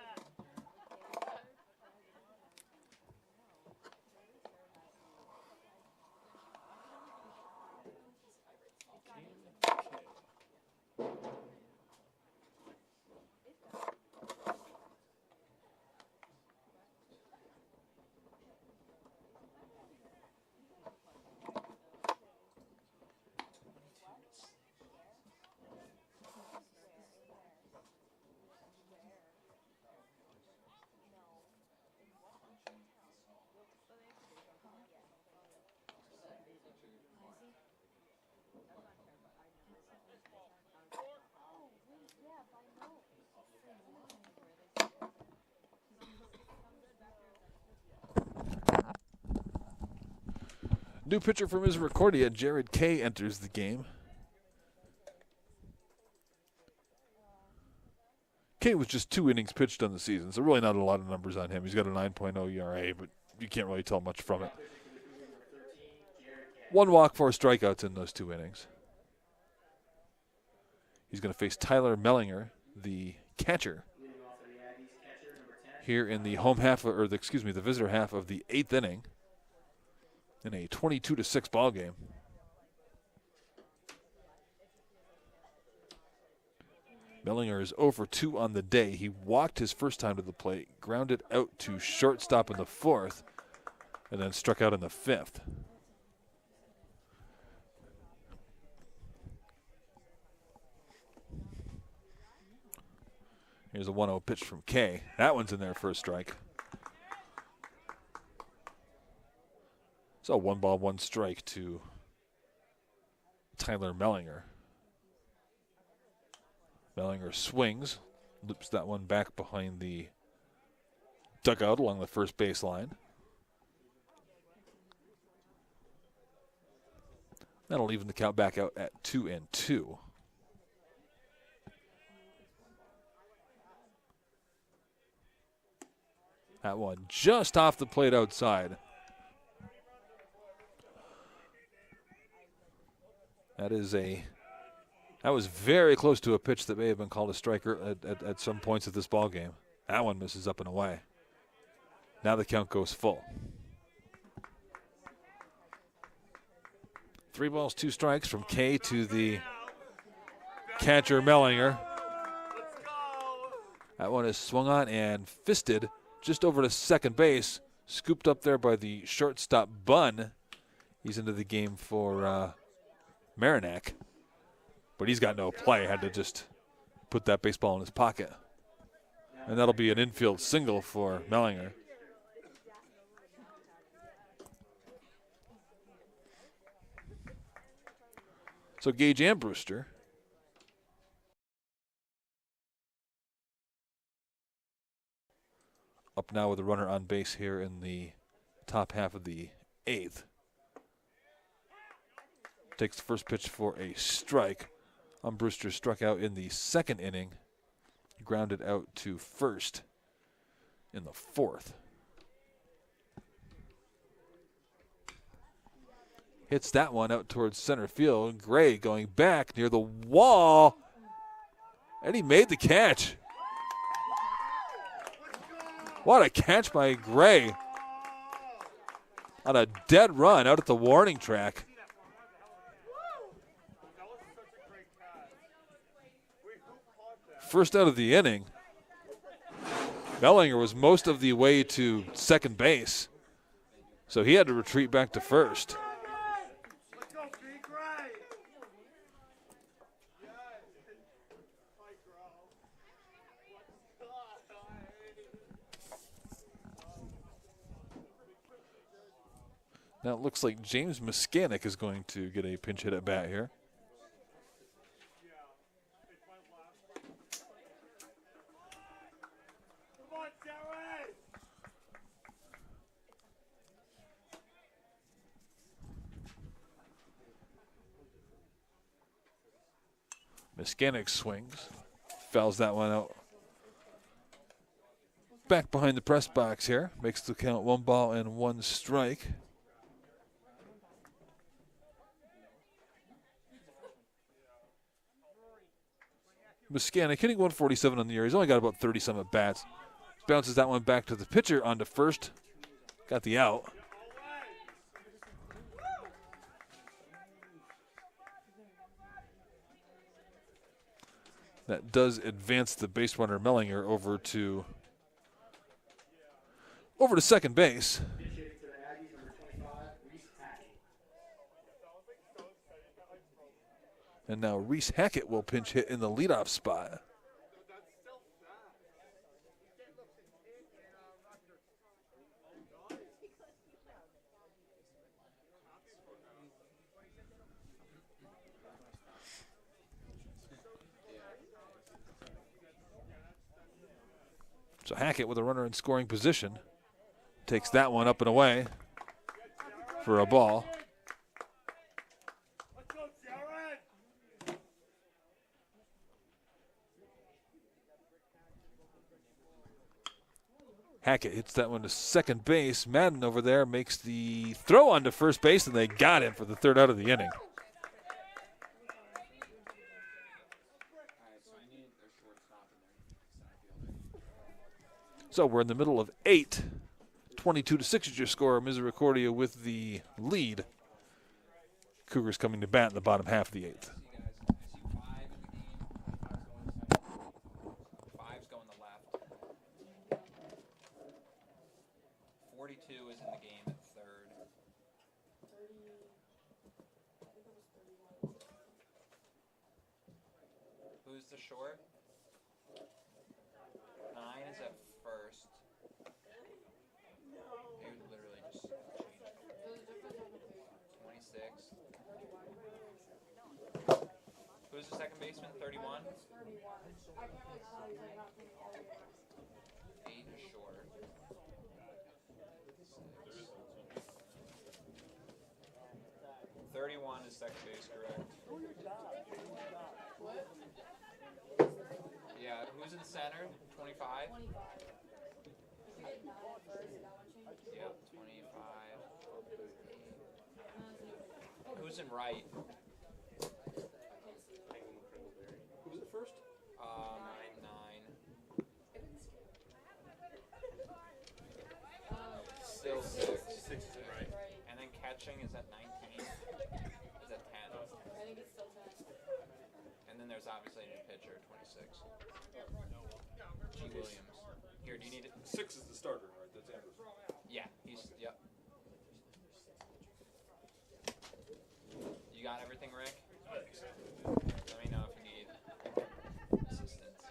New pitcher for Misericordia, Jared Kay, enters the game. Kay was just 2 innings pitched on the season, so really not a lot of numbers on him. He's got a 9.0 ERA, but you can't really tell much from it. 1 walk, 4 strikeouts in those 2 innings. He's going to face Tyler Mellinger, the catcher, here in the home half, or the visitor half of the 8th inning, in a 22-6 ball game. Mellinger is 0 for 2 on the day. He walked his first time to the plate, grounded out to shortstop in the 4th, and then struck out in the 5th. Here's a 1-0 pitch from Kay. That one's in there for a strike. So 1 ball, 1 strike to Tyler Mellinger. Mellinger swings, loops that one back behind the dugout along the first baseline. That'll even the count back out at 2-2. That one just off the plate outside. That was very close to a pitch that may have been called a striker at some points of this ball game. That one misses up and away. Now the count goes full. 3 balls, 2 strikes from Kay to the catcher Mellinger. That one is swung on and fisted just over to second base. Scooped up there by the shortstop Bunn. He's into the game for Marinac, but he's got no play. Had to just put that baseball in his pocket. And that'll be an infield single for Mellinger. So Gage and Brewster up now with a runner on base here in the top half of the 8th. Takes the first pitch for a strike. Brewster struck out in the 2nd inning. Grounded out to first in the 4th. Hits that one out towards center field. Gray going back near the wall. And he made the catch. What a catch by Gray on a dead run out at the warning track. First out of the inning. Mellinger was most of the way to second base. So he had to retreat back to first. Let's go, big right. Now it looks like James Muskanek is going to get a pinch hit at bat here. Come on, Jerry. Muskanek swings, fouls that one out. Back behind the press box here, makes the count 1 ball and 1 strike. Muskanek hitting 147 on the year. He's only got about 30-some at bats. Bounces that one back to the pitcher onto first. Got the out. That does advance the base runner Mellinger over to second base. Pitch hit to the Aggies, number 25, Reese Hackett. And now Reese Hackett will pinch hit in the leadoff spot. So Hackett with a runner in scoring position takes that one up and away for a ball. Let's go, Jared. Hackett hits that one to second base. Madden over there makes the throw onto first base, and they got him for the 3rd out of the inning. So we're in the middle of 8. 22-6 is your score. Misericordia with the lead. Cougars coming to bat in the bottom half of the 8th. Five's going the left. 42 is in the game at third. Who's the short? 9 is at first. It would literally just change. 26. Who's the second baseman? 31? 8 is short. 31 is second base, correct? Yeah, who's in center? 25? Yep, 25. Who's in right? Who was it first? 9. Still 6. 6 is right. And then catching is at 19. Is at 10. I think it's still 10. And then there's obviously a new pitcher at 26. G. Williams. Here, do you need it? 6 is the starter, right? That's Amber's. Yeah, yep. You got everything, Rick? Let me know if you need assistance.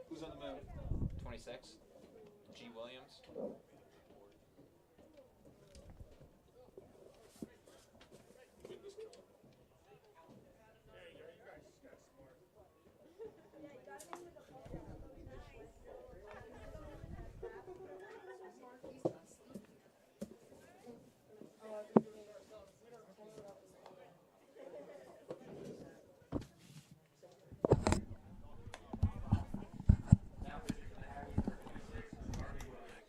Who's on the mound? 26. G. Williams.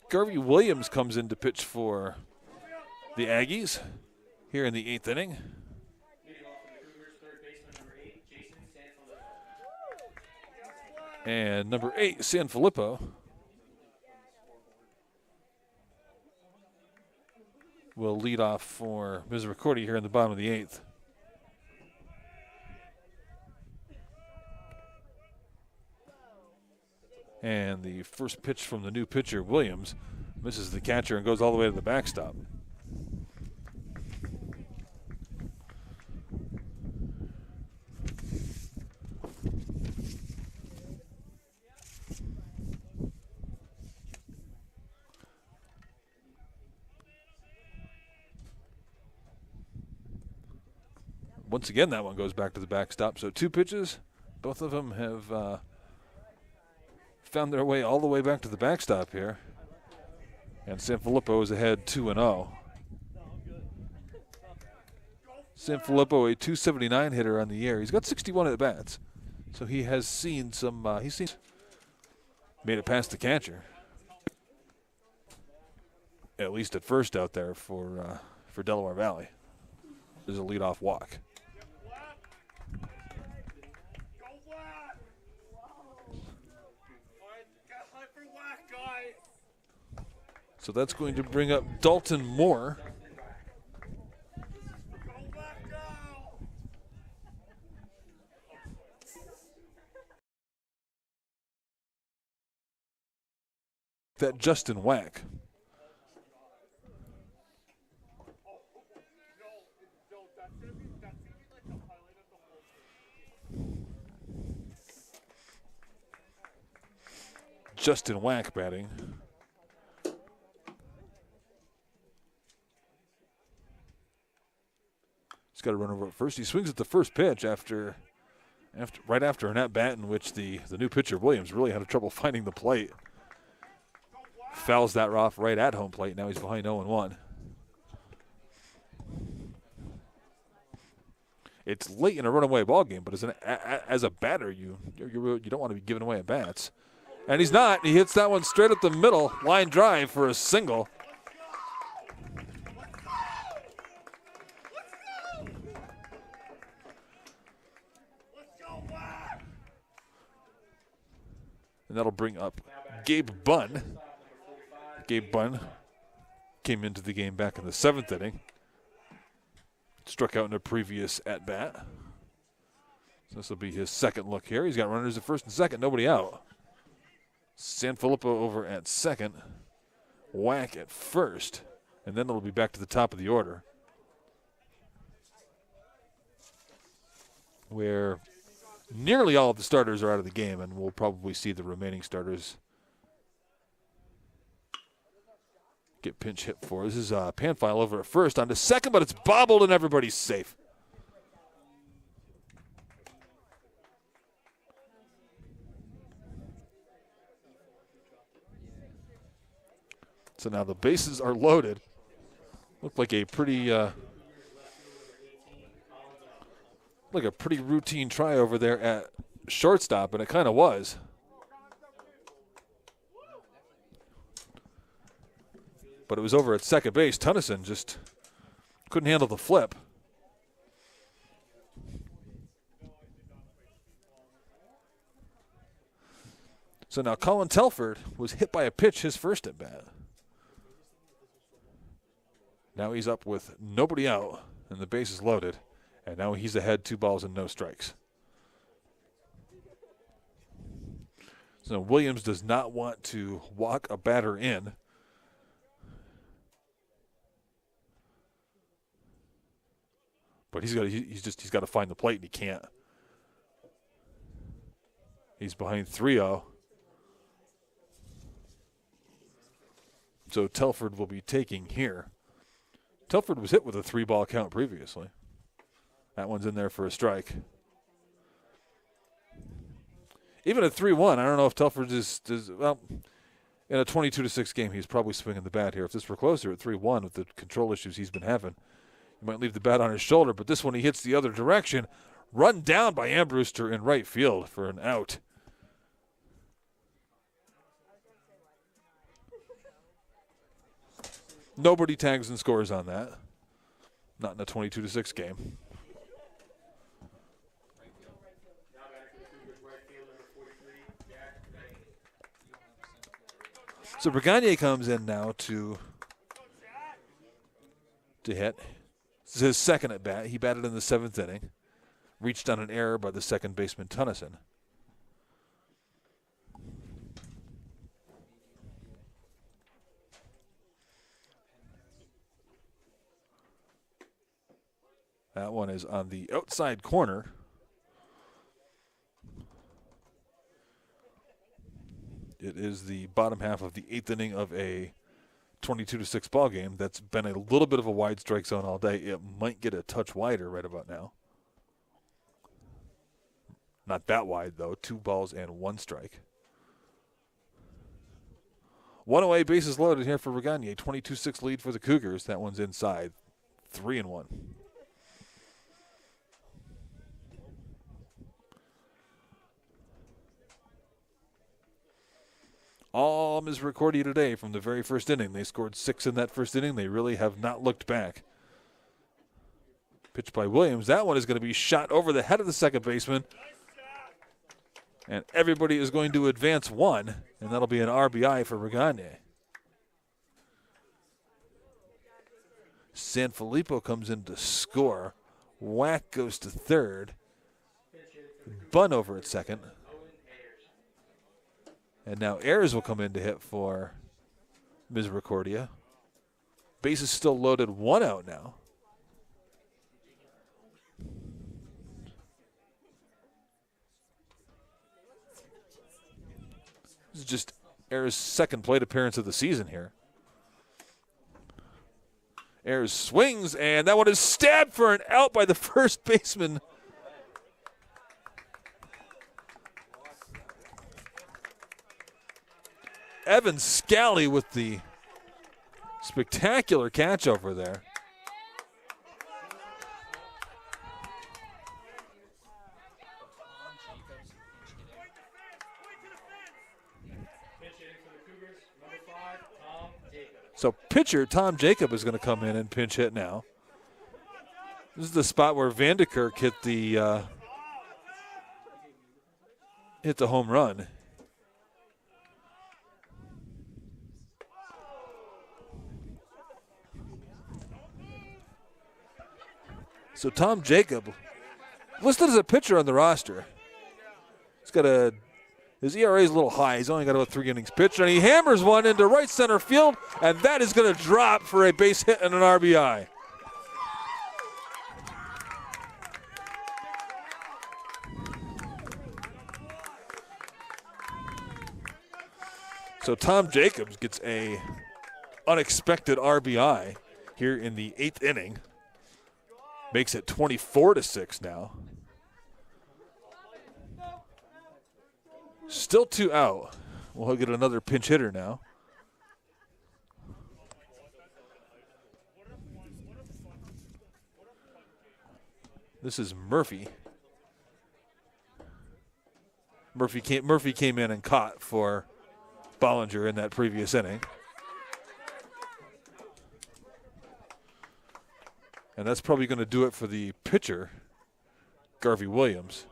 Garvey Williams comes in to pitch for the Aggies here in the 8th inning. Leading off for the Cougars, third baseman, number 8, Jason Sanfilippo. And number 8, Sanfilippo, will lead off for Misericordia here in the bottom of the 8th. And the first pitch from the new pitcher, Williams, Misses the catcher and goes all the way to the backstop. Once again, that one goes back to the backstop. So 2 pitches. Both of them have found their way all the way back to the backstop here. And Sanfilippo is ahead 2-0. Sanfilippo, a 279 hitter on the year. He's got 61 at bats. So he has seen some, made it past the catcher. At least at first out there for Delaware Valley. There's a leadoff walk. So that's going to bring up Dalton Moore. That Justin Whack. Justin Whack batting. He's got to run over at first. He swings at the first pitch right after an at-bat in which the new pitcher, Williams, really had trouble finding the plate. Fouls that off right at home plate. Now he's behind 0-1. It's late in a runaway ball game, but as a batter, you don't want to be giving away at bats. And he's not. He hits that one straight up the middle, line drive for a single. And that'll bring up Gabe Bunn. Gabe Bunn came into the game back in the 7th inning. Struck out in a previous at-bat. So this will be his second look here. He's got runners at first and second, nobody out. Sanfilippo over at second. Whack at first. And then it'll be back to the top of the order, where nearly all of the starters are out of the game, and we'll probably see the remaining starters get pinch hit for. This is Panfile over at first, on to second, but it's bobbled and everybody's safe. So now the bases are loaded. Looked like a pretty routine try over there at shortstop, and it kind of was. But it was over at second base. Tennyson just couldn't handle the flip. So now Colin Telford was hit by a pitch his first at bat. Now he's up with nobody out, and the base is loaded. And now he's ahead 2 balls and no strikes. So Williams does not want to walk a batter in. But he's got to find the plate, and he can't. He's behind 3-0. So Telford will be taking here. Telford was hit with a 3-ball count previously. That one's in there for a strike. Even at 3-1, I don't know if Telford is well, in a 22-6 game, he's probably swinging the bat here. If this were closer at 3-1 with the control issues he's been having, he might leave the bat on his shoulder, but this one he hits the other direction. Run down by Ambrewster in right field for an out. Nobody tags and scores on that. Not in a 22-6 game. So Brigagné comes in now to hit. This is his second at bat. He batted in the 7th inning. Reached on an error by the second baseman Tennyson. That one is on the outside corner. It is the bottom half of the 8th inning of a 22-6 ball game. That's been a little bit of a wide strike zone all day. It might get a touch wider right about now. Not that wide, though. 2 balls and 1 strike. 1 away, bases loaded here for Regagna. 22-6 lead for the Cougars. That one's inside. 3-1. All Misericordia today from the very first inning. They scored 6 in that first inning. They really have not looked back. Pitch by Williams. That one is going to be shot over the head of the second baseman. And everybody is going to advance 1, and that'll be an RBI for Regagna. Sanfilippo comes in to score. Whack goes to third. Bunn over at second. And now Ayers will come in to hit for Misericordia. Bases still loaded, 1 out now. This is just Ayers' second plate appearance of the season here. Ayers swings, and that one is stabbed for an out by the first baseman. Evan Scally with the spectacular catch over there. So pitcher Tom Jacob is going to come in and pinch hit now. This is the spot where Vanderkerk hit the home run. So Tom Jacob, listed as a pitcher on the roster. His ERA is a little high. He's only got about 3 innings pitched, and he hammers one into right center field, and that is going to drop for a base hit and an RBI. So Tom Jacobs gets a unexpected RBI here in the 8th inning. Makes it 24-6 now. Still 2 out. We'll get another pinch hitter now. This is Murphy. Murphy came in and caught for Bollinger in that previous inning. And that's probably going to do it for the pitcher, Garvey Williams.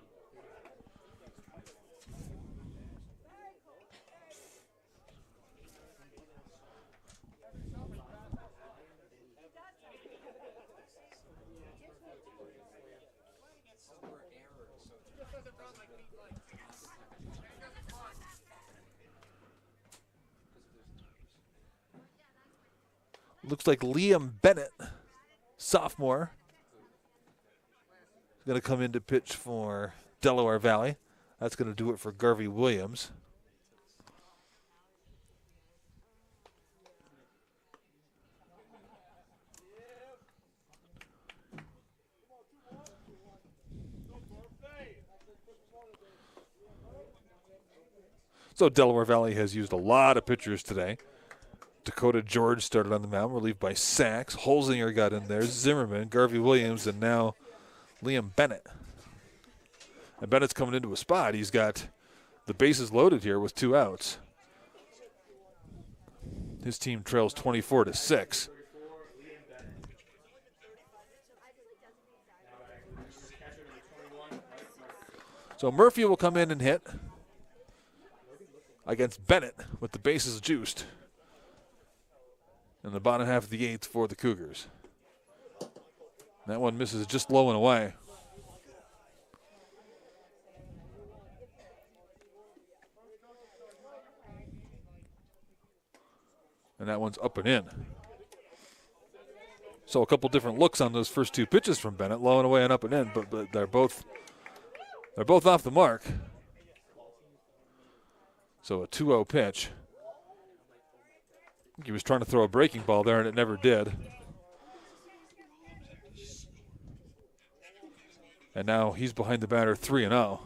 Looks like Liam Bennett, sophomore, is going to come in to pitch for Delaware Valley. That's going to do it for Garvey Williams. So Delaware Valley has used a lot of pitchers today. Dakota George started on the mound, relieved by Sachs. Holzinger got in there, Zimmerman, Garvey Williams, and now Liam Bennett. And Bennett's coming into a spot. He's got the bases loaded here with 2 outs. His team trails 24-6. So Murphy will come in and hit against Bennett with the bases juiced in the bottom half of the 8th for the Cougars. That one misses just low and away. And that one's up and in. So a couple different looks on those first two pitches from Bennett, low and away and up and in, but they're both off the mark. So a 2-0 pitch. I think he was trying to throw a breaking ball there, and it never did. And now he's behind the batter 3-0.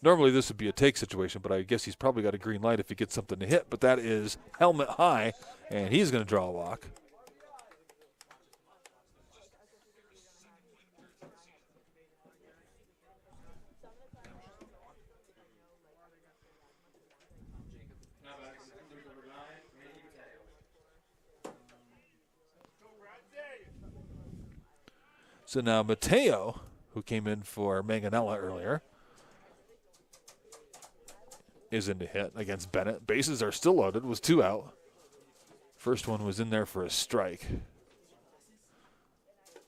Normally this would be a take situation, but I guess he's probably got a green light if he gets something to hit. But that is helmet high, and he's going to draw a walk. So now Mateo, who came in for Manganella earlier, is in to hit against Bennett. Bases are still loaded, was 2 out. First one was in there for a strike.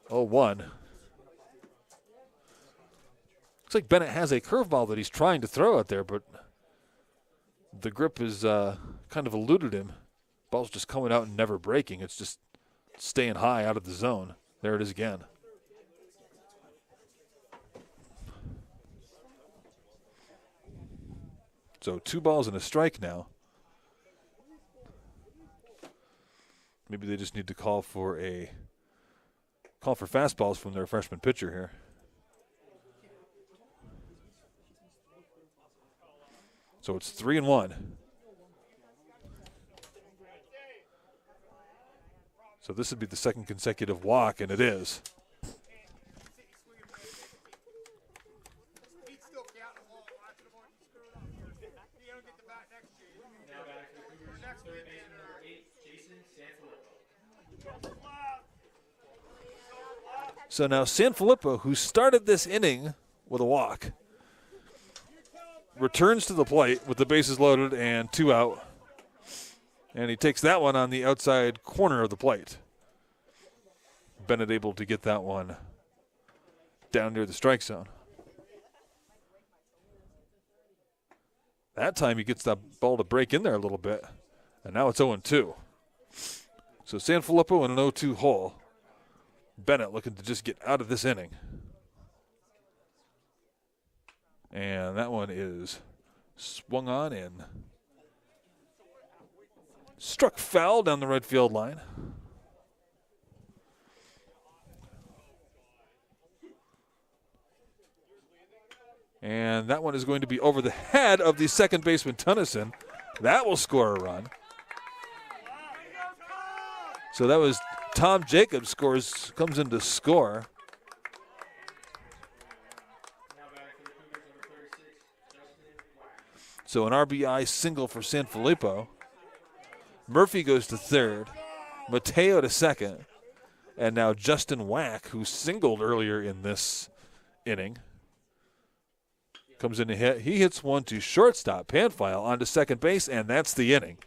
0-1. Looks like Bennett has a curveball that he's trying to throw out there, but the grip is kind of eluded him. Ball's just coming out and never breaking. It's just staying high out of the zone. There it is again. So 2 balls and a strike now. Maybe they just need to call for fastballs from their freshman pitcher here. So it's 3-1. So this would be the second consecutive walk, and it is. So now Sanfilippo, who started this inning with a walk, returns to the plate with the bases loaded and 2 out. And he takes that one on the outside corner of the plate. Bennett able to get that one down near the strike zone. That time he gets that ball to break in there a little bit. And now it's 0-2. So Sanfilippo in an 0-2 hole. Bennett looking to just get out of this inning. And that one is swung on and struck foul down the right field line. And that one is going to be over the head of the second baseman, Tennyson. That will score a run. So that was Tom Jacobs comes in to score. So an RBI single for Sanfilippo. Murphy goes to third. Mateo to second. And now Justin Wack, who singled earlier in this inning, comes in to hit. He hits one to shortstop. Panfile onto second base, and that's the inning.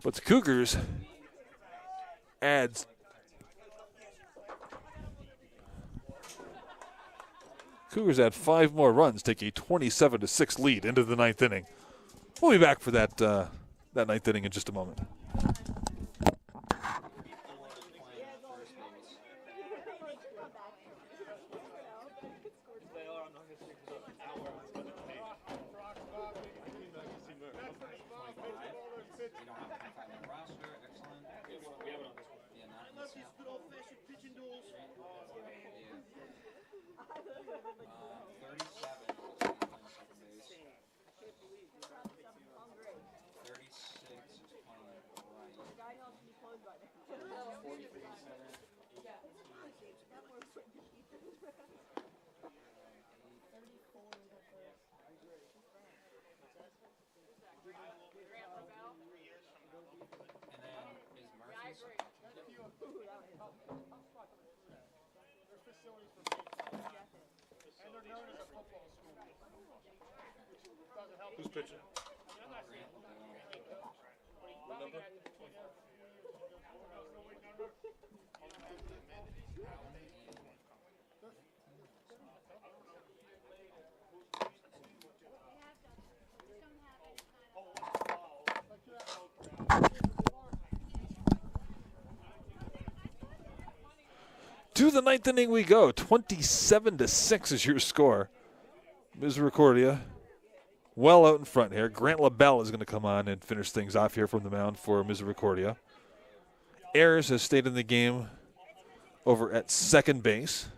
But the Cougars add 5 more runs, take a 27-6 lead into the 9th inning. We'll be back for that 9th inning in just a moment. Who's pitching? What number? To the ninth inning we go. 27-6 is your score. Misericordia well out in front here. Grant LaBelle is going to come on and finish things off here from the mound for Misericordia. Ayers has stayed in the game over at second base.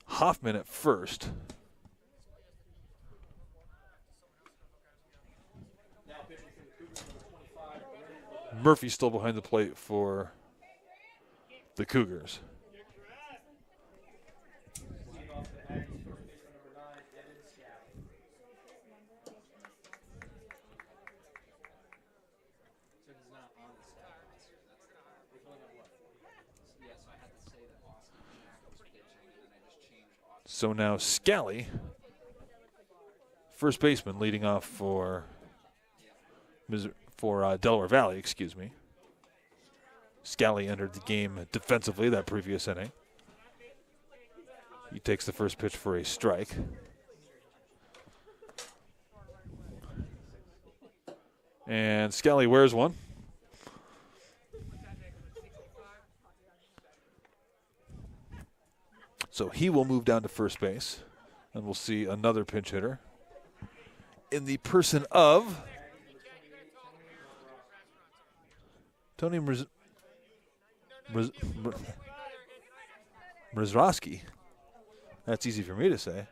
Hoffman at first. Murphy still behind the plate for the Cougars. So now Scally, first baseman, leading off for Delaware Valley, excuse me. Scally entered the game defensively that previous inning. He takes the first pitch for a strike. And Scally wears one. So he will move down to first base, and we'll see another pinch hitter in the person of Tony Mrzrowski. That's easy for me to say.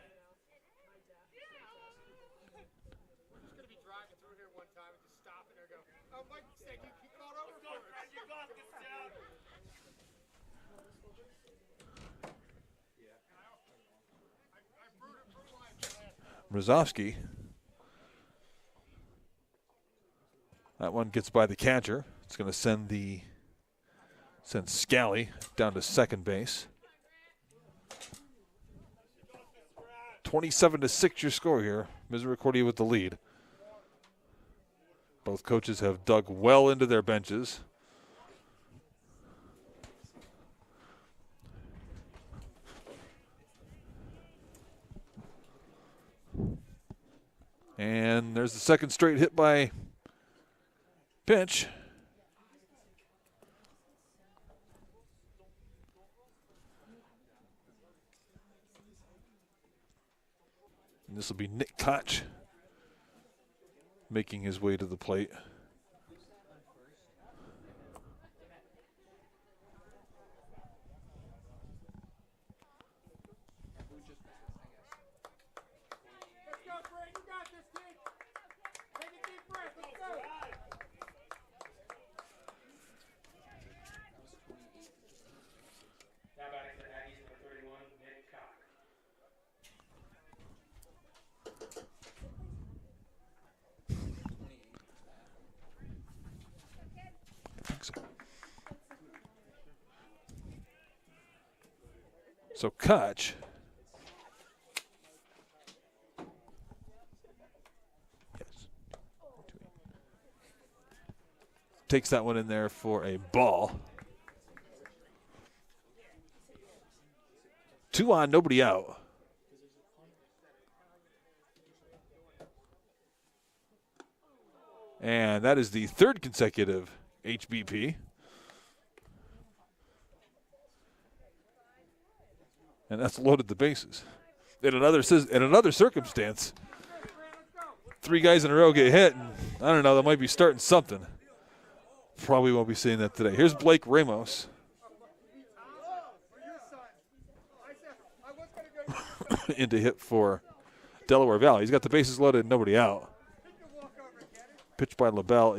Mrzrowski. That one gets by the catcher. It's going to send Scally down to second base. 27-6 your score here. Misericordia with the lead. Both coaches have dug well into their benches. And there's the second straight hit by pitch. And this will be Nick Koch making his way to the plate. So Koch takes that one in there for a ball. 2 on, nobody out. And that is the third consecutive HBP. And that's loaded the bases. In another circumstance, 3 guys in a row get hit, and I don't know, that might be starting something. Probably won't be seeing that today. Here's Blake Ramos. Into hit for Delaware Valley. He's got the bases loaded, nobody out. Pitch by LaBelle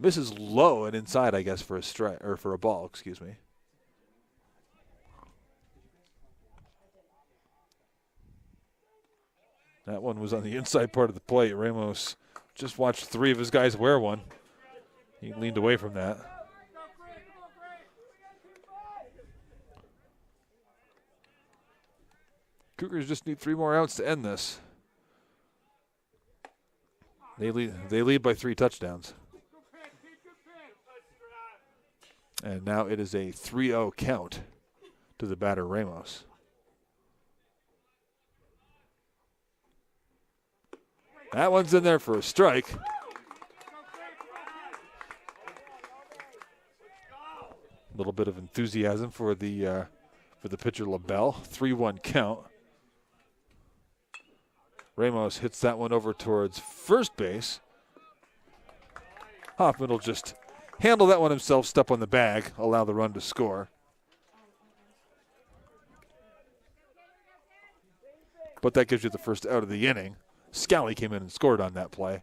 misses low and inside, I guess, for a strike or for a ball, excuse me. That one was on the inside part of the plate. Ramos just watched 3 of his guys wear one. He leaned away from that. Cougars just need 3 more outs to end this. They lead by 3 touchdowns. And now it is a 3-0 count to the batter Ramos. That one's in there for a strike. little bit of enthusiasm for the pitcher LaBelle. 3-1 count. Ramos hits that one over towards first base. Hoffman will just handle that one himself, step on the bag, allow the run to score. But that gives you the first out of the inning. Scally came in and scored on that play.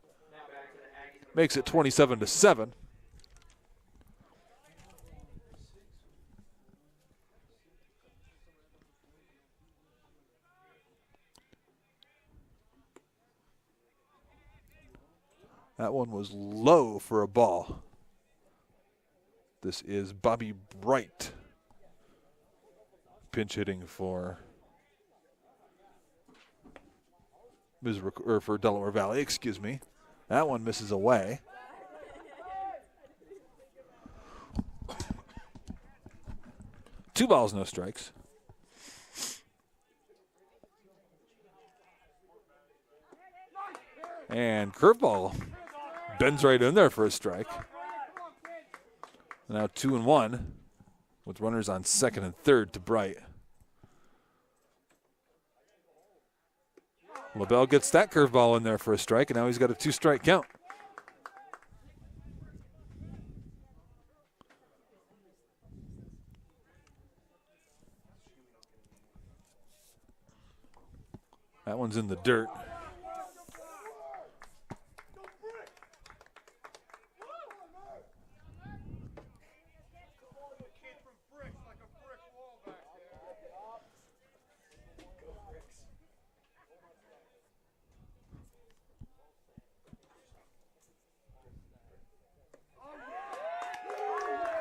Makes it 27-7. That one was low for a ball. This is Bobby Bright pinch hitting for for Delaware Valley, excuse me. That one misses away. Two balls, no strikes. And curveball bends right in there for a strike. Now 2-1 with runners on second and third to Bright. LaBelle gets that curveball in there for a strike, and now he's got a 2-strike count. That one's in the dirt.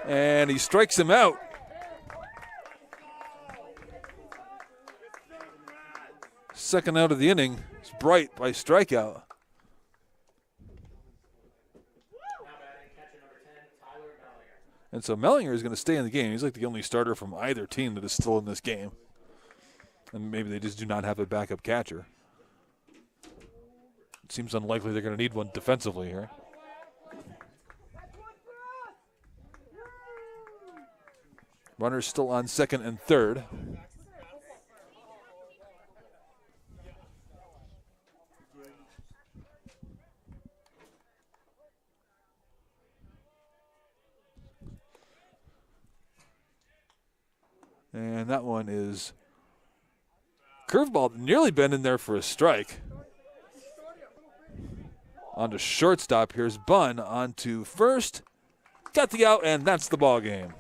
And he strikes him out. Second out of the inning. It's Bright by strikeout. And so Mellinger is going to stay in the game. He's like the only starter from either team that is still in this game. And maybe they just do not have a backup catcher. It seems unlikely they're going to need one defensively here. Runners still on second and third. And that one is curveball, nearly bent in there for a strike. On to shortstop. Here's Bunn on to first. Got the out, and that's the ball game.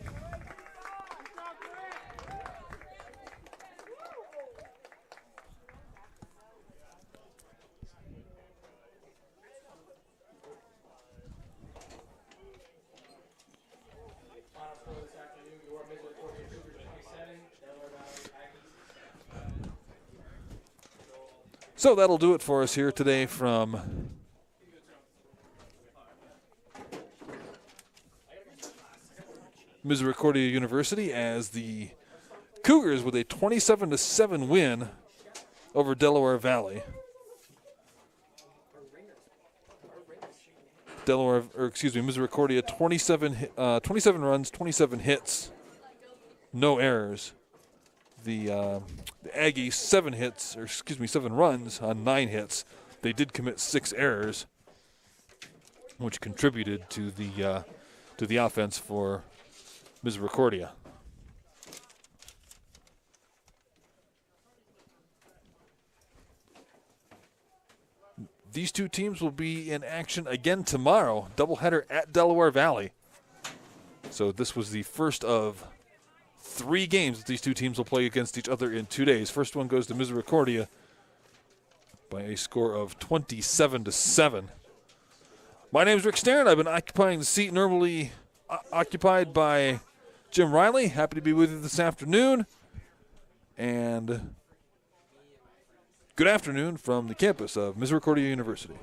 So that'll do it for us here today from Misericordia University as the Cougars with a 27-7 win over Delaware Valley. Misericordia 27 runs, 27 hits, no errors. The Aggies 7 runs on 9 hits. They did commit 6 errors, which contributed to the offense for Misericordia. These two teams will be in action again tomorrow, doubleheader at Delaware Valley. So this was the first of 3 games that these two teams will play against each other in 2 days. First one goes to Misericordia by a score of 27-7. My name is Rick Starron. I've been occupying the seat normally occupied by Jim Riley. Happy to be with you this afternoon. And good afternoon from the campus of Misericordia University.